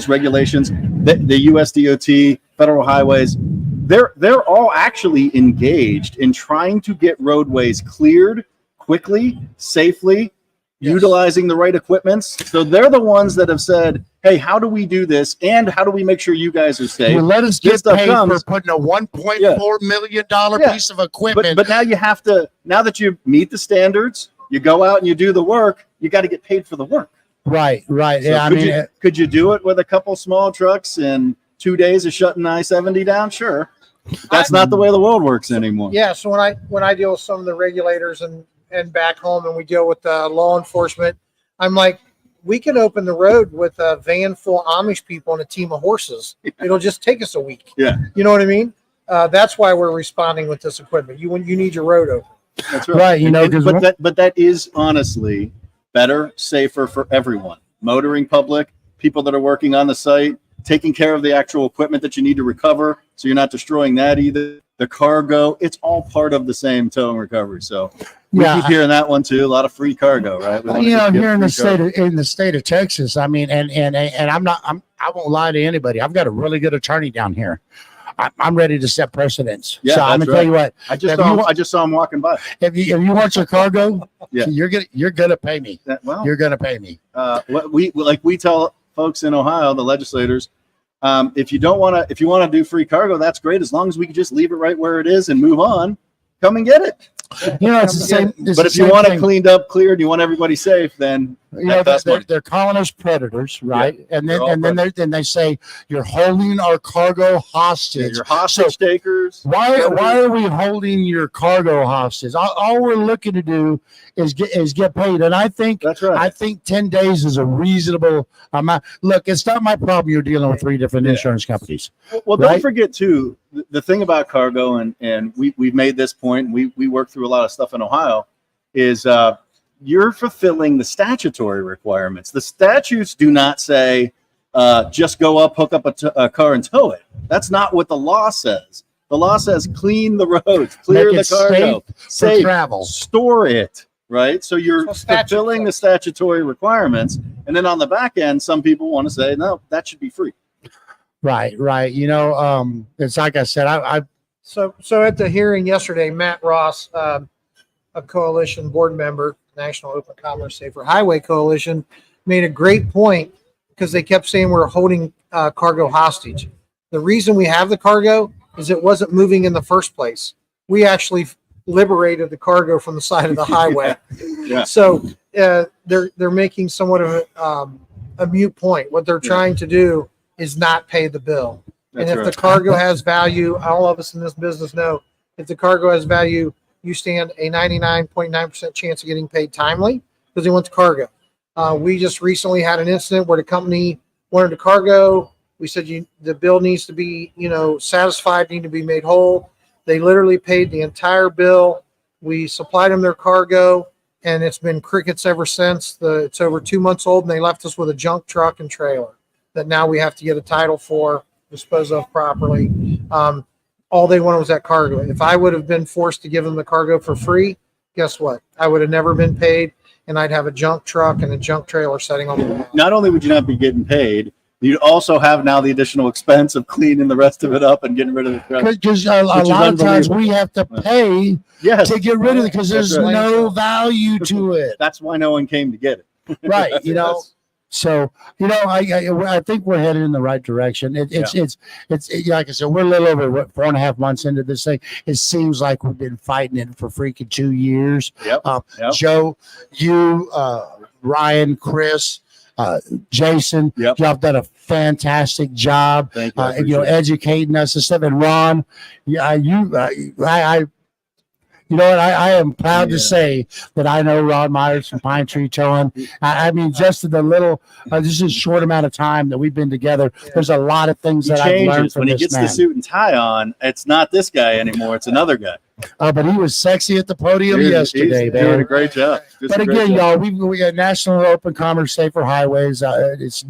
regulations, the US DOT, federal highways. They're all actually engaged in trying to get roadways cleared quickly, safely, utilizing the right equipments. So they're the ones that have said, hey, how do we do this? And how do we make sure you guys are safe? Well, let us get paid for putting a $1.4 million piece of equipment. But now you have to, now that you meet the standards, you go out and you do the work, you got to get paid for the work. Right. So could you do it with a couple small trucks in 2 days of shutting I-70 down? Sure. That's not the way the world works anymore. Yeah. So when I deal with some of the regulators and back home and we deal with law enforcement, I'm like, we can open the road with a van full of Amish people and a team of horses. It'll just take us a week. Yeah. You know what I mean? That's why we're responding with this equipment. You need your road open. That's right. But that is honestly better, safer for everyone. Motoring public, people that are working on the site, taking care of the actual equipment that you need to recover, so you're not destroying that either. The cargo, it's all part of the same tow and recovery. So we keep hearing that one too. A lot of free cargo, right? Here in the state of Texas, I mean, and I won't lie to anybody. I've got a really good attorney down here. I'm ready to set precedents. Yeah, so I'm gonna tell you what. I just saw him walking by. If you want your cargo, you're gonna pay me. You're gonna pay me. What we tell folks in Ohio, the legislators, if you want to do free cargo, that's great. As long as we can just leave it right where it is and move on, come and get it. It's the same. But if you want it cleaned up, cleared, you want everybody safe, then they're calling us predators, right? Yeah, then they say you're holding our cargo hostage. You're hostage takers. Why are we holding your cargo hostage? All we're looking to do is get paid, and I think that's right. I think 10 days is a reasonable amount. Look, it's not my problem. You're dealing with 3 different insurance companies. Well, don't forget too the thing about cargo, and we've made this point. We work through a lot of stuff in Ohio. Is you're fulfilling the statutory requirements. The statutes do not say just go up, hook up a car and tow it. That's not what the law says. The law says clean the roads, clear the cargo, safe travel, store it, right? So you're fulfilling the statutory requirements. And then on the back end, some people want to say, no, that should be free. Right. It's like I said, I've So at the hearing yesterday, Matt Ross, a coalition board member, National Open Commerce Safer Highway Coalition, made a great point because they kept saying we're holding cargo hostage. The reason we have the cargo is it wasn't moving in the first place. We actually liberated the cargo from the side of the highway. Yeah. So they're making somewhat of a mute point. What they're trying to do is not pay the bill. That's and if right. the cargo has value, all of us in this business know if the cargo has value, you stand a 99.9% chance of getting paid timely because they want the cargo. We just recently had an incident where the company wanted the cargo. We said the bill needs to be, satisfied, need to be made whole. They literally paid the entire bill. We supplied them their cargo, and it's been crickets ever since. It's over 2 months old, and they left us with a junk truck and trailer that now we have to get a title for, dispose of properly. All they wanted was that cargo. If I would have been forced to give them the cargo for free, guess what? I would have never been paid, and I'd have a junk truck and a junk trailer sitting on the wall. Not only would you not be getting paid, you'd also have now the additional expense of cleaning the rest of it up and getting rid of the truck. Because a lot of times we have to pay Yes. to get rid of it because there's That's right. no value to it. That's why no one came to get it. Right. So, I think we're headed in the right direction. It's like I said, we're a little over 4.5 months into this thing. It seems like we've been fighting it for freaking 2 years. Yep. Joe, you, Ryan, Chris, Jason, Yep. y'all have done a fantastic job. Thank you. I appreciate it. Educating us and stuff. And Ron, I am proud to say that I know Ron Myers from Pine Tree Towing. I mean, just in the little, this is a short amount of time that we've been together. There's a lot of things He that I've learned changes from when he this gets man. the suit and tie on. It's not this guy anymore. It's another guy. But he was sexy at the podium yesterday, He's doing a man. great job. Just But a great again, job. y'all, we got National Open Commerce Safer Highways. It's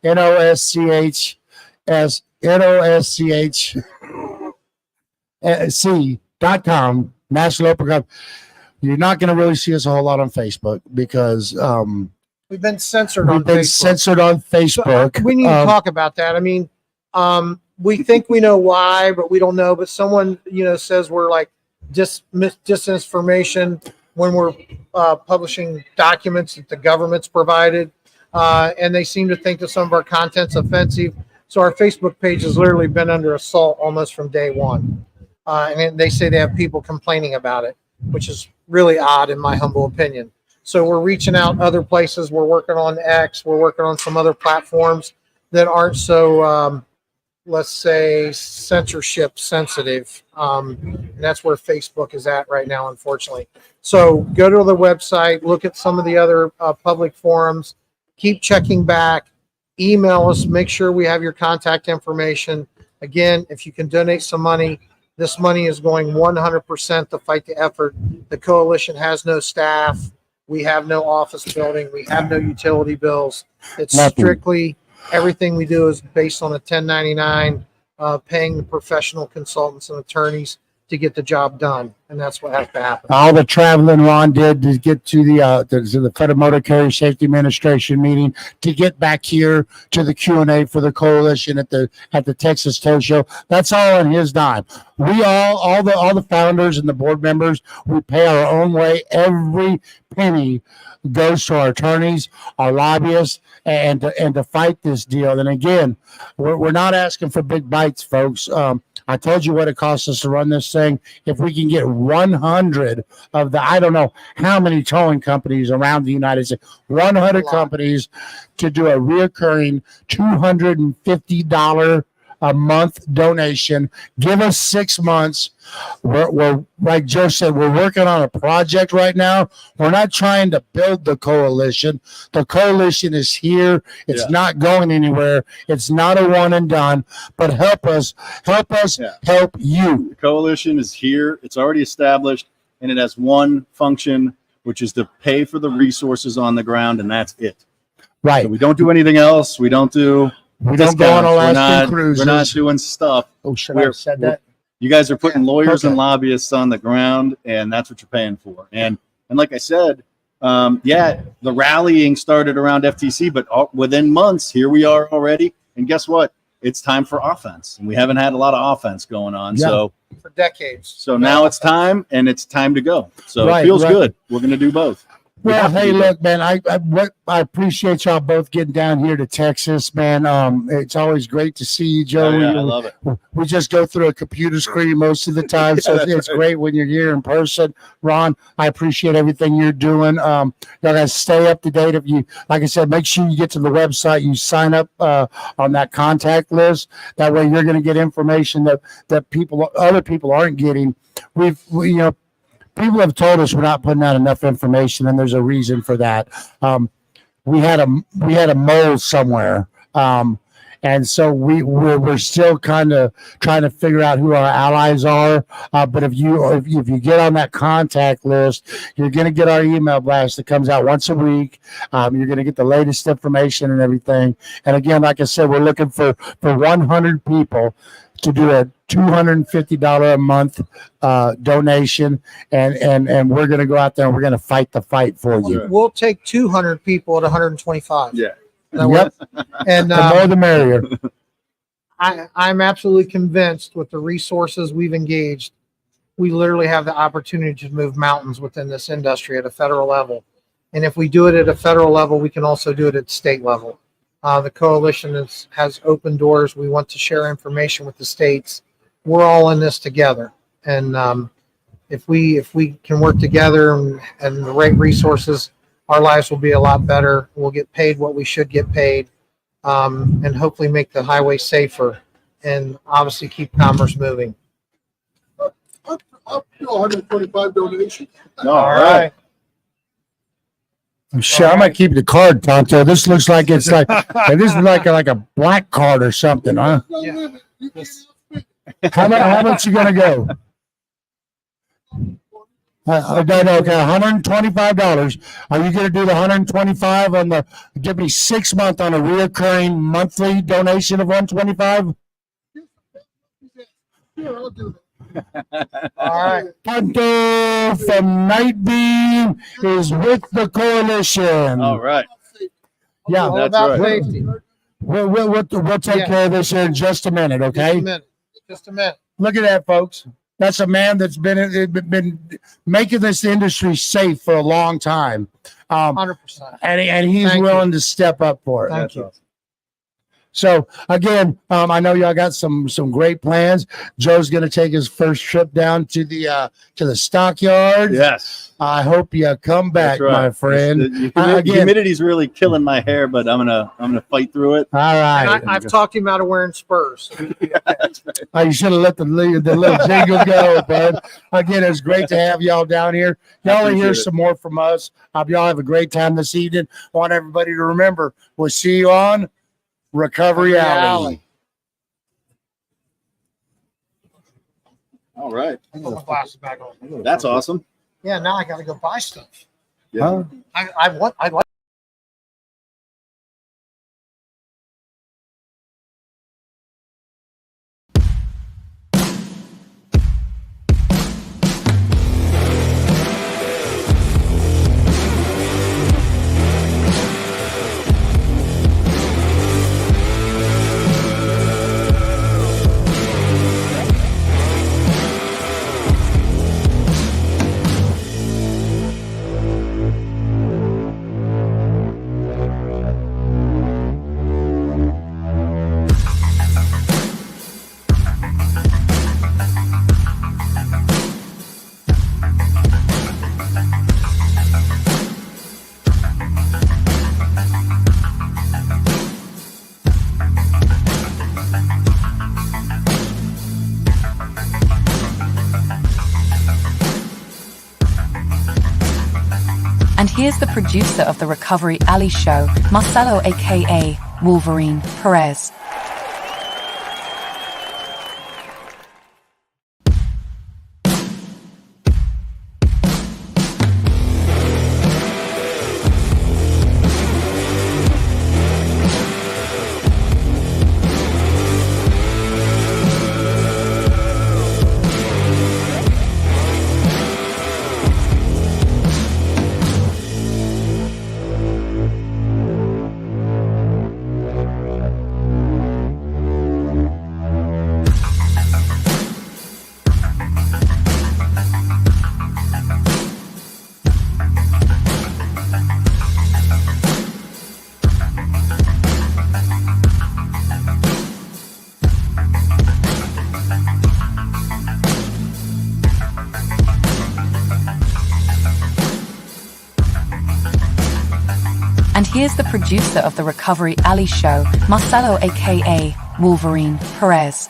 NOSCHC.com. National Open Commerce. You're not going to really see us a whole lot on Facebook because We've been censored we've on been Facebook. censored on So, Facebook. we need to talk about that. I mean, we think we know why, but we don't know. But someone, says we're like disinformation when we're publishing documents that the government's provided, and they seem to think that some of our content's offensive. So our Facebook page has literally been under assault almost from day one, and they say they have people complaining about it, which is really odd in my humble opinion. So we're reaching out other places. We're working on X. We're working on some other platforms that aren't so, let's say, censorship sensitive. And that's where Facebook is at right now, unfortunately. So go to the website, look at some of the other public forums, keep checking back, email us, make sure we have your contact information. Again, if you can donate some money, this money is going 100% to fight the effort. The coalition has no staff. We have no office building. We have no utility bills. It's Nothing. strictly everything we do is based on a 1099, paying the professional consultants and attorneys to get the job done. And that's what has to happen. All the traveling Ron did to get to the Federal Motor Carrier Safety Administration meeting, to get back here to the Q&A for the coalition at the Texas Tow Show. That's all on his dime. We all the founders and the board members, we pay our own way. Every penny goes to our attorneys, our lobbyists, and to fight this deal. And again, we're not asking for big bites, folks. I told you what it costs us to run this thing. If we can get 100 of the, I don't know how many towing companies around the United States, 100 companies to do a reoccurring $250 a month donation, give us 6 months. We're like Joe said, we're working on a project right now. We're not trying to build the coalition. The coalition is here. It's not going anywhere. It's not a one and done, but help us, help you. The coalition is here. It's already established, and it has one function, which is to pay for the resources on the ground, and that's it. Right. So we don't do anything else. We don't go on Alaskan cruises. We're not doing stuff. Oh, should I have said that? You guys are putting lawyers Okay. and lobbyists on the ground, and that's what you're paying for. And like I said, the rallying started around FTC, but within months, here we are already. And guess what? it's time for offense. And we haven't had a lot of offense going on. Yeah. For decades. So now it's time, and it's time to go. So Right, it feels right. good. We're going to do both. We Well, have to hey, do look, man, I appreciate y'all both getting down here to Texas, man. It's always great to see you, Joe. Oh, yeah, I love it. We just go through a computer screen most of the time, so that's it's right. great when you're here in person. Ron, I appreciate everything you're doing. Y'all guys stay up to date. If you, like I said, make sure you get to the website, you sign up on that contact list. That way, you're going to get information that other people aren't getting. People have told us we're not putting out enough information, and there's a reason for that. We had a mole somewhere, and so we're still kind of trying to figure out who our allies are. But if you get on that contact list, you're going to get our email blast that comes out once a week. You're going to get the latest information and everything. And again, like I said, we're looking for 100 people to do a $250 a month donation, and we're going to go out there and we're going to fight the fight for you. We'll take 200 people at 125. Yeah. Yep. And The more the merrier. I'm absolutely convinced with the resources we've engaged, we literally have the opportunity to move mountains within this industry at a federal level. And if we do it at a federal level, we can also do it at state level. The coalition has open doors. We want to share information with the states. We're all in this together. And if we can work together and the right resources, our lives will be a lot better. We'll get paid what we should get paid, and hopefully make the highway safer and obviously keep commerce moving. Up to 125 donations. All right. Sure, I might keep the card, Tonto. This looks like it's like this is like a black card or something, huh? Yeah. How much you gonna go? Okay, $125. Are you gonna do the 125 on the? Give me 6 months on a reoccurring monthly donation of 125. Yeah, I'll do that. All right. Tonto from Night Beam is with the coalition. All right. Yeah, All That's about right. safety. we'll take Yeah. care of this here in just a minute, Just okay? a minute. Just a minute. Look at that, folks. That's a man that's been making this industry safe for a long time, 100%. and he's Thank you. willing to step up for it. Thank you. So again, I know y'all got some great plans. Joe's going to take his first trip down to the stockyard. Yes. I hope you come back, That's right. my friend. The Again- humidity's really killing my hair, but I'm gonna fight through it. All And right. I've talked him out of wearing spurs. That's right. Oh, you should have let the little jingle go, bud. Again, it's great to have y'all down here. Y'all will hear appreciate it. some more from us. Y'all have a great time this evening. I want everybody to remember, we'll see you on Recovery Alley. All right. I put my glasses back on. That's awesome. Yeah, now I got to go buy stuff. Huh? I like. And here's the producer of the Recovery Alley show, Marcelo aka Wolverine Perez. here's the producer of the Recovery Alley Show, Marcelo aka Wolverine Perez.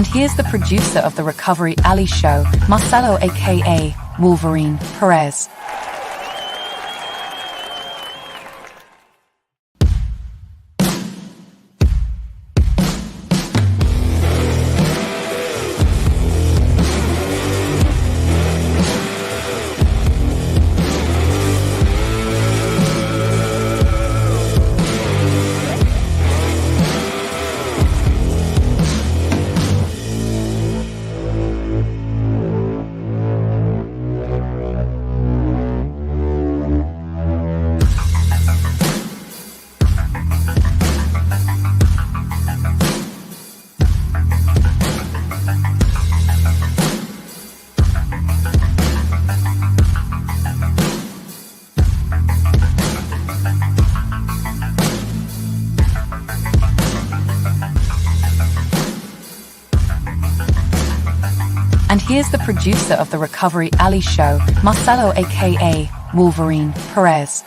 And here's the producer of the Recovery Alley Show, Marcelo aka Wolverine Perez. And here's the producer of the Recovery Alley Show, Marcelo aka Wolverine Perez.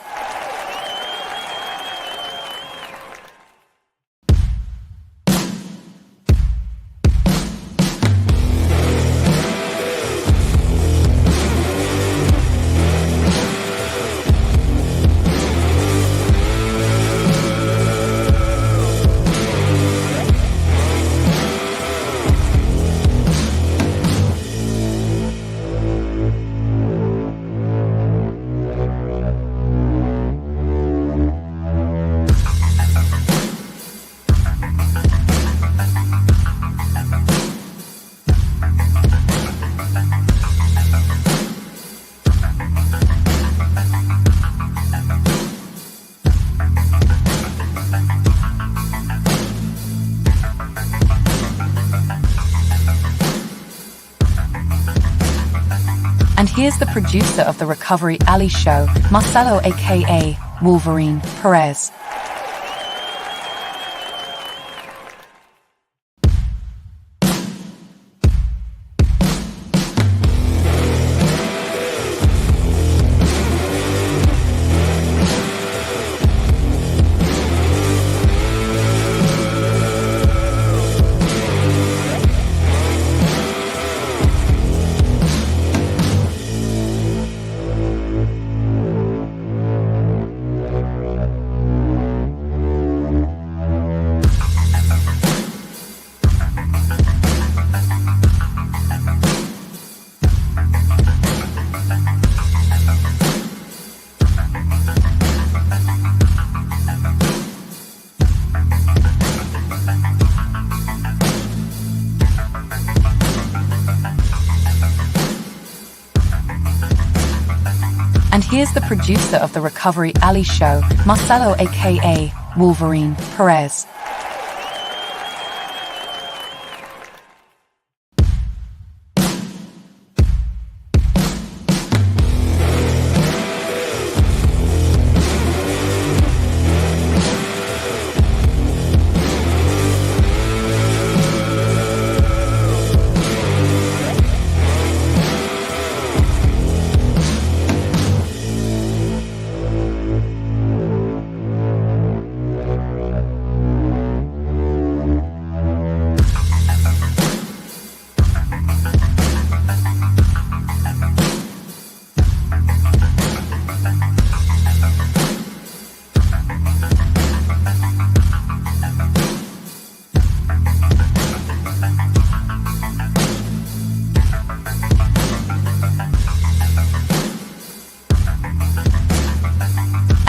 And here's the producer of the Recovery Alley Show, Marcelo aka Wolverine Perez. And here's the producer of the Recovery Alley Show, Marcelo aka Wolverine Perez.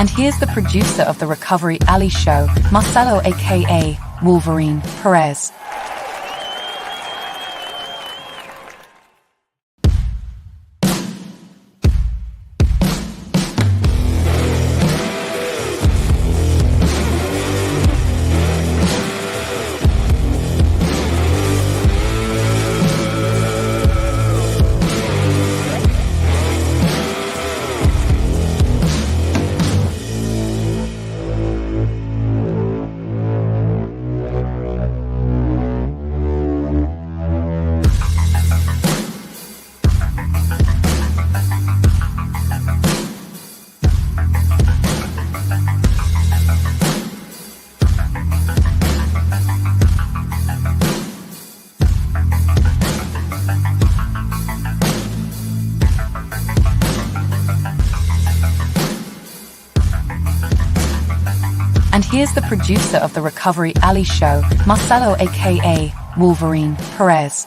And here's the producer of the Recovery Alley show, Marcelo aka Wolverine Perez. And here's the producer of the Recovery Alley show, Marcelo aka Wolverine Perez.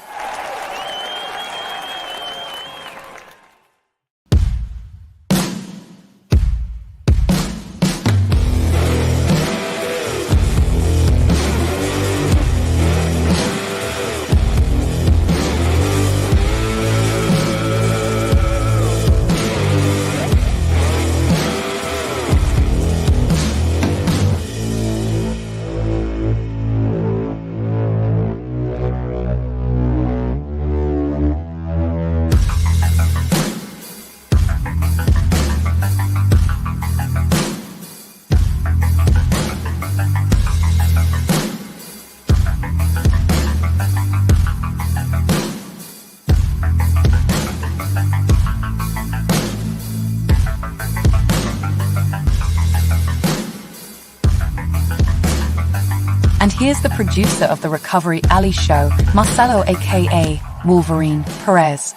And here's the producer of the Recovery Alley show, Marcelo aka Wolverine Perez.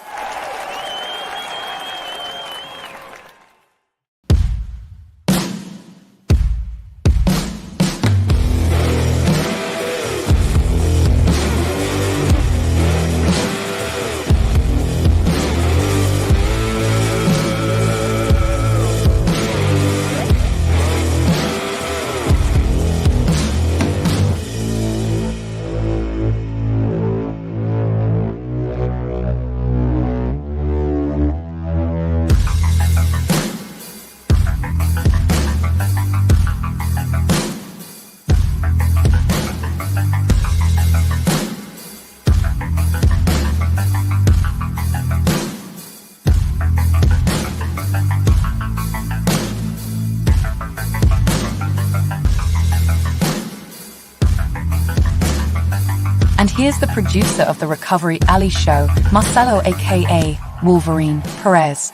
And here's the producer of the Recovery Alley show, Marcelo aka Wolverine Perez.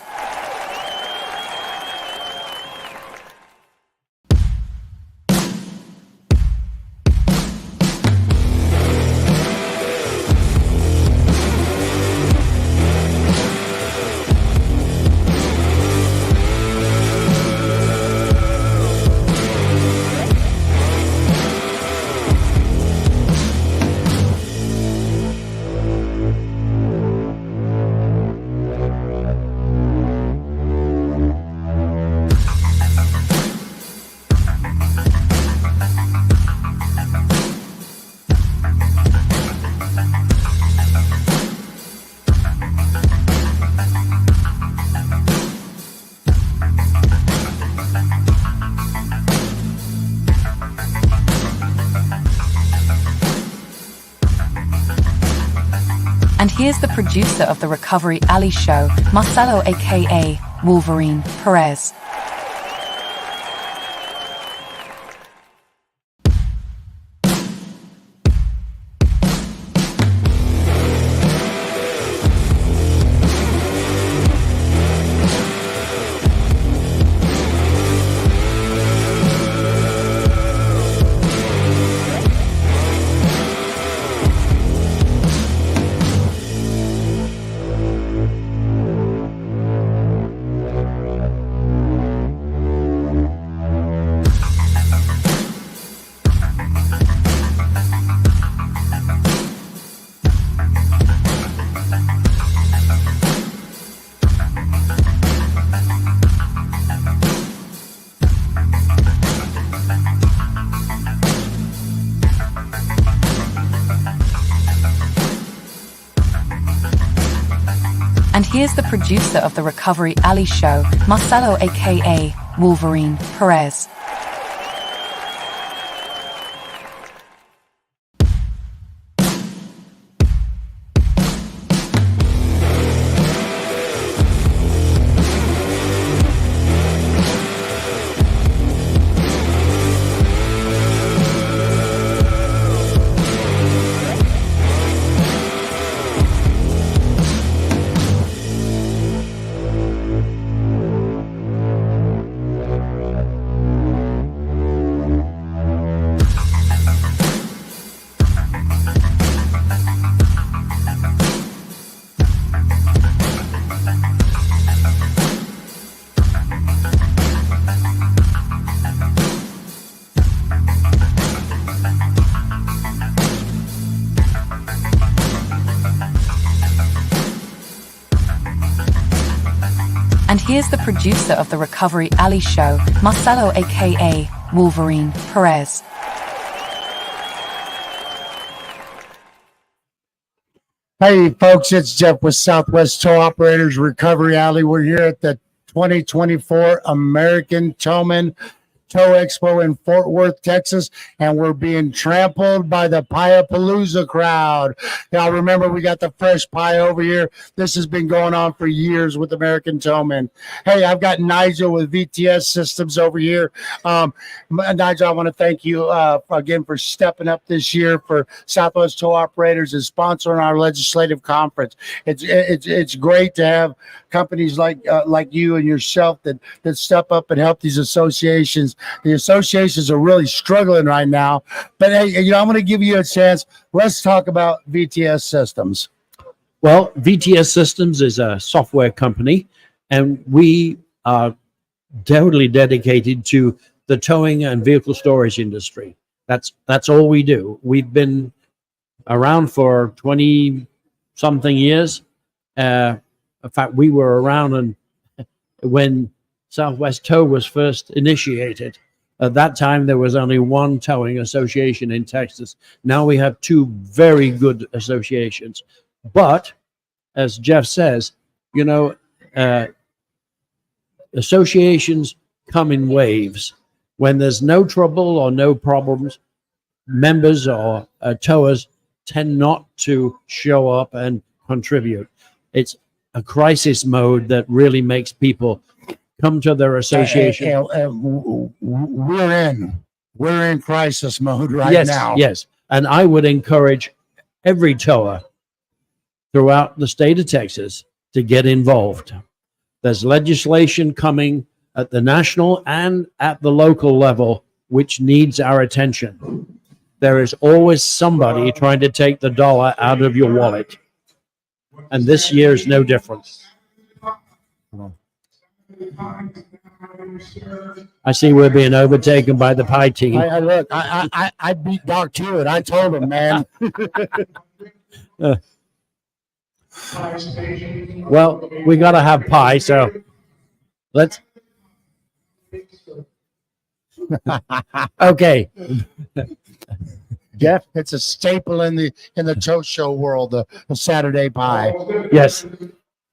And here's the producer of the Recovery Alley show, Marcelo aka Wolverine Perez. And here's the producer of the Recovery Alley Show, Marcelo aka Wolverine Perez. And here's the producer of the Recovery Alley Show, Marcelo aka Wolverine Perez. Hey folks, it's Jeff with Southwest Tow Operators Recovery Alley. We're here at the 2024 American Towman Tow Expo in Fort Worth, Texas, and we're being trampled by the Pie-a-Palooza crowd. Y'all remember we got the fresh pie over here. This has been going on for years with American Towman. Hey, I've got Nigel with VTS Systems over here. Nigel, I want to thank you again for stepping up this year for Southwest Tow Operators and sponsoring our legislative conference. It's great to have companies like you and yourself that step up and help these associations. The associations are really struggling right now, but hey, I'm going to give you a chance. Let's talk about VTS Systems. Well, VTS Systems is a software company, and we are totally dedicated to the towing and vehicle storage industry. That's all we do. We've been around for 20-something years. In fact, we were around when Southwest Tow was first initiated. At that time, there was only one towing association in Texas. Now we have two very good associations. But, as Jeff says, associations come in waves. When there's no trouble or no problems, members or towers tend not to show up and contribute. It's a crisis mode that really makes people come to their association. We're in crisis mode right now. Yes. And I would encourage every tower throughout the state of Texas to get involved. There's legislation coming at the national and at the local level which needs our attention. There is always somebody trying to take the dollar out of your wallet. And this year is no different. I see we're being overtaken by the pie team. I beat Doc Hewitt. I told him, man. Well, we got to have pie, so let's. Okay. Jeff, it's a staple in the tow show world, the Saturday pie. Yes.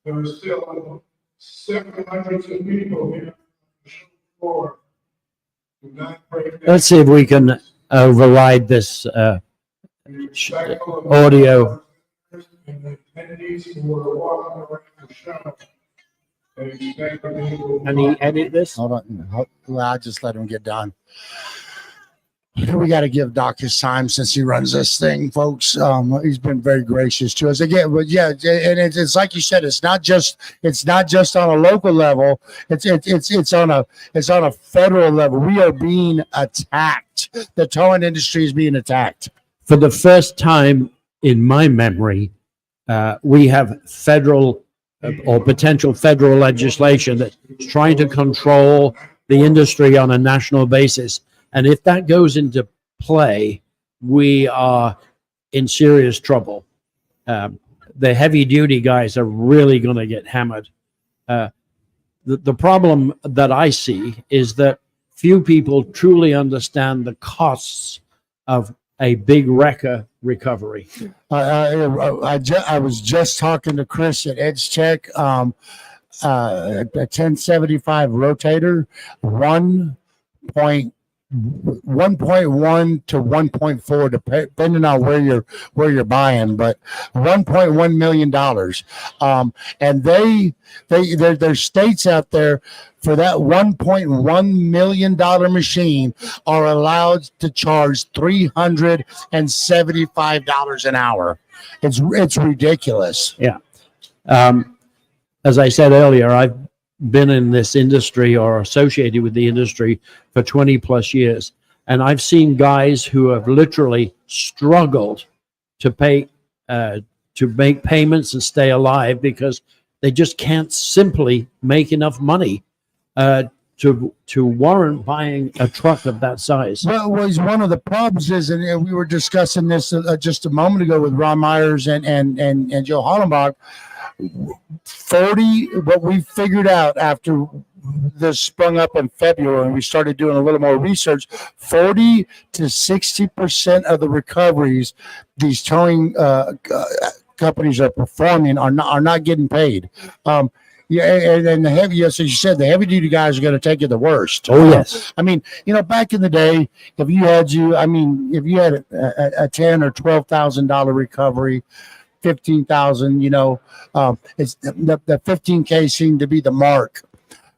There are still 700 people here. Let's see if we can override this audio. Can he edit this? Hold on. Well, I'll just let him get done. We got to give Doc his time since he runs this thing, folks. He's been very gracious to us again. But yeah, and it's like you said, it's not just on a local level. It's on a federal level. We are being attacked. The towing industry is being attacked. For the first time in my memory, we have federal or potential federal legislation that's trying to control the industry on a national basis. And if that goes into play, we are in serious trouble. The heavy duty guys are really going to get hammered. The problem that I see is that few people truly understand the costs of a big wrecker recovery. I was just talking to Chris at Edge Tech. A 1075 rotator, 1.1 to 1.4, depending on where you're buying, but $1.1 million. And there's states out there for that $1.1 million machine are allowed to charge $375 an hour. It's ridiculous. Yeah. As I said earlier, I've been in this industry or associated with the industry for 20 plus years. And I've seen guys who have literally struggled to pay, to make payments and stay alive because they just can't simply make enough money to warrant buying a truck of that size. Well, one of the problems is, and we were discussing this just a moment ago with Ron Myers and Joe Hollenbach. What we figured out after this sprung up in February and we started doing a little more research, 40 to 60% of the recoveries these towing companies are performing are not getting paid. Yeah, and the heavy, as you said, the heavy duty guys are going to take it the worst. Oh yes. I mean, back in the day, if you had a $10,000 or $12,000 recovery, 15,000, it's the 15K seemed to be the mark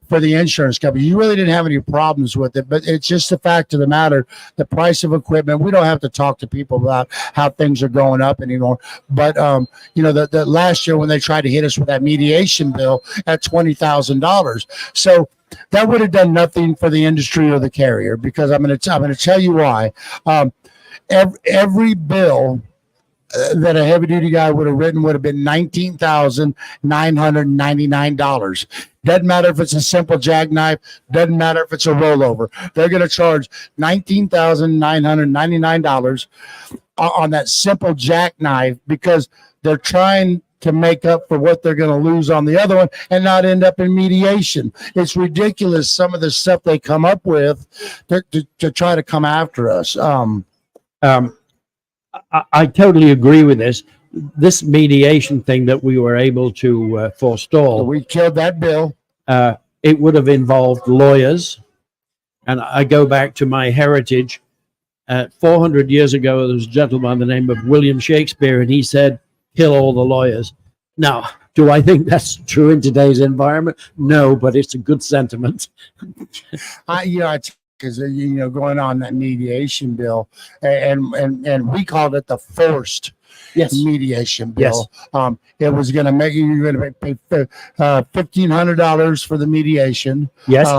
for the insurance company. You really didn't have any problems with it, but it's just the fact of the matter, the price of equipment. We don't have to talk to people about how things are going up anymore. But, the last year when they tried to hit us with that mediation bill at $20,000. So that would have done nothing for the industry or the carrier, because I'm going to tell you why. Every bill that a heavy duty guy would have written would have been $19,999. Doesn't matter if it's a simple jackknife, doesn't matter if it's a rollover. They're going to charge $19,999 on that simple jackknife because they're trying to make up for what they're going to lose on the other one and not end up in mediation. It's ridiculous, some of the stuff they come up with to try to come after us. I totally agree with this. This mediation thing that we were able to forestall. We killed that bill. It would have involved lawyers. And I go back to my heritage. 400 years ago, there was a gentleman by the name of William Shakespeare, and he said, kill all the lawyers. Now, do I think that's true in today's environment? No, but it's a good sentiment. Because going on that mediation bill, and we called it the forced mediation bill. Yes. It was going to make you're going to pay $1,500 for the mediation. Yes.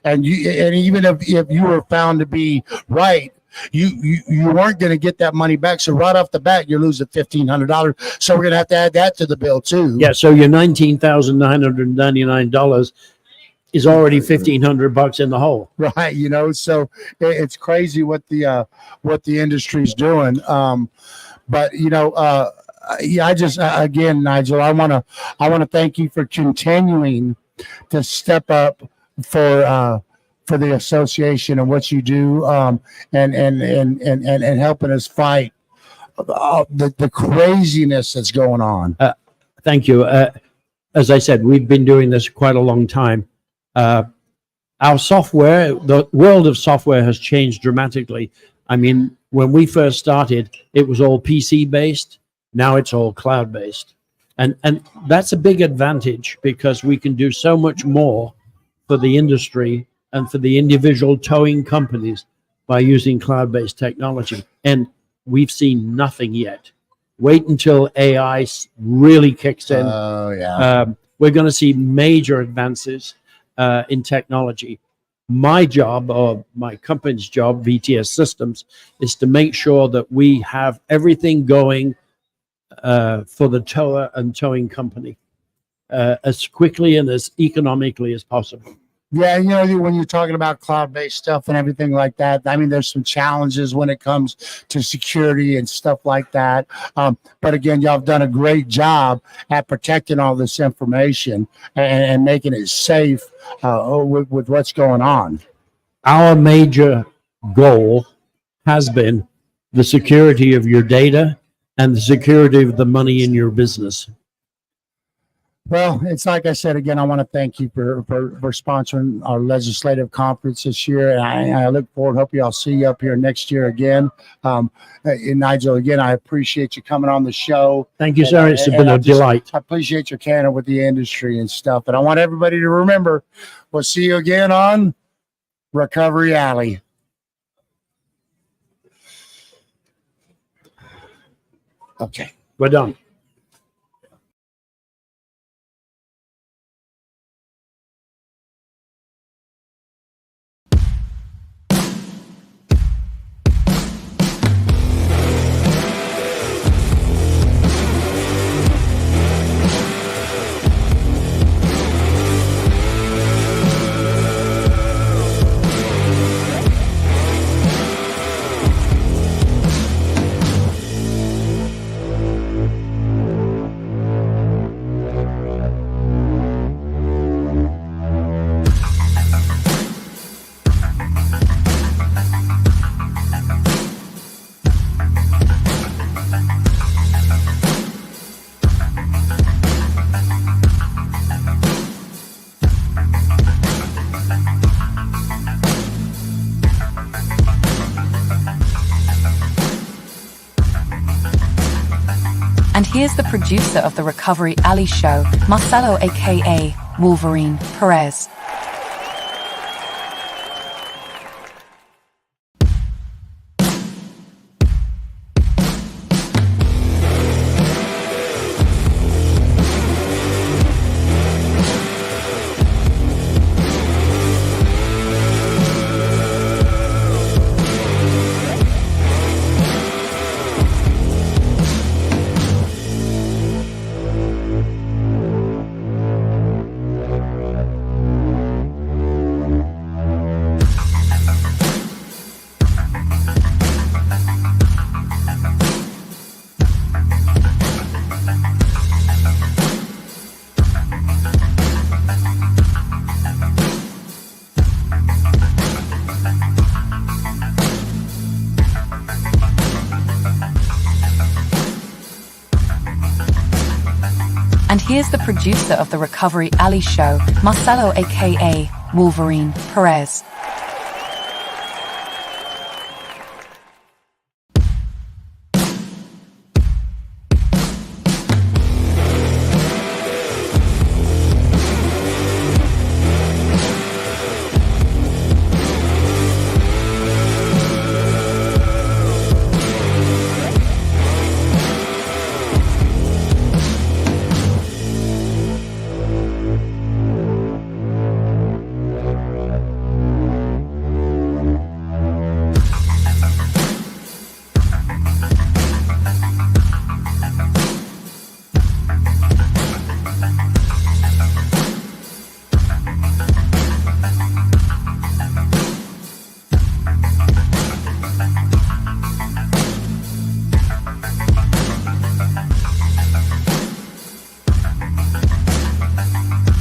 And even if you were found to be right, you weren't going to get that money back. So right off the bat, you're losing $1,500. So we're going to have to add that to the bill too. Yeah. So your $19,999 is already $1,500 in the hole. Right. So it's crazy what the industry's doing. But I just, again, Nigel, I want to thank you for continuing to step up for the association and what you do, and helping us fight the craziness that's going on. Thank you. As I said, we've been doing this quite a long time. Our software, the world of software has changed dramatically. I mean, when we first started, it was all PC based. Now it's all cloud based. And that's a big advantage because we can do so much more for the industry and for the individual towing companies by using cloud based technology. And we've seen nothing yet. Wait until AI really kicks in. Oh, yeah. We're going to see major advances in technology. My job, or my company's job, VTS Systems, is to make sure that we have everything going for the tower and towing company as quickly and as economically as possible. Yeah, when you're talking about cloud-based stuff and everything like that, I mean, there's some challenges when it comes to security and stuff like that. But again, y'all have done a great job at protecting all this information and making it safe with what's going on. Our major goal has been the security of your data and the security of the money in your business. Well, it's like I said again. I want to thank you for sponsoring our legislative conference this year, and I look forward. Hope I'll see you up here next year again. And Nigel, again, I appreciate you coming on the show. Thank you, sir. It's been a delight. I appreciate your candor with the industry and stuff. And I want everybody to remember, we'll see you again on Recovery Alley. Okay, We're done. And here's the producer of the Recovery Alley show, Marcelo aka Wolverine Perez. And here's the producer of the Recovery Alley show, Marcelo aka Wolverine Perez.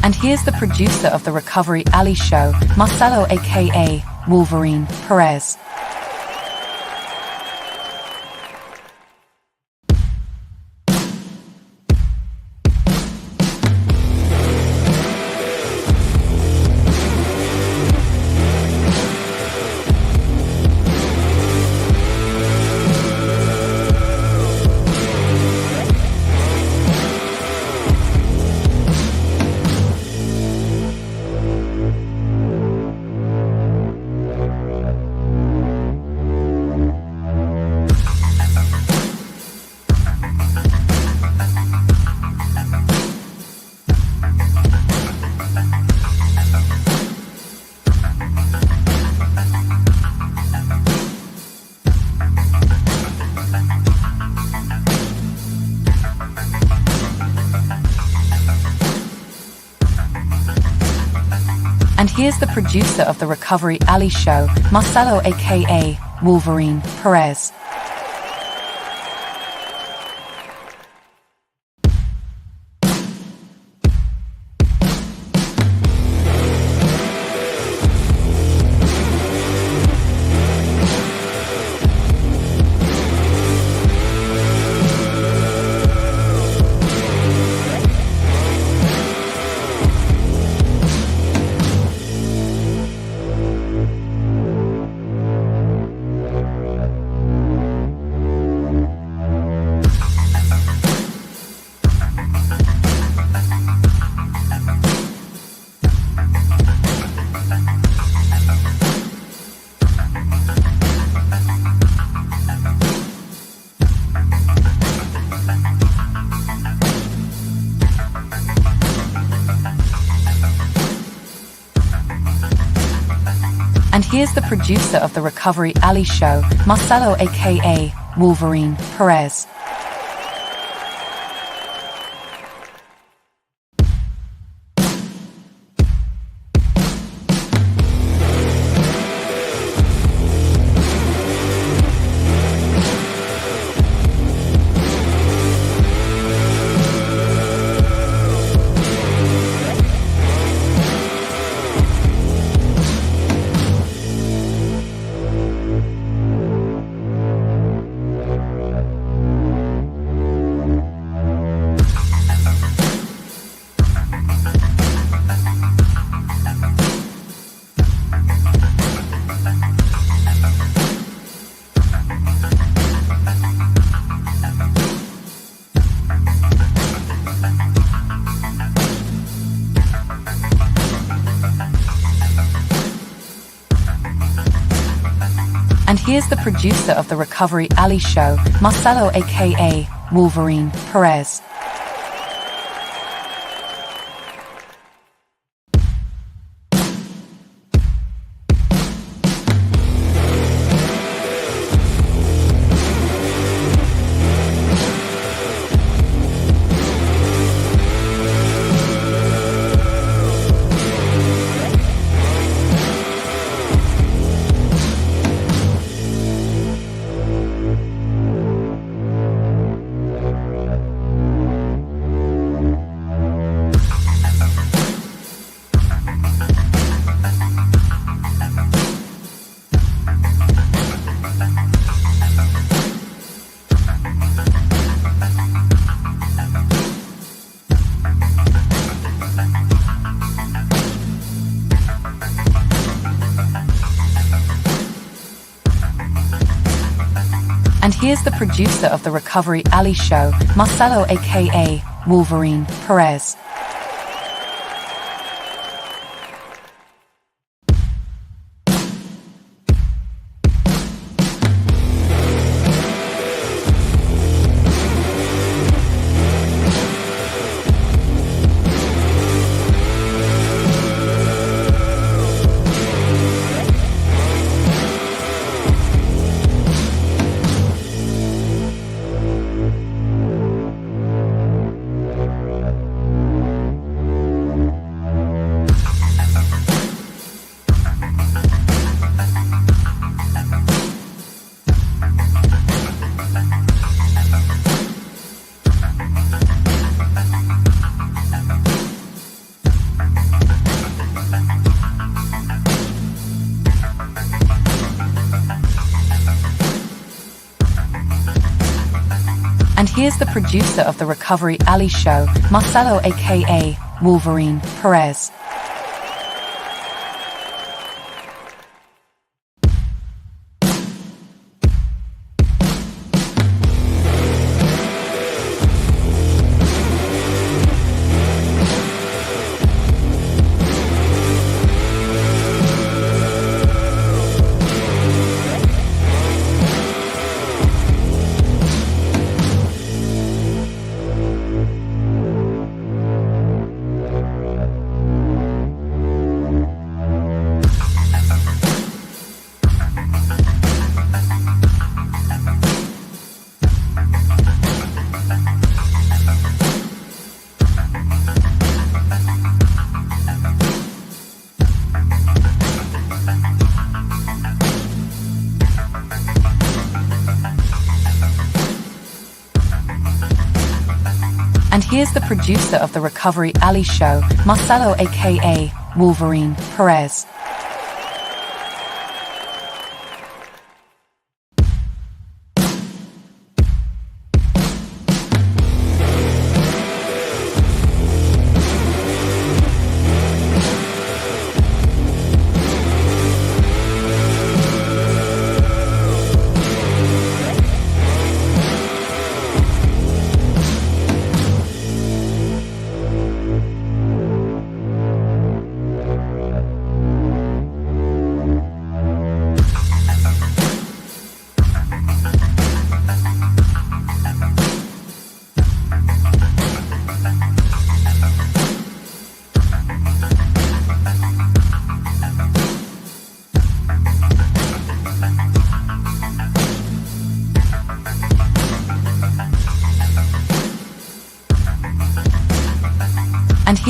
And here's the producer of the Recovery Alley show, Marcelo aka Wolverine Perez. And here's the producer of the Recovery Alley show, Marcelo aka Wolverine Perez. here's the producer of the Recovery Alley Show, Marcelo aka Wolverine Perez. And here's the producer of the Recovery Alley Show, Marcelo aka Wolverine Perez. And here's the producer of the Recovery Alley Show, Marcelo aka Wolverine Perez. And here's the producer of the Recovery Alley Show, Marcelo aka Wolverine Perez. And here's the producer of the Recovery Alley Show, Marcelo aka Wolverine Perez.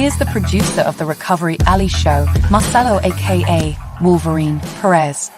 here's the producer of the Recovery Alley Show, Marcelo aka Wolverine Perez.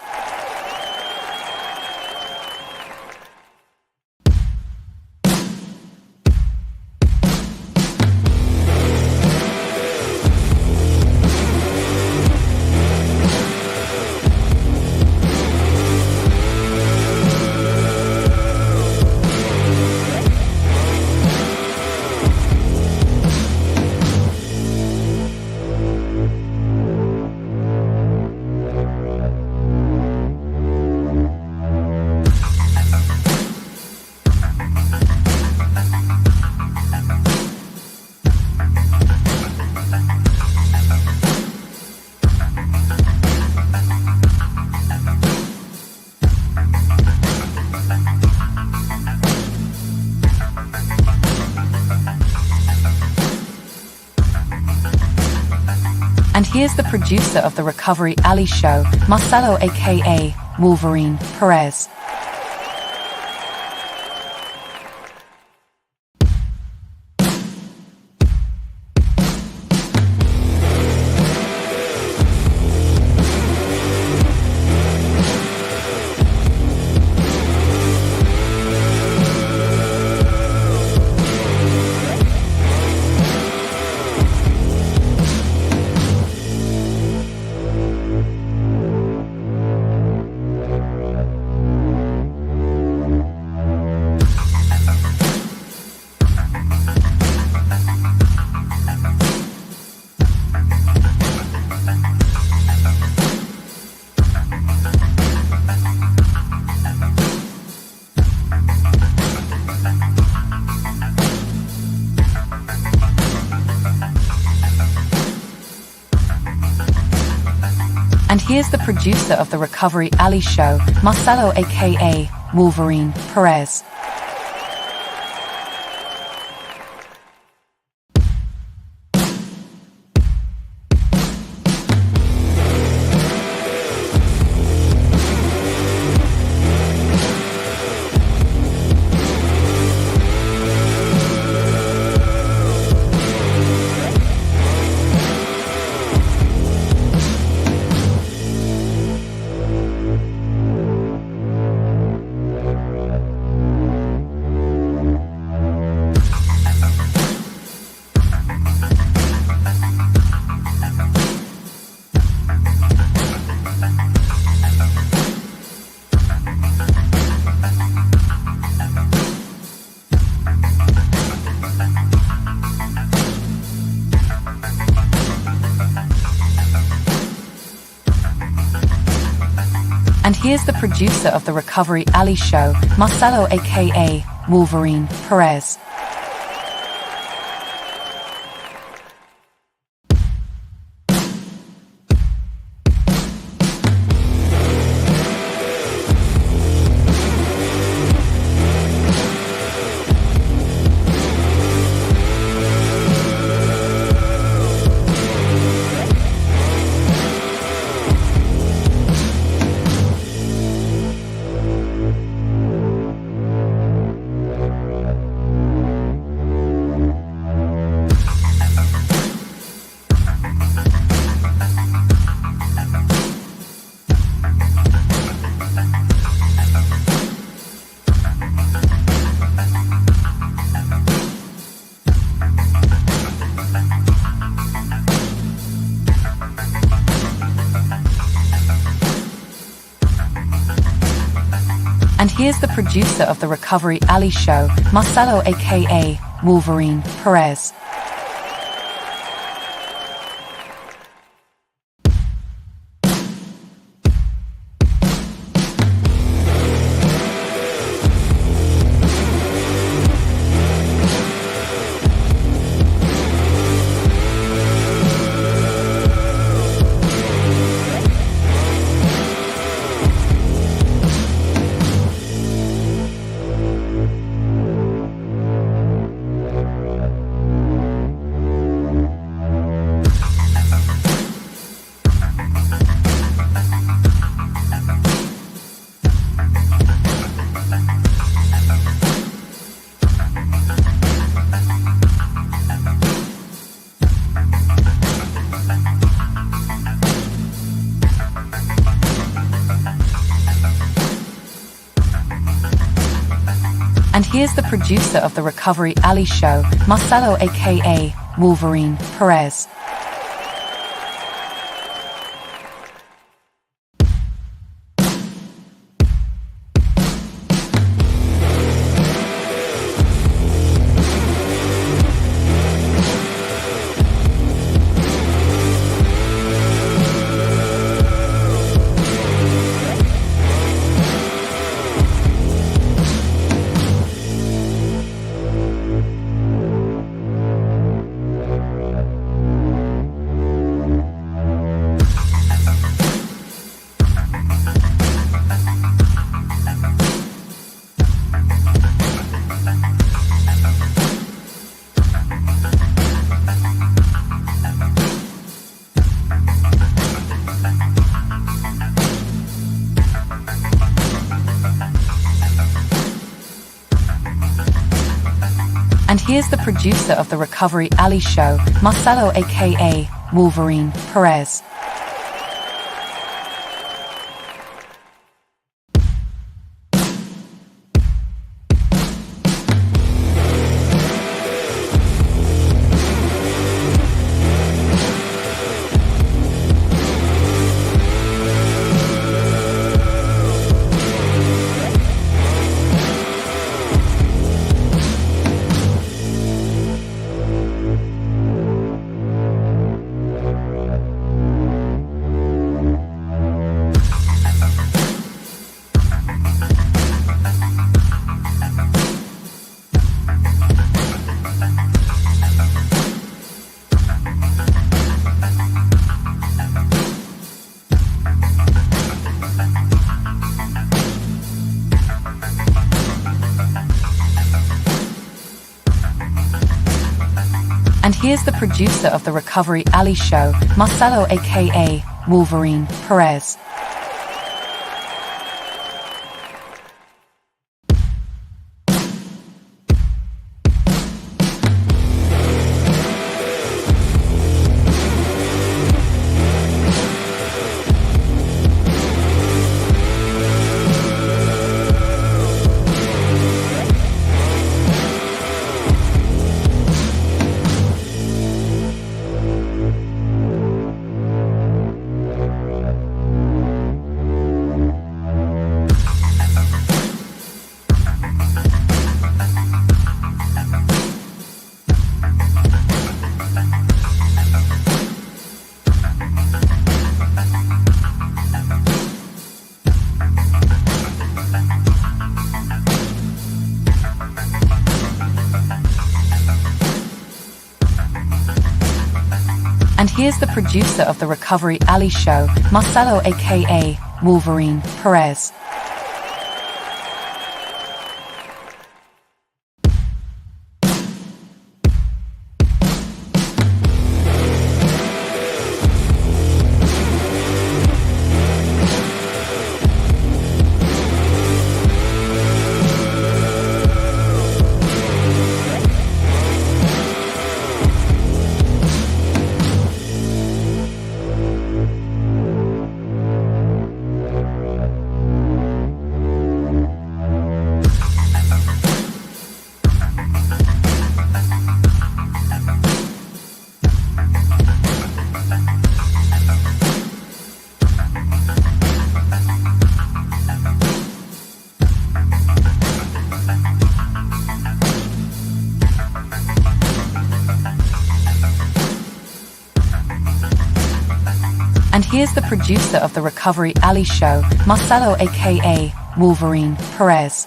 And here's the producer of the Recovery Alley Show, Marcelo aka Wolverine Perez. And here's the producer of the Recovery Alley Show, Marcelo aka Wolverine Perez. And here's the producer of the Recovery Alley Show, Marcelo aka Wolverine Perez. And here's the producer of the Recovery Alley Show, Marcelo aka Wolverine Perez. here's the producer of the Recovery Alley Show, Marcelo aka Wolverine Perez. And here's the producer of the Recovery Alley Show, Marcelo aka Wolverine Perez. And here's the producer of the Recovery Alley Show, Marcelo aka Wolverine Perez. And here's the producer of the Recovery Alley Show, Marcelo aka Wolverine Perez. And here's the producer of the Recovery Alley Show, Marcelo aka Wolverine Perez.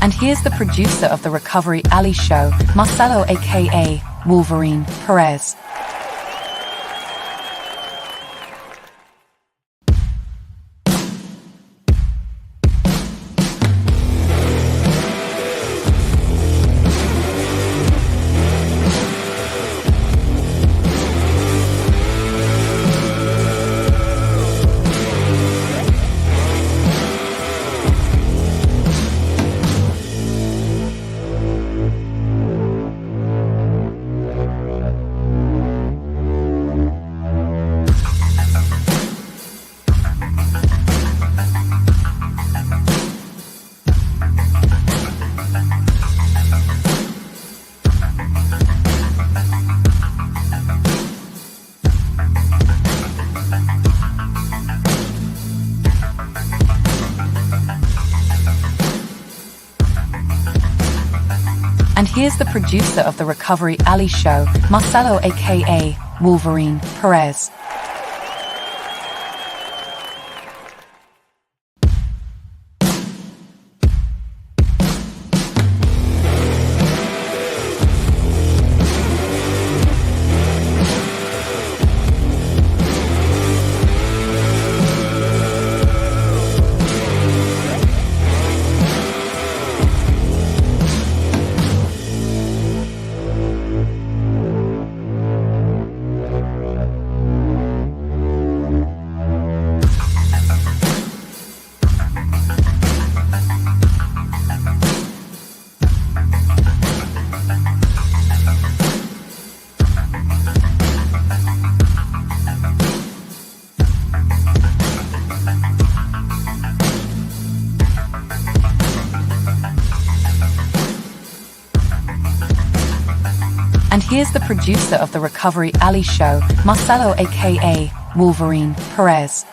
And here's the producer of the Recovery Alley Show, Marcelo aka Wolverine Perez. And here's the producer of the Recovery Alley Show, Marcelo aka Wolverine Perez. And here's the producer of the Recovery Alley Show, Marcelo aka Wolverine Perez.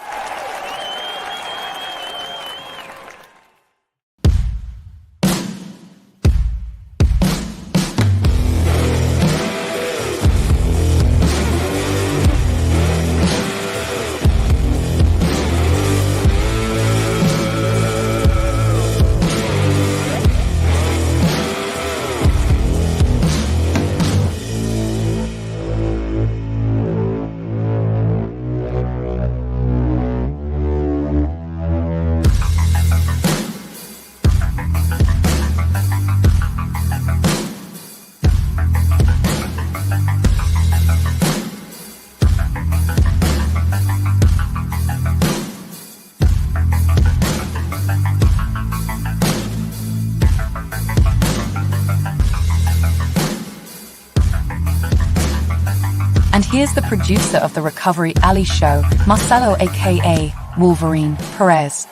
And here's the producer of the Recovery Alley Show, Marcelo aka Wolverine Perez.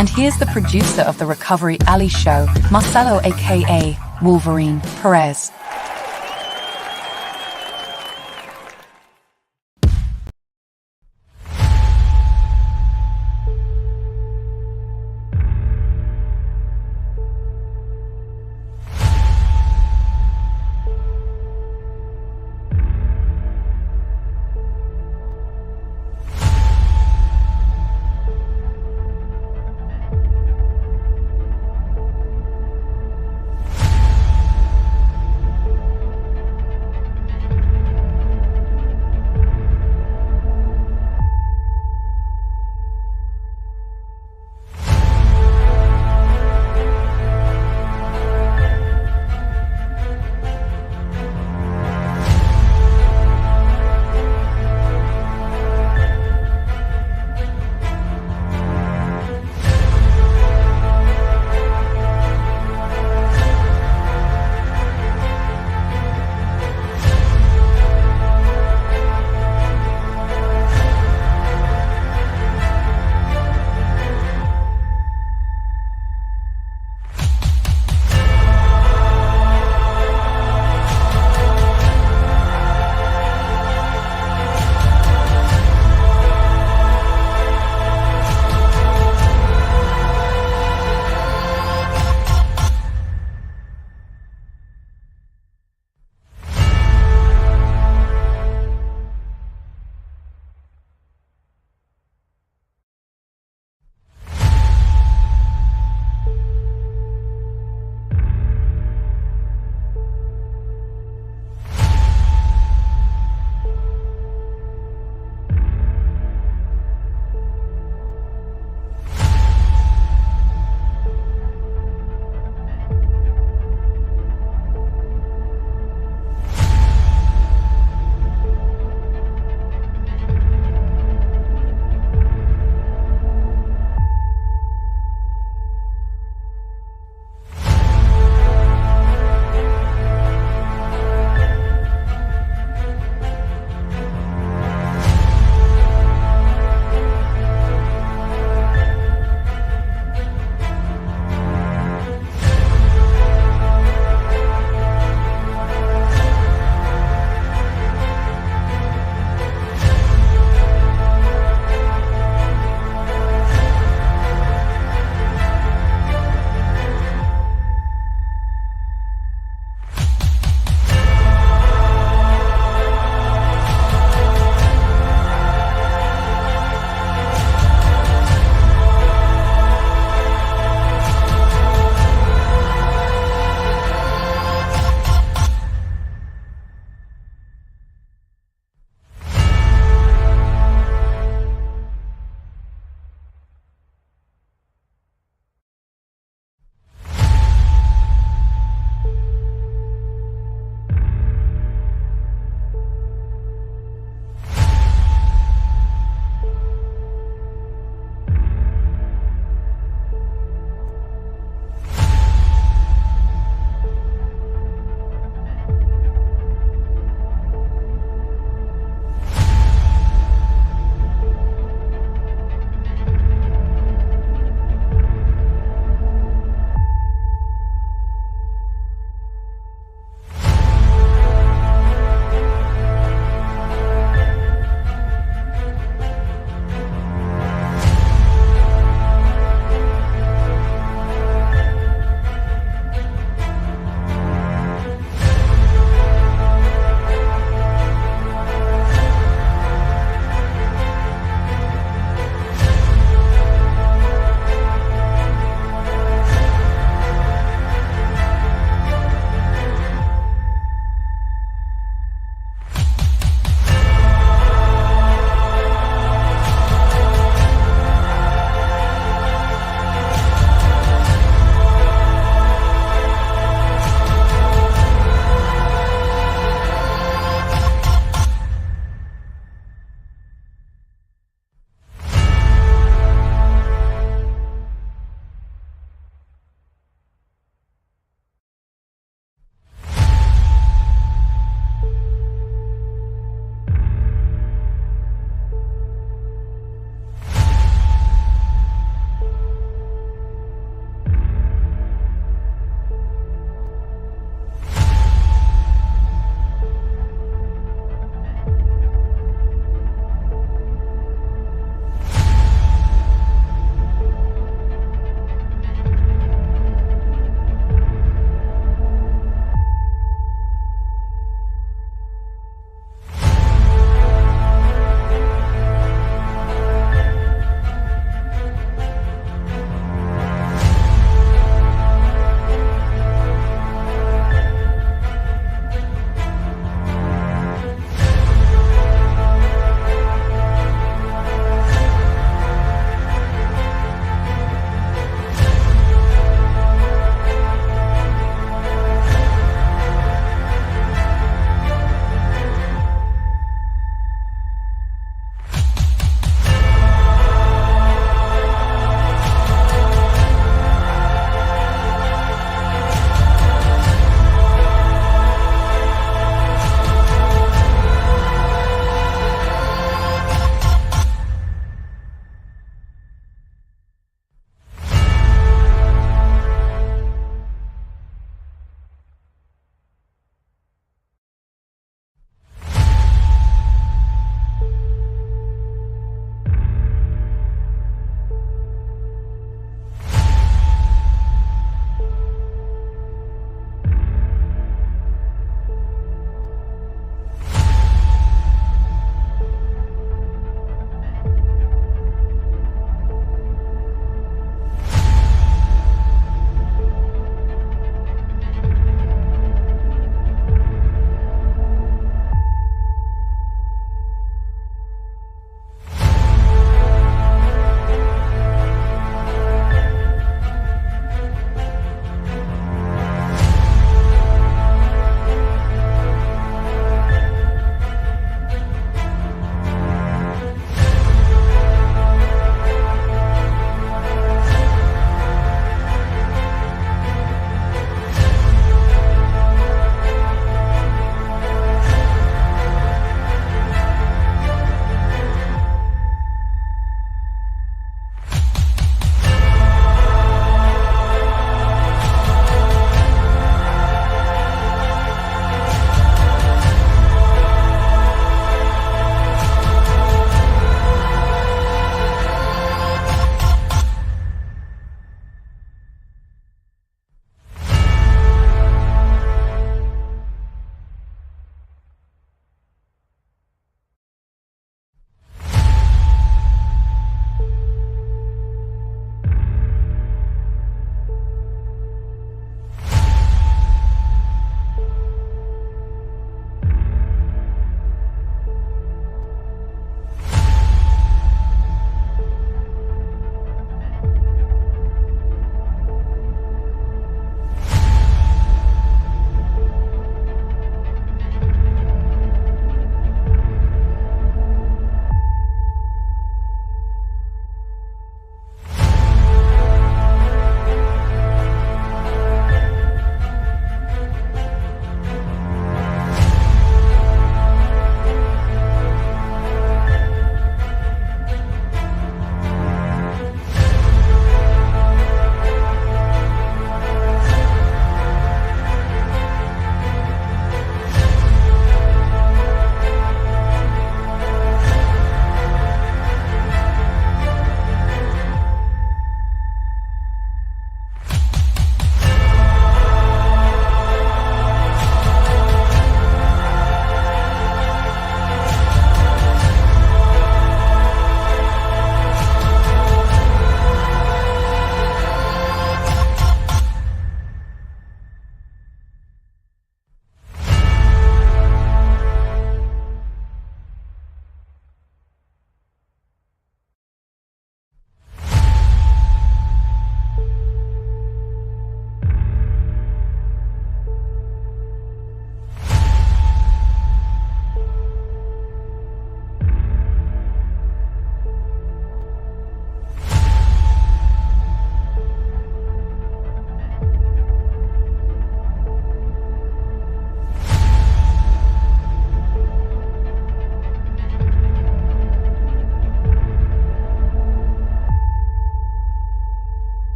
And here's the producer of the Recovery Alley Show, Marcelo aka Wolverine Perez.